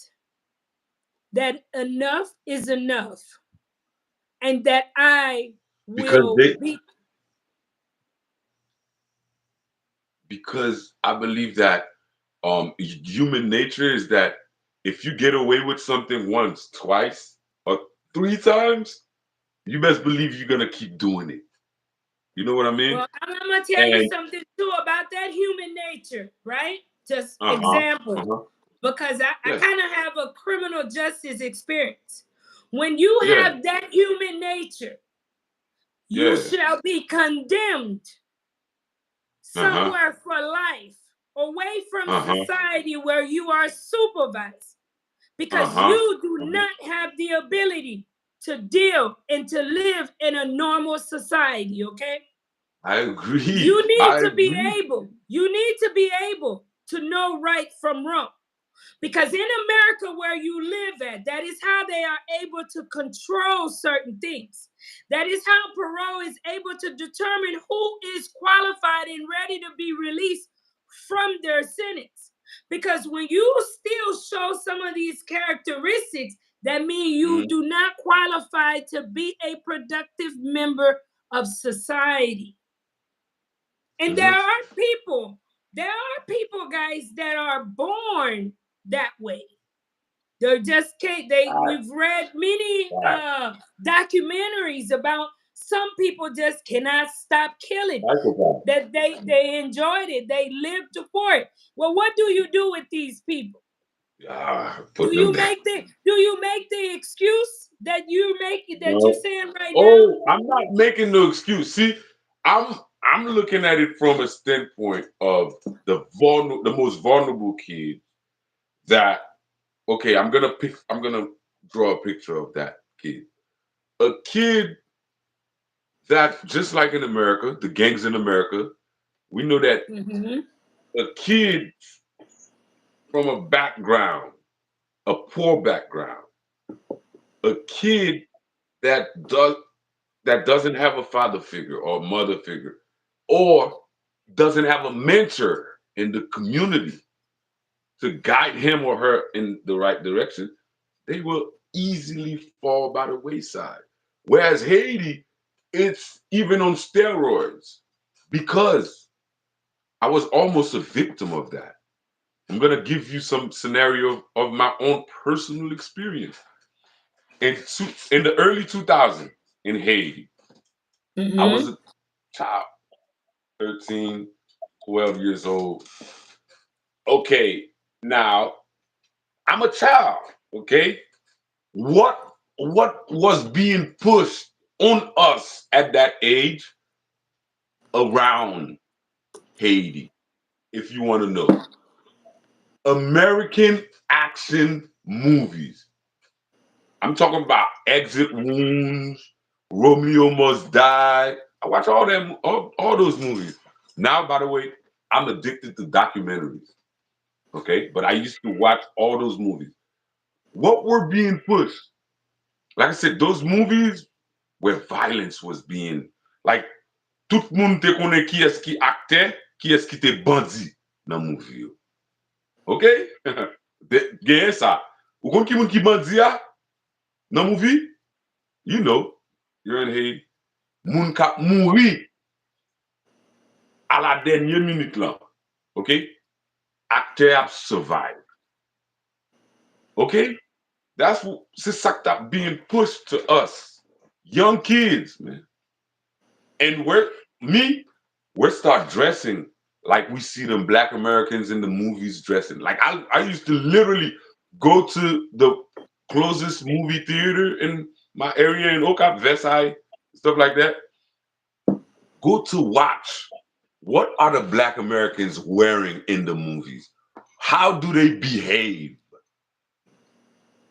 that enough is enough and that I Because will they be. because I believe that human nature is that if you get away with something once, twice, or three times, you best believe you're gonna keep doing it. You know what I mean? Well, I'm gonna tell you And something too about that human nature, right? Just uh-huh. example, Uh-huh. because I Yeah. kind of have a criminal justice experience. When you Yeah. have that human nature, you Yeah. shall be condemned Uh-huh. somewhere for life, away from Uh-huh. society where you are supervised, because Uh-huh. you do Uh-huh. not have the ability to deal and to live in a normal society, okay? I agree. You need I to be agree. able, you need to be able to know right from wrong. Because in America, where you live at, that is how they are able to control certain things. That is how parole is able to determine who is qualified and ready to be released from their sentence. Because when you still show some of these characteristics, that mean you Mm-hmm. do not qualify to be a productive member of society. And Mm-hmm. there are people, guys, that are born that way. They're just can't. Right. We've read many Right. documentaries about some people just cannot stop killing. Psychopath. That they enjoyed it. They lived for it. Well, what do you do with these people? Put them down. Do you make the excuse that you make that you're No. saying right now? Oh, I'm not making no excuse. See, I'm looking at it from a standpoint of the most vulnerable kid that okay, I'm gonna draw a picture of that kid. A kid that just like in America, the gangs in America, we know that Mm-hmm. a kid from a background, a poor background, a kid that doesn't have a father figure or mother figure, or doesn't have a mentor in the community to guide him or her in the right direction, they will easily fall by the wayside. Whereas Haiti, it's even on steroids because I was almost a victim of that. I'm gonna give you some scenario of my own personal experience. In the early 2000s in Haiti, I was Mm-hmm. a child, 13, 12 years old. Okay, now I'm a child. Okay, what was being pushed on us at that age around Haiti, if you want to know? American action movies. I'm talking about Exit Wounds, Romeo Must Die. I watch all those movies. Now, by the way, I'm addicted to documentaries. Okay, but I used to watch all those movies. What were being pushed? Like I said, those movies where violence was being like tout moun te konen ki es ki akte, ki es ki te bandi nan movie yo. Ok? Genyen sa. Ou kon ki moun ki bandi ya nan movie? You know, you're in Haiti. Moun kap mouri a la denye minute lan. Ok? Acteur ap survive. Ok? C'est ça that being pushed to us. Young kids, man. And we're start dressing like we see them black Americans in the movies dressing. Like I used to literally go to the closest movie theater in my area in Okap, Versailles, stuff like that. Go to watch what are the black Americans wearing in the movies? How do they behave?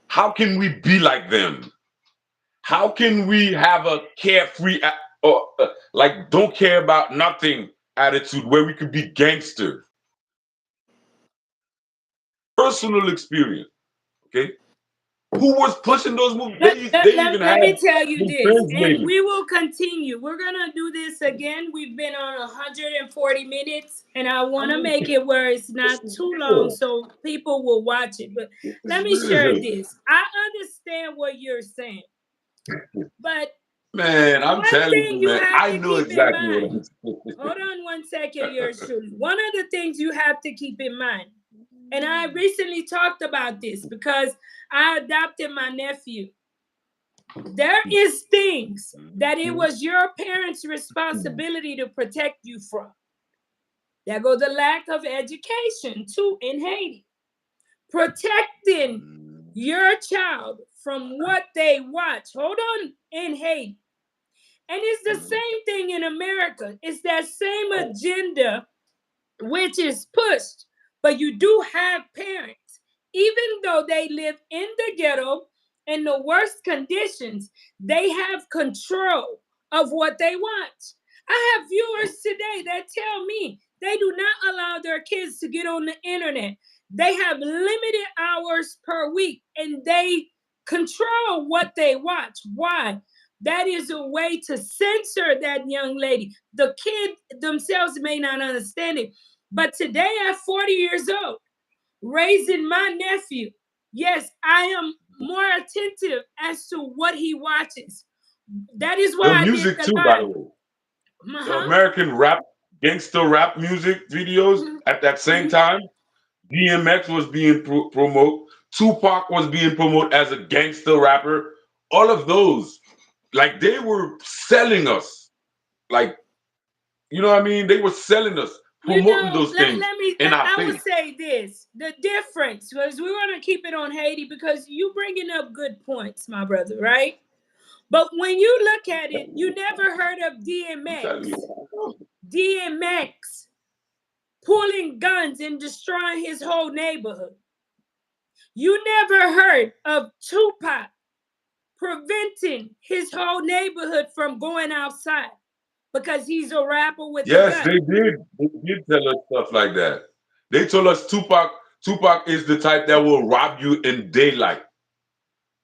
How can we be like them? How can we have a carefree or like don't care about nothing attitude where we could be gangster? Personal experience, okay? Who was pushing those movies? They even Let had me tell you them this, and translated. we will continue. We're gonna do this again. We've been on 140 minutes, and I I want to mean, make it where it's this not is too long real. so people will watch it. But This let is me share real. this. I understand what you're saying, but Man, I'm one telling thing you, you man, have I to know keep in exactly what mind. I'm saying. Hold on one second, yours truly. One of the things you have to keep in mind, and I recently talked about this because I adopted my nephew. There is things that it was your parents' responsibility to protect you from. There goes the lack of education too in Haiti. Protecting your child from what they watch. Hold on, in Haiti. And it's the same thing in America. It's that same agenda which is pushed. But you do have parents, even though they live in the ghetto in the worst conditions, they have control of what they watch. I have viewers today that tell me they do not allow their kids to get on the internet. They have limited hours per week and they control what they watch. Why? That is a way to censor that young lady. The kid themselves may not understand it, but today, at 40 years old, raising my nephew, yes, I am more attentive as to what he watches. That is The why I did music the too, by the live. way. The Uh-huh. American rap, gangster rap music videos at that same Mm-hmm. time. DMX was being promoted. Tupac was being promoted as a gangster rapper. All of those, like they were selling us. Like, you know what I mean? They were selling us, You promoting know, those things in our I face. would say this. The difference was we want to keep it on Haiti because you bringing up good points, my brother, right? But when you look at it, you never heard of I'm telling DMX. you. DMX pulling guns and destroying his whole neighborhood. You never heard of Tupac preventing his whole neighborhood from going outside because he's a rapper with a Yes, gun. they did. They did tell us stuff like that. They told us Tupac is the type that will rob you in daylight.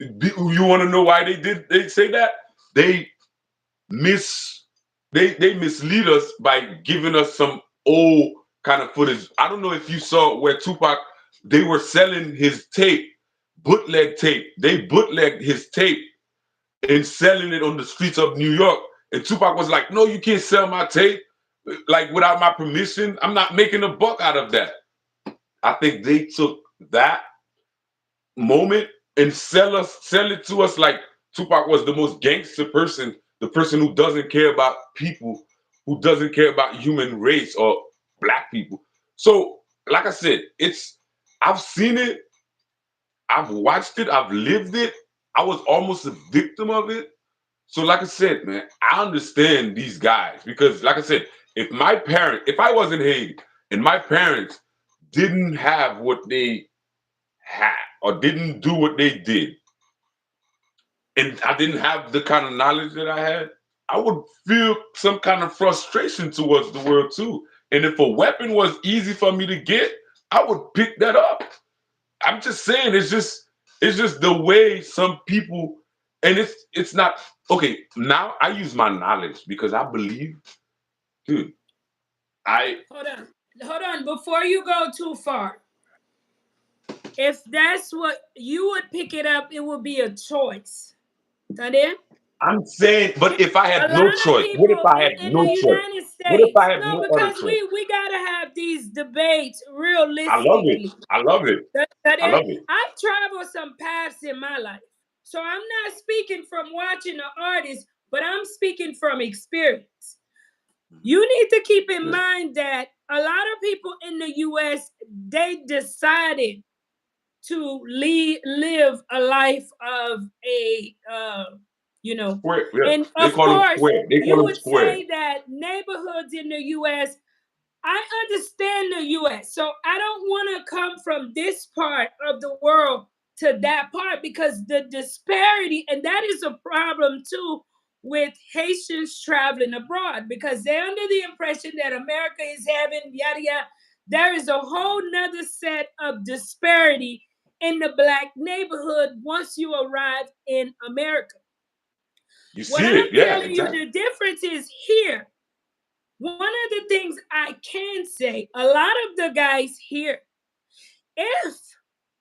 You want to know why they say that? They mis they mislead us by giving us some old kind of footage. I don't know if you saw where Tupac, they were selling his tape, bootleg tape. They bootlegged his tape and selling it on the streets of New York. And Tupac was like, "No, you can't sell my tape like without my permission. I'm not making a buck out of that." I think they took that moment and sell it to us like Tupac was the most gangster person, the person who doesn't care about people, who doesn't care about human race or black people. So, like I said, I've seen it, I've watched it, I've lived it. I was almost a victim of it. So, like I said, man, I understand these guys because, like I said, if I was in Haiti and my parents didn't have what they had or didn't do what they did, and I didn't have the kind of knowledge that I had, I would feel some kind of frustration towards the world too. And if a weapon was easy for me to get, I would pick that up. I'm just saying, it's just the way some people, and it's not okay. Now I use my knowledge because I believe, dude. I Hold on. Before you go too far, if that's what you would pick it up, it would be a choice. That it? I'm saying, but if I A had no lot of choice, what if people I had in the no choice? United What if States, I had no, no other because choice? we gotta have these debates I love it. realistically. I love it. That I is, love it. I've traveled some paths in my life. So I'm not speaking from watching an artist, but I'm speaking from experience. You need to keep in Yeah. mind that a lot of people in the US, they decided to live a life of a Square. Yeah. and They of call them course square. They call you them would square. say that neighborhoods in the US, I understand the US, so I don't want to come from this part of the world to that part because the disparity, and that is a problem too with Haitians traveling abroad because they're under the impression that America is having yada yada. There is a whole nother set of disparity in the black neighborhood once you arrive in America. You What see I'm it. Yeah, telling you, exactly. the difference is here. One of the things I can say, a lot of the guys here, if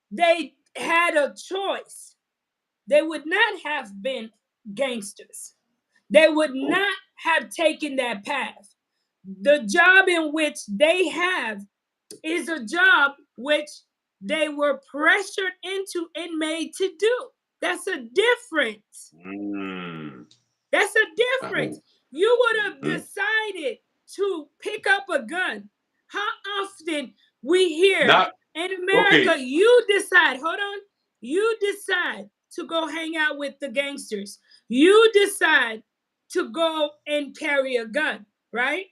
they had a choice, they would not have been gangsters. They would Oh. not have taken that path. The job in which they have is a job which they were pressured into and made to do. That's a difference. Mm. That's a difference. You would have Mm-hmm. decided to pick up a gun. How often we hear Not in okay. America, you decide, hold on, you decide to go hang out with the gangsters. You decide to go and carry a gun, right?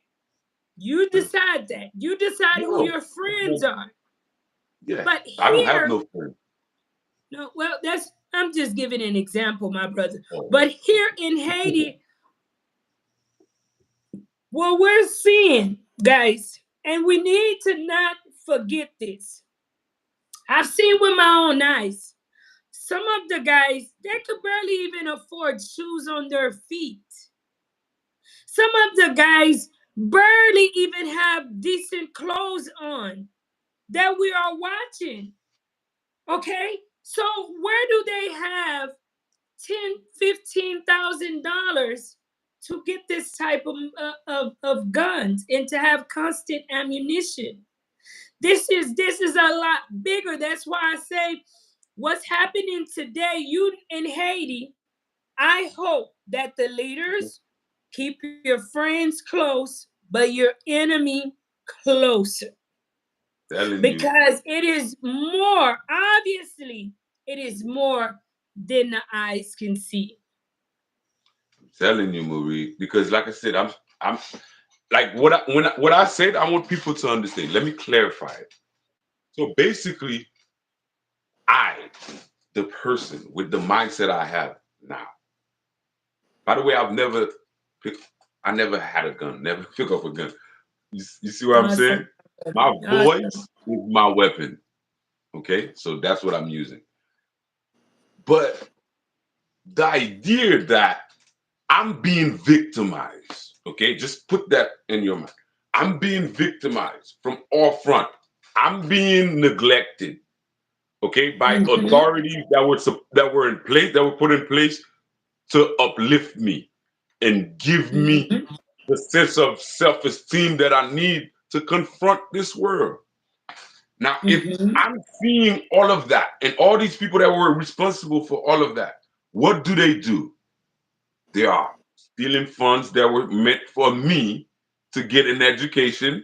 You decide that. You decide who No. your friends are. Yeah. But I don't have here, no friends. no, well, that's I'm just giving an example, my brother. Oh. But here in Haiti, what we're seeing, guys, and we need to not forget this. I've seen with my own eyes. Some of the guys, they could barely even afford shoes on their feet. Some of the guys barely even have decent clothes on that we are watching. Okay? So where do they have $10,000, $15,000 to get this type of guns and to have constant ammunition? This is a lot bigger. That's why I say what's happening today, you in Haiti, I hope that the leaders keep your friends close, but your enemy closer. Telling you. Because it is more, obviously, it is more than the eyes can see. telling you, Marie, because like I said, I'm like what I said. I want people to understand. Let me clarify it. So basically, I, the person with the mindset I have now. By the way, pick, I never had a gun. Never pick up a gun. You see what I'm Awesome. saying? My voice Awesome. is my weapon. Okay, so that's what I'm using. But the idea that I'm being victimized, okay, just put that in your mind. I'm being victimized from all front. I'm being neglected, okay, by Mm-hmm. authorities that were in place, that were put in place to uplift me and give me Mm-hmm. the sense of self-esteem that I need to confront this world. Now, if Mm-hmm. I'm seeing all of that and all these people that were responsible for all of that, what do? They are stealing funds that were meant for me to get an education.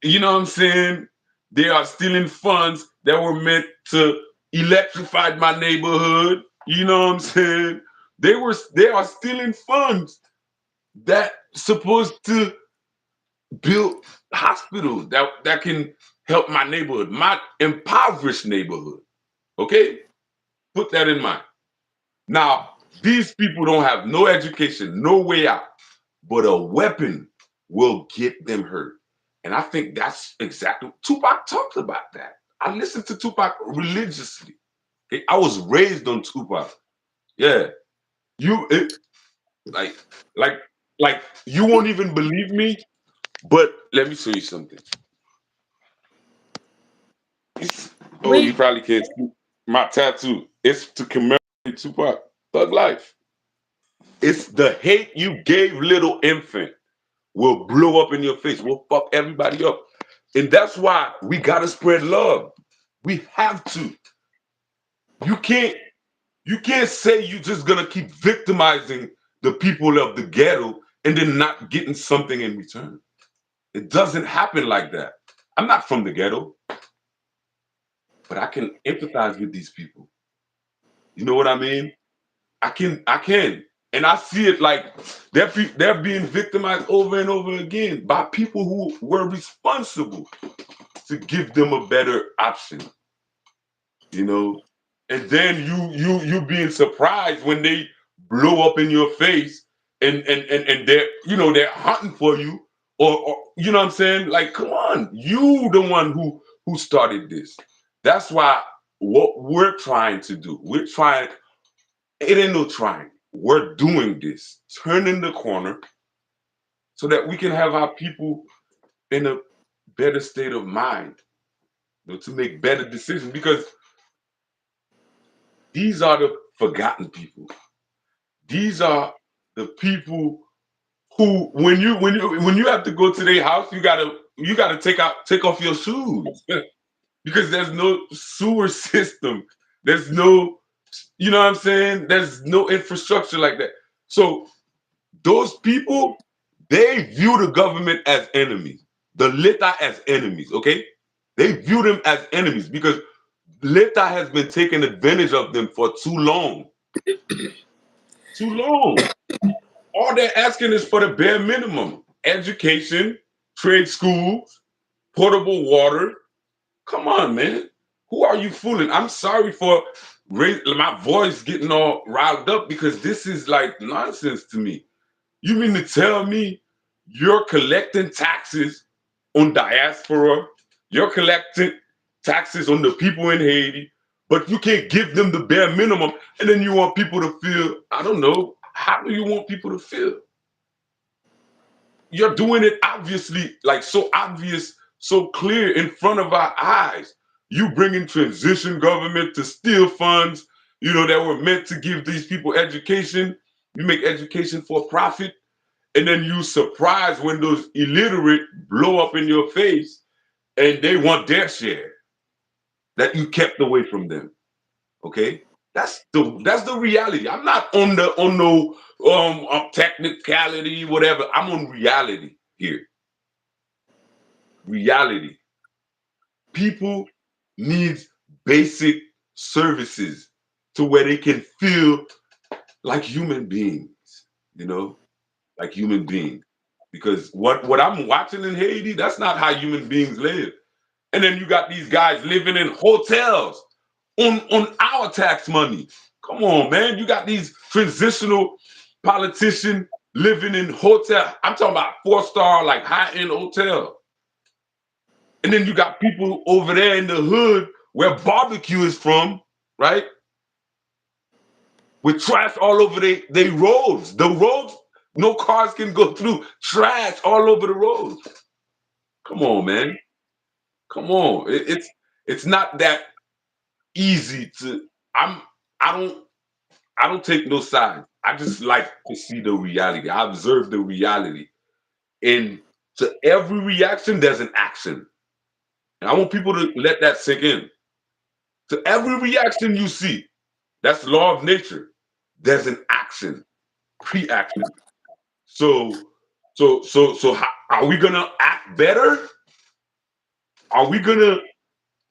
You know what I'm saying? They are stealing funds that were meant to electrify my neighborhood. You know what I'm saying? They are stealing funds that supposed to build hospitals that can help my neighborhood, my impoverished neighborhood. Okay? Put that in mind. Now, these people don't have no education, no way out, but a weapon will get them hurt. And I think that's exactly Tupac talked about that. I listened to Tupac religiously. Okay? I was raised on Tupac. Yeah. You it, like like like you won't even believe me, but let me show you something. Oh, you We probably can't see my tattoo. It's to commemorate Tupac. Thug life. It's the hate you gave little infant will blow up in your face. Will fuck everybody up. And that's why we gotta spread love. We have to. You can't you can't say you're just gonna keep victimizing the people of the ghetto and then not getting something in return. It doesn't happen like that. I'm not from the ghetto, but I can empathize with these people. You know what I mean? I can. And I see it like they're being victimized over and over again by people who were responsible to give them a better option, you know. And then you being surprised when they blow up in your face and they're hunting for you or you know what I'm saying? Like, come on, you the one who started this. That's why what we're trying to do, it ain't no trying. We're doing this, turning the corner so that we can have our people in a better state of mind, to make better decisions. Because these are the forgotten people. These are the people who, when you have to go to their house, you gotta take off your shoes because there's no sewer system. There's no, you know what I'm saying? There's no infrastructure like that. So those people, they view the government as enemies, the Leta as enemies, okay? They view them as enemies because Leta has been taking advantage of them for too long. Too long. All they're asking is for the bare minimum education, trade schools, potable water. Come on, man. Who are you fooling? I'm sorry for my voice getting all riled up because this is like nonsense to me. You mean to tell me you're collecting taxes on diaspora, you're collecting taxes on the people in Haiti, but you can't give them the bare minimum, and then you want people to feel, I don't know, how do you want people to feel? You're doing it obviously, like so obvious, so clear in front of our eyes. You bring in transition government to steal funds, that were meant to give these people education. You make education for profit, and then you surprise when those illiterate blow up in your face and they want their share that you kept away from them. Okay, that's the reality. I'm not on no technicality, whatever. I'm on reality here. Reality. People need basic services to where they can feel like human beings. you know, like human beings. Because what I'm watching in Haiti, that's not how human beings live. And then you got these guys living in hotels on our tax money. Come on, man. You got these transitional politicians living in hotel. I'm talking about 4-star, like high-end hotel. And then you got people over there in the hood where barbecue is from, right? With trash all over they roads. The roads, no cars can go through. Trash all over the roads. Come on, man. Come on. It's not that easy to. I'm. I don't. I don't take no sides. I just like to see the reality. I observe the reality, and to every reaction, there's an action. And I want people to let that sink in. To every reaction you see, that's the law of nature. There's an action, pre-action. So, are we gonna act better? Are we gonna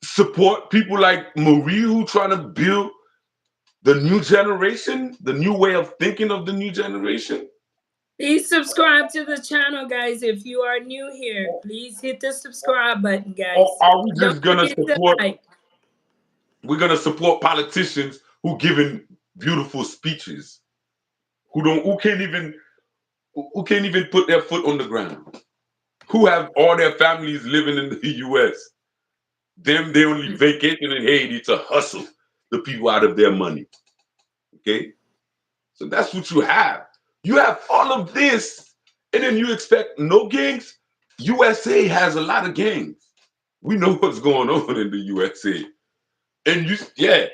support people like Marie who trying to build the new generation, the new way of thinking of the new generation? Please subscribe to the channel, guys. If you are new here, please hit the subscribe button, Or guys. are we Don't just gonna forget to support? like. We're gonna support politicians who giving beautiful speeches, who can't even put their foot on the ground, who have all their families living in the U.S. Them they only vacation in Haiti to hustle the people out of their money. Okay, so that's what you have. You have all of this, and then you expect no gangs. USA has a lot of gangs. We know what's going on in the USA, and yeah.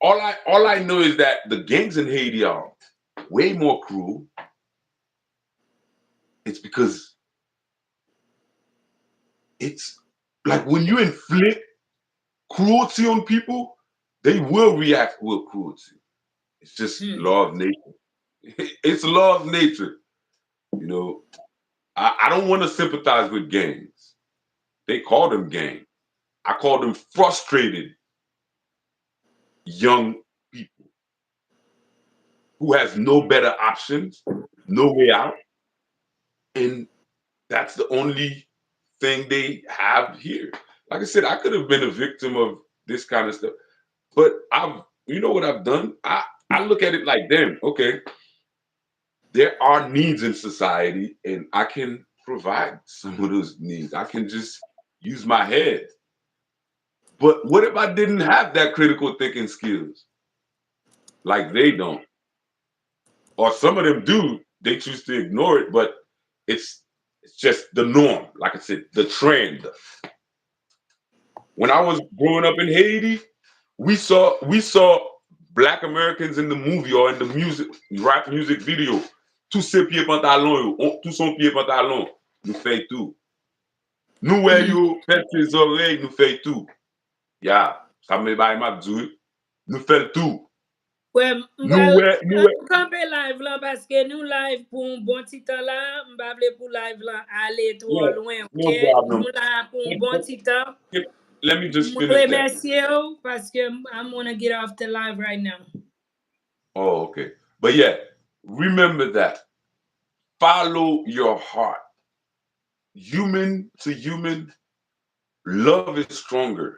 All I know is that the gangs in Haiti are way more cruel. It's because it's like when you inflict cruelty on people, they will react with cruelty. It's just law of nature. It's law of nature. You know, I don't want to sympathize with gangs. They call them gangs. I call them frustrated young people who has no better options, no way out, and that's the only thing they have here. Like I said, I could have been a victim of this kind of stuff, but you know what I've done? I look at it like, damn, okay, there are needs in society, and I can provide some of those needs. I can just use my head. But what if I didn't have that critical thinking skills? Like they don't, or some of them do. They choose to ignore it, but it's it's just the norm. Like I said, the trend. When I was growing up in Haiti, we saw Black Americans in the movie or in the music rap music video. Tous ses pieds pantalon, tout son pied pantalon, nous fait tout. Nous yo, fait ses oreilles, nous fait tout. Yeah, ça me baille m'a dit, nous fait tout. Ouais, Nous m'bral, nous nous camper live là parce que nous live pour un bon petit temps là, m'bable pour live là aller trop yeah, loin, OK? no problem. Nous là pour un But, bon but, petit temps. let me just Je finish that. remercie vous parce que I'm gonna get off the live right now. Oh, okay. But yeah, remember that. Follow your heart. Human to human, love is stronger.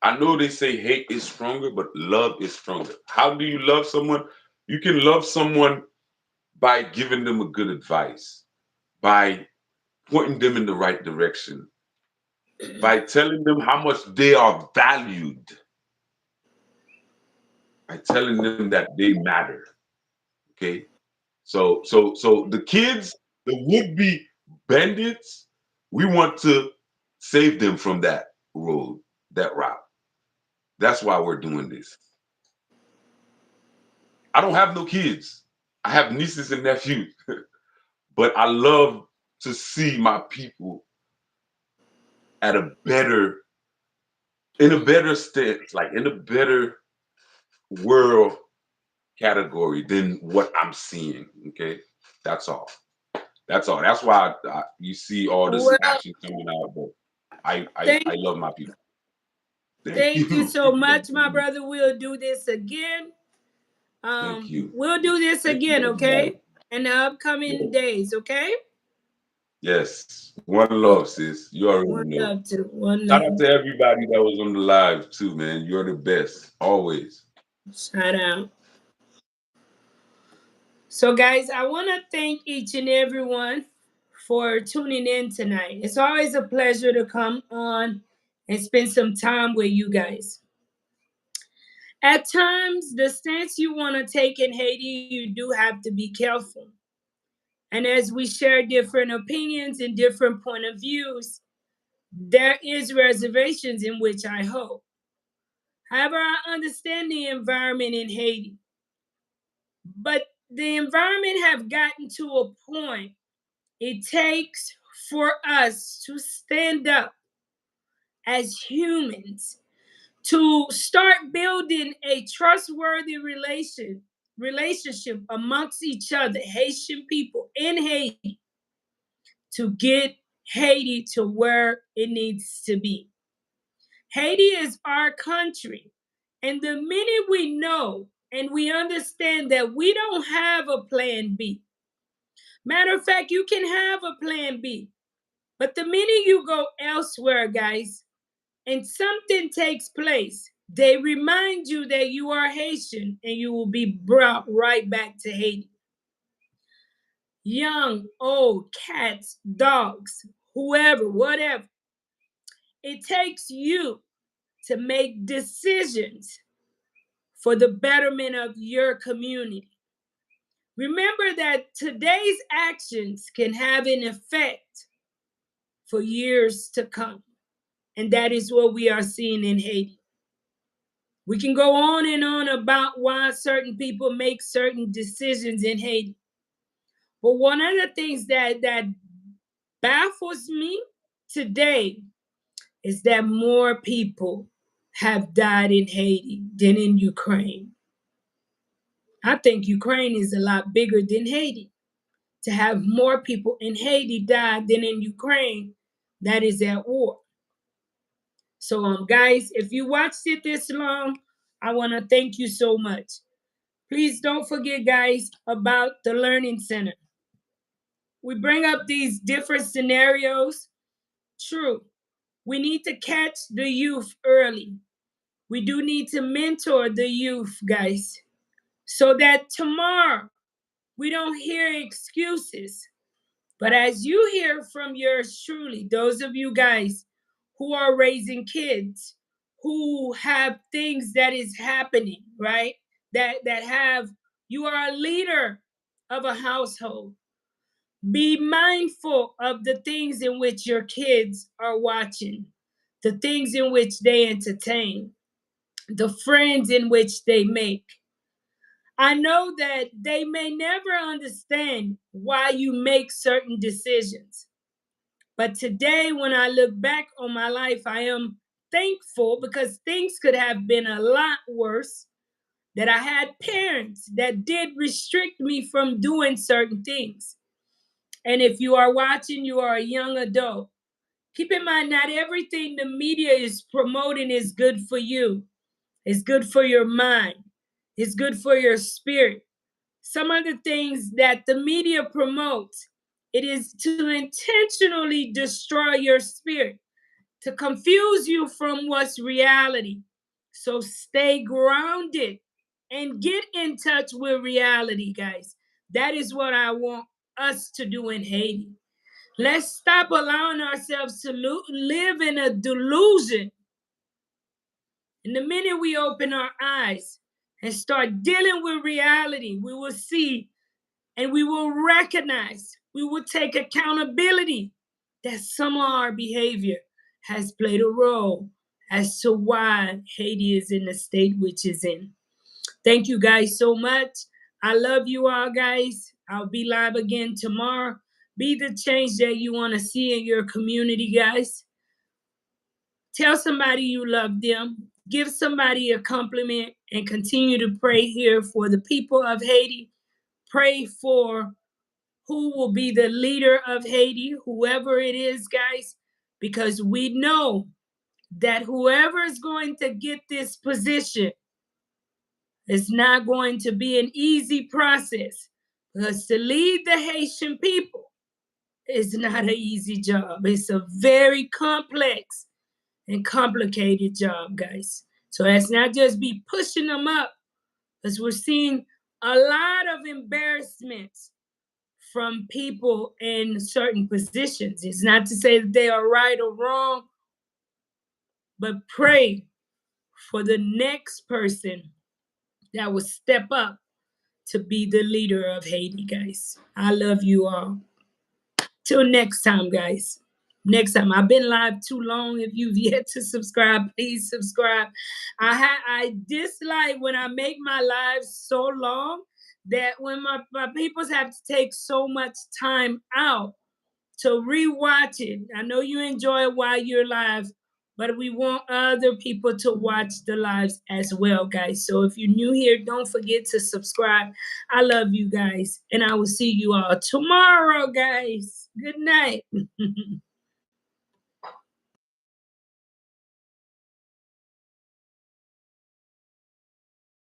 I know they say hate is stronger, but love is stronger. How do you love someone? You can love someone by giving them a good advice, by pointing them in the right direction, by telling them how much they are valued, by telling them that they matter. Okay. So the kids, the would-be bandits, we want to save them from that road, that route. That's why we're doing this. I don't have no kids. I have nieces and nephews, but I love to see my people at a better, in a better stance, like in a better world category than what I'm seeing. Okay, that's all. That's all. That's why you see all this Well, action coming out. But I thank love my people. Thank thank you you. so much, my brother. We'll do this again. Thank you. We'll do this Thank you, again, everybody. okay? in the upcoming days, okay? Yes. One love, sis. You already One know. love to one Shout love. out to everybody that was on the live too, man. You're the best. Always. Shout out. So, guys, I want to thank each and everyone for tuning in tonight. It's always a pleasure to come on and spend some time with you guys. At times, the stance you want to take in Haiti, you do have to be careful. And as we share different opinions and different point of views, there is reservations in which I hold. However, I understand the environment in Haiti. But the environment have gotten to a point it takes for us to stand up as humans to start building a trustworthy relationship amongst each other, Haitian people in Haiti, to get Haiti to where it needs to be. Haiti is our country. And the minute we know and we understand that we don't have a plan B, matter of fact, you can have a plan B, but the minute you go elsewhere, guys, and something takes place, they remind you that you are Haitian and you will be brought right back to Haiti. Young, old, cats, dogs, whoever, whatever. It takes you to make decisions for the betterment of your community. Remember that today's actions can have an effect for years to come. And that is what we are seeing in Haiti. We can go on and on about why certain people make certain decisions in Haiti. But one of the things that baffles me today is that more people have died in Haiti than in Ukraine. I think Ukraine is a lot bigger than Haiti. To have more people in Haiti die than in Ukraine that is at war. So, guys, if you watched it this long, I want to thank you so much. Please don't forget, guys, about the Learning Center. We bring up these different scenarios. True, we need to catch the youth early. We do need to mentor the youth, guys, so that tomorrow we don't hear excuses. But as you hear from yours truly, those of you guys who are raising kids, who have things that is happening, right? That have, you are a leader of a household. Be mindful of the things in which your kids are watching, the things in which they entertain, the friends in which they make. I know that they may never understand why you make certain decisions. But today, when I look back on my life, I am thankful because things could have been a lot worse. That I had parents that did restrict me from doing certain things. And if you are watching, you are a young adult. Keep in mind, not everything the media is promoting is good for you. It's good for your mind. It's good for your spirit. Some of the things that the media promotes, it is to intentionally destroy your spirit, to confuse you from what's reality. So stay grounded and get in touch with reality, guys. That is what I want us to do in Haiti. Let's stop allowing ourselves to live in a delusion. And the minute we open our eyes and start dealing with reality, we will see and we will recognize, we will take accountability that some of our behavior has played a role as to why Haiti is in the state which is in. Thank you guys so much. I love you all, guys. I'll be live again tomorrow. Be the change that you want to see in your community, guys. Tell somebody you love them. Give somebody a compliment and continue to pray here for the people of Haiti. Pray for who will be the leader of Haiti, whoever it is, guys, because we know that whoever is going to get this position, it's not going to be an easy process Because to lead the Haitian people is not an easy job. It's a very complex and complicated job, guys. So let's not just be pushing them up, because we're seeing a lot of embarrassments from people in certain positions. It's not to say that they are right or wrong, but pray for the next person that will step up to be the leader of Haiti, guys. I love you all. Till next time, guys. Next time. I've been live too long. If you've yet to subscribe, please subscribe. I dislike when I make my lives so long that when my peoples have to take so much time out to rewatch it. I know you enjoy it while you're live, but we want other people to watch the lives as well, guys. So if you're new here, don't forget to subscribe. I love you guys, and I will see you all tomorrow, guys. Good night.